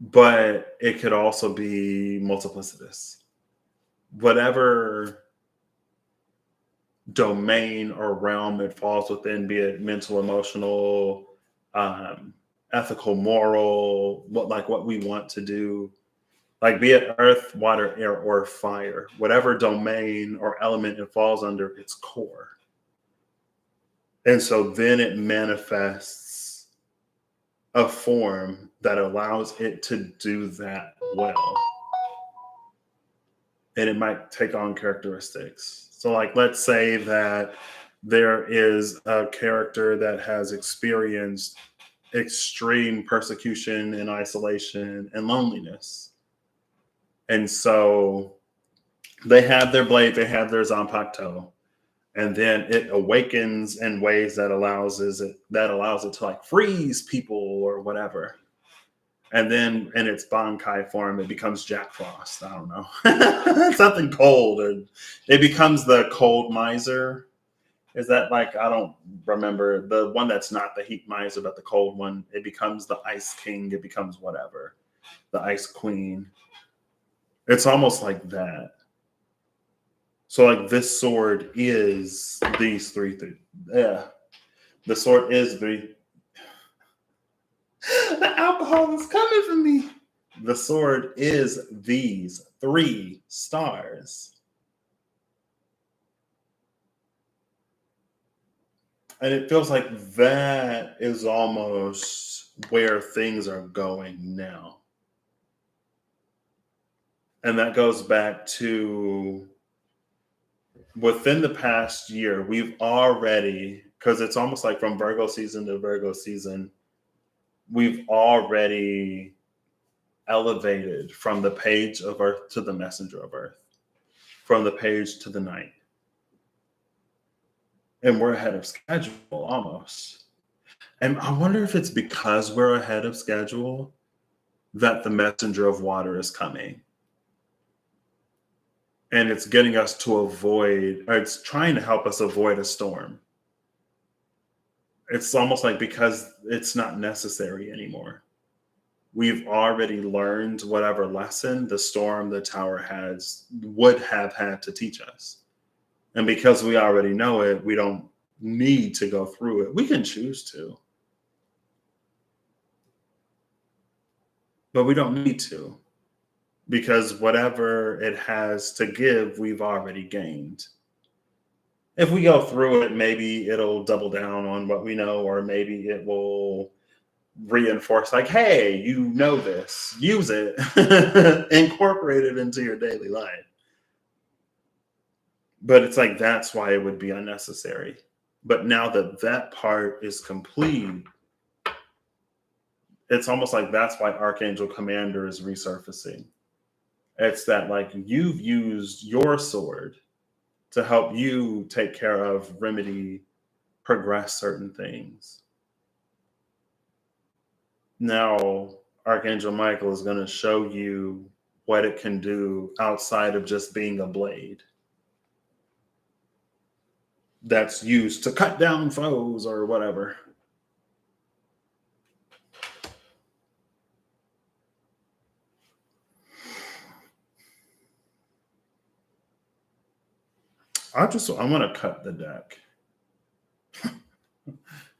But it could also be multiplicitous. Whatever domain or realm it falls within, be it mental, emotional, ethical, moral, what we want to do, like be it earth, water, air, or fire, whatever domain or element it falls under, its core. And so then it manifests a form that allows it to do that well. And it might take on characteristics. So, like, let's say that there is a character that has experienced extreme persecution and isolation and loneliness. And so they have their blade, they have their Zanpakuto, and then it awakens in ways that allows it to like freeze people or whatever. And then in its Bankai form, it becomes Jack Frost. I don't know. Something cold. Or it becomes the cold miser. Is that like, I don't remember. The one that's not the heat miser, but the cold one. It becomes the ice king. It becomes whatever. The ice queen. It's almost like that. So like this sword is these three things. Yeah. The sword is the alcohol is coming for me. The sword is these 3 stars. And it feels like that is almost where things are going now. And that goes back to within the past year, we've already, because it's almost like from Virgo season to Virgo season, we've already elevated from the page of Earth to the messenger of Earth, from the page to the night. And we're ahead of schedule almost. And I wonder if it's because we're ahead of schedule that the messenger of water is coming. And it's getting us to avoid, or it's trying to help us avoid a storm. It's almost like because it's not necessary anymore. We've already learned whatever lesson the storm the tower would have had to teach us. And because we already know it, we don't need to go through it. We can choose to, but we don't need to, because whatever it has to give, we've already gained. If we go through it, maybe it'll double down on what we know, or maybe it will reinforce, like, hey, you know this, use it, incorporate it into your daily life. But it's like, that's why it would be unnecessary. But now that that part is complete, it's almost like that's why Archangel Commander is resurfacing. It's that, like, you've used your sword to help you take care of, remedy, progress certain things. Now, Archangel Michael is going to show you what it can do outside of just being a blade that's used to cut down foes or whatever. I want to cut the deck.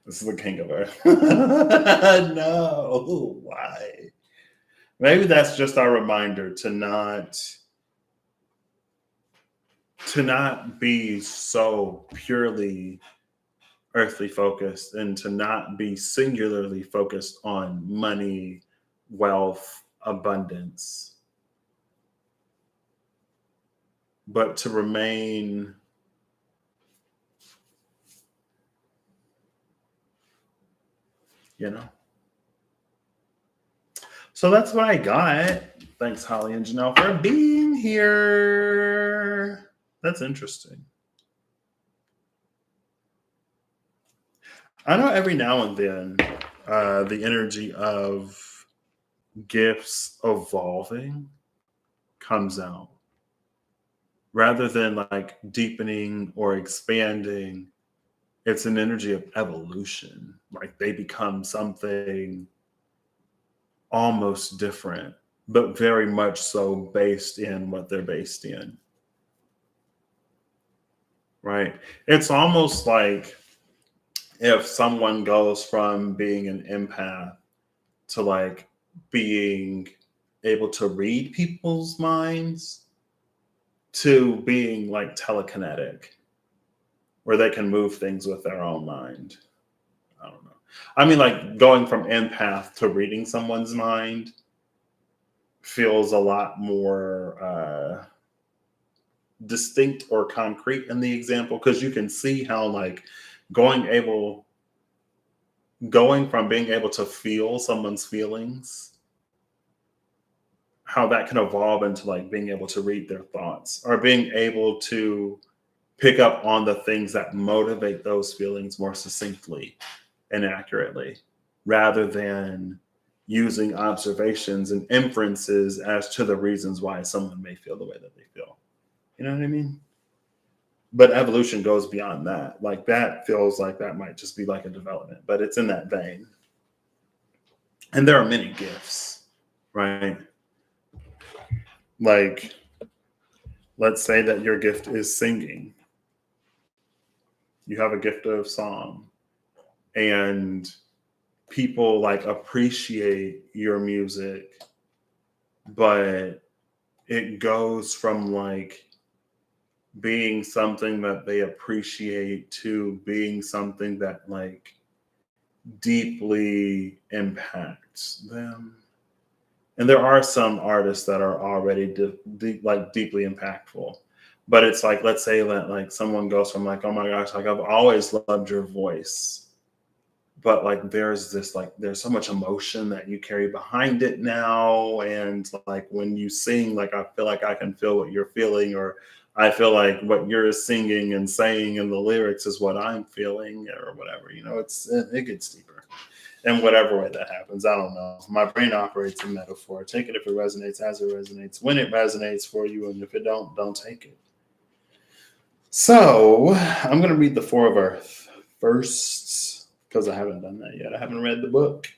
This is the King of Earth. No, why? Maybe that's just our reminder to not be so purely earthly focused, and to not be singularly focused on money, wealth, abundance, but to remain So that's what I got. Thanks, Holly and Janelle, for being here. That's interesting. I know every now and then the energy of gifts evolving comes out. Rather than like deepening or expanding, it's an energy of evolution. Like they become something almost different, but very much so based in what they're based in. Right? It's almost like if someone goes from being an empath to like being able to read people's minds to being like telekinetic, where they can move things with their own mind. I don't know. I mean, like going from empath to reading someone's mind feels a lot more distinct or concrete in the example, because you can see how like going able going from being able to feel someone's feelings, how that can evolve into like being able to read their thoughts or being able to pick up on the things that motivate those feelings more succinctly and accurately, rather than using observations and inferences as to the reasons why someone may feel the way that they feel. You know what I mean? But evolution goes beyond that. Like that feels like that might just be like a development, but it's in that vein. And there are many gifts, right? Like, let's say that your gift is singing. You have a gift of song, and people like appreciate your music, but it goes from like being something that they appreciate to being something that like deeply impacts them. And there are some artists that are already like deeply impactful, but it's like, let's say that like someone goes from like, oh my gosh, like I've always loved your voice, but like there's so much emotion that you carry behind it now, and like when you sing, like I feel like I can feel what you're feeling, or I feel like what you're singing and saying in the lyrics is what I'm feeling, or whatever. It gets deeper in whatever way that happens. I don't know. My brain operates in metaphor. Take it if it resonates, as it resonates, when it resonates for you, and if it don't take it. So I'm gonna read the Four of Earth first, because I haven't done that yet. I haven't read the book.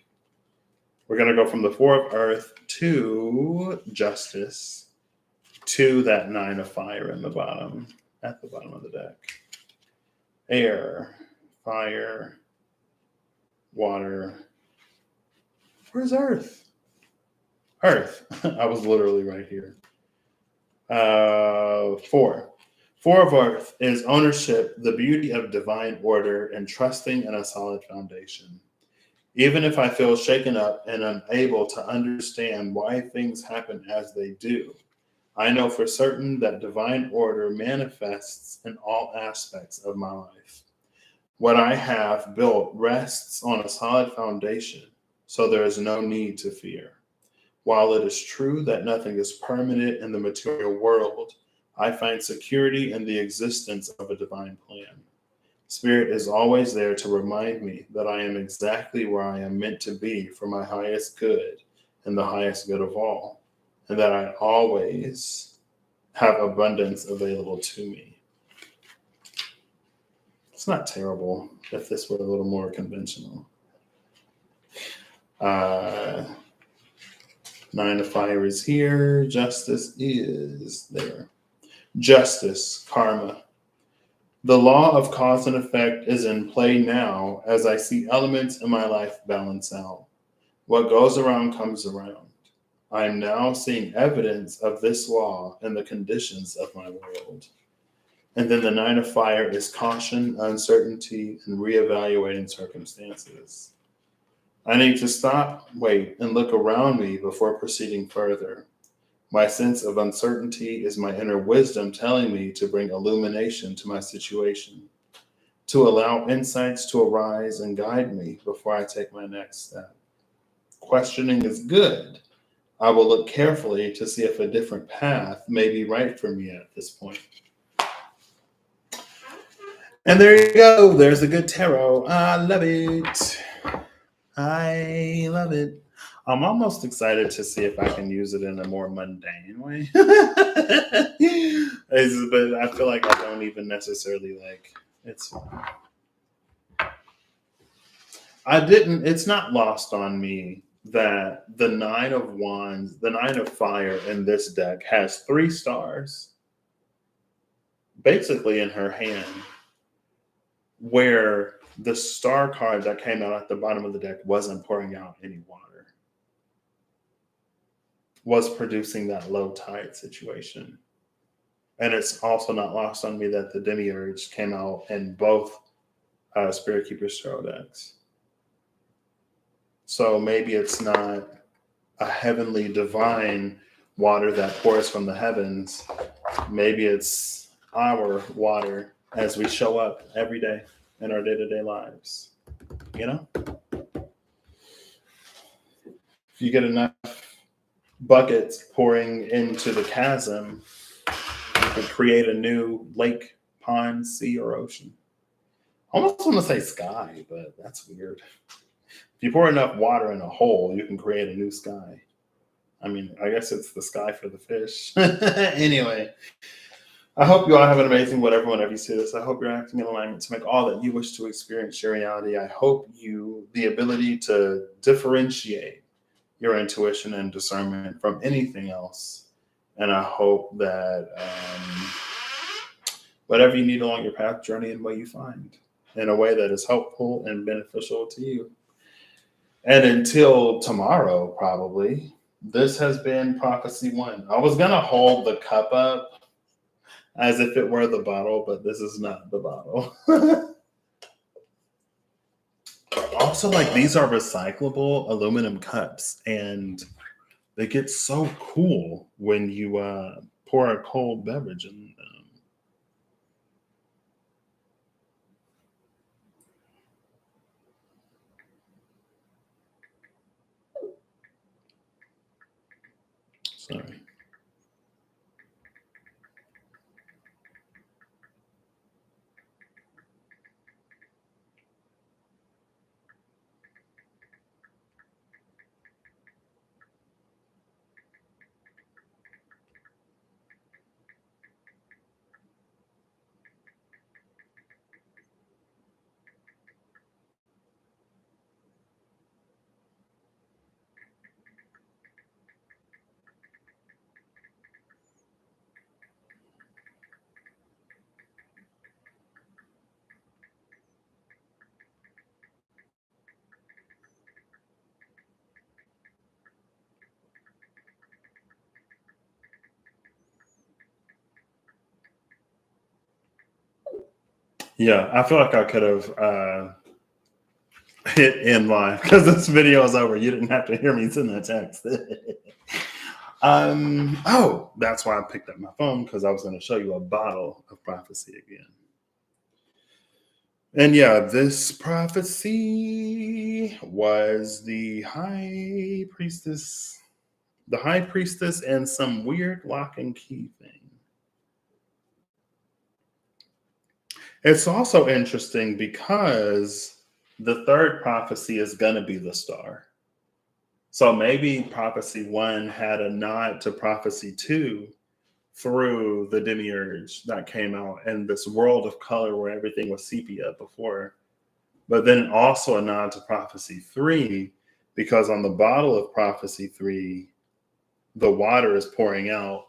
We're gonna go from the Four of Earth to Justice to that Nine of Fire at the bottom of the deck. Air, fire, water. Where's Earth? Earth. I was literally right here. Four. Four of Earth is ownership, the beauty of divine order, and trusting in a solid foundation. Even if I feel shaken up and unable to understand why things happen as they do, I know for certain that divine order manifests in all aspects of my life. What I have built rests on a solid foundation, so there is no need to fear. While it is true that nothing is permanent in the material world, I find security in the existence of a divine plan. Spirit is always there to remind me that I am exactly where I am meant to be for my highest good and the highest good of all, and that I always have abundance available to me. It's not terrible if this were a little more conventional. Nine of Fire is here. Justice is there. Justice, karma. The law of cause and effect is in play now as I see elements in my life balance out. What goes around comes around. I am now seeing evidence of this law in the conditions of my world. And then the Nine of Fire is caution, uncertainty, and reevaluating circumstances. I need to stop, wait, and look around me before proceeding further. My sense of uncertainty is my inner wisdom telling me to bring illumination to my situation, to allow insights to arise and guide me before I take my next step. Questioning is good. I will look carefully to see if a different path may be right for me at this point. And there you go. There's a good tarot. I love it. I love it. I'm almost excited to see if I can use it in a more mundane way. But I feel like I don't even necessarily like it's. It's not lost on me that the Nine of Wands, the Nine of Fire in this deck has 3 stars basically in her hand, where the star card that came out at the bottom of the deck wasn't pouring out any water, was producing that low tide situation. And it's also not lost on me that the Demiurge came out in both Spirit Keeper tarot decks. So maybe it's not a heavenly divine water that pours from the heavens. Maybe it's our water as we show up every day in our day-to-day lives. You know, if you get enough buckets pouring into the chasm, you could create a new lake, pond, sea, or ocean. I almost want to say sky, but that's weird. If you pour enough water in a hole, you can create a new sky. I mean, I guess it's the sky for the fish. Anyway, I hope you all have an amazing whatever whenever you see this. I hope you're acting in alignment to make all that you wish to experience your reality. I hope you the ability to differentiate your intuition and discernment from anything else. And I hope that whatever you need along your path, journey in what you find in a way that is helpful and beneficial to you. And until tomorrow, probably, this has been Prophecy One. I was going to hold the cup up as if it were the bottle, but this is not the bottle. Also, like, these are recyclable aluminum cups, and they get so cool when you pour a cold beverage in them. Sorry. Yeah, I feel like I could have hit end live because this video is over. You didn't have to hear me send that text. Oh, that's why I picked up my phone, because I was going to show you a bottle of prophecy again. And yeah, this prophecy was the high priestess and some weird lock and key thing. It's also interesting because the third prophecy is going to be the star. So maybe Prophecy One had a nod to Prophecy Two through the demiurge that came out and this world of color where everything was sepia before, but then also a nod to Prophecy Three, because on the bottle of Prophecy Three, the water is pouring out,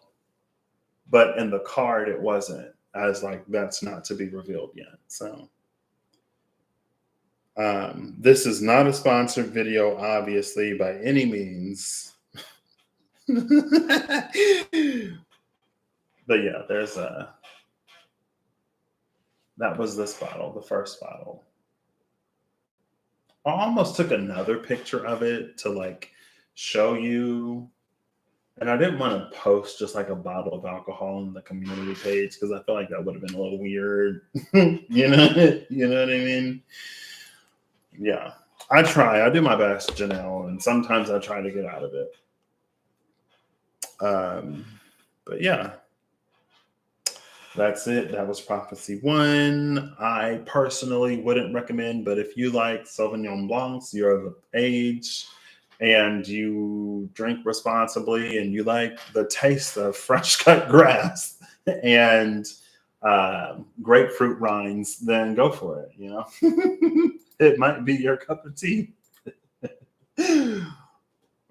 but in the card it wasn't, as like that's not to be revealed yet. So this is not a sponsored video, obviously, by any means. But yeah, there's that was this bottle, the first bottle. I almost took another picture of it to like show you, and I didn't want to post just like a bottle of alcohol on the community page because I feel like that would have been a little weird. you know what I mean? Yeah. I do my best, Janelle, and sometimes I try to get out of it. But yeah, that's it. That was Prophecy One. I personally wouldn't recommend, but if you like Sauvignon Blancs, you're of age and you drink responsibly and you like the taste of fresh cut grass and grapefruit rinds, then go for it. It might be your cup of tea.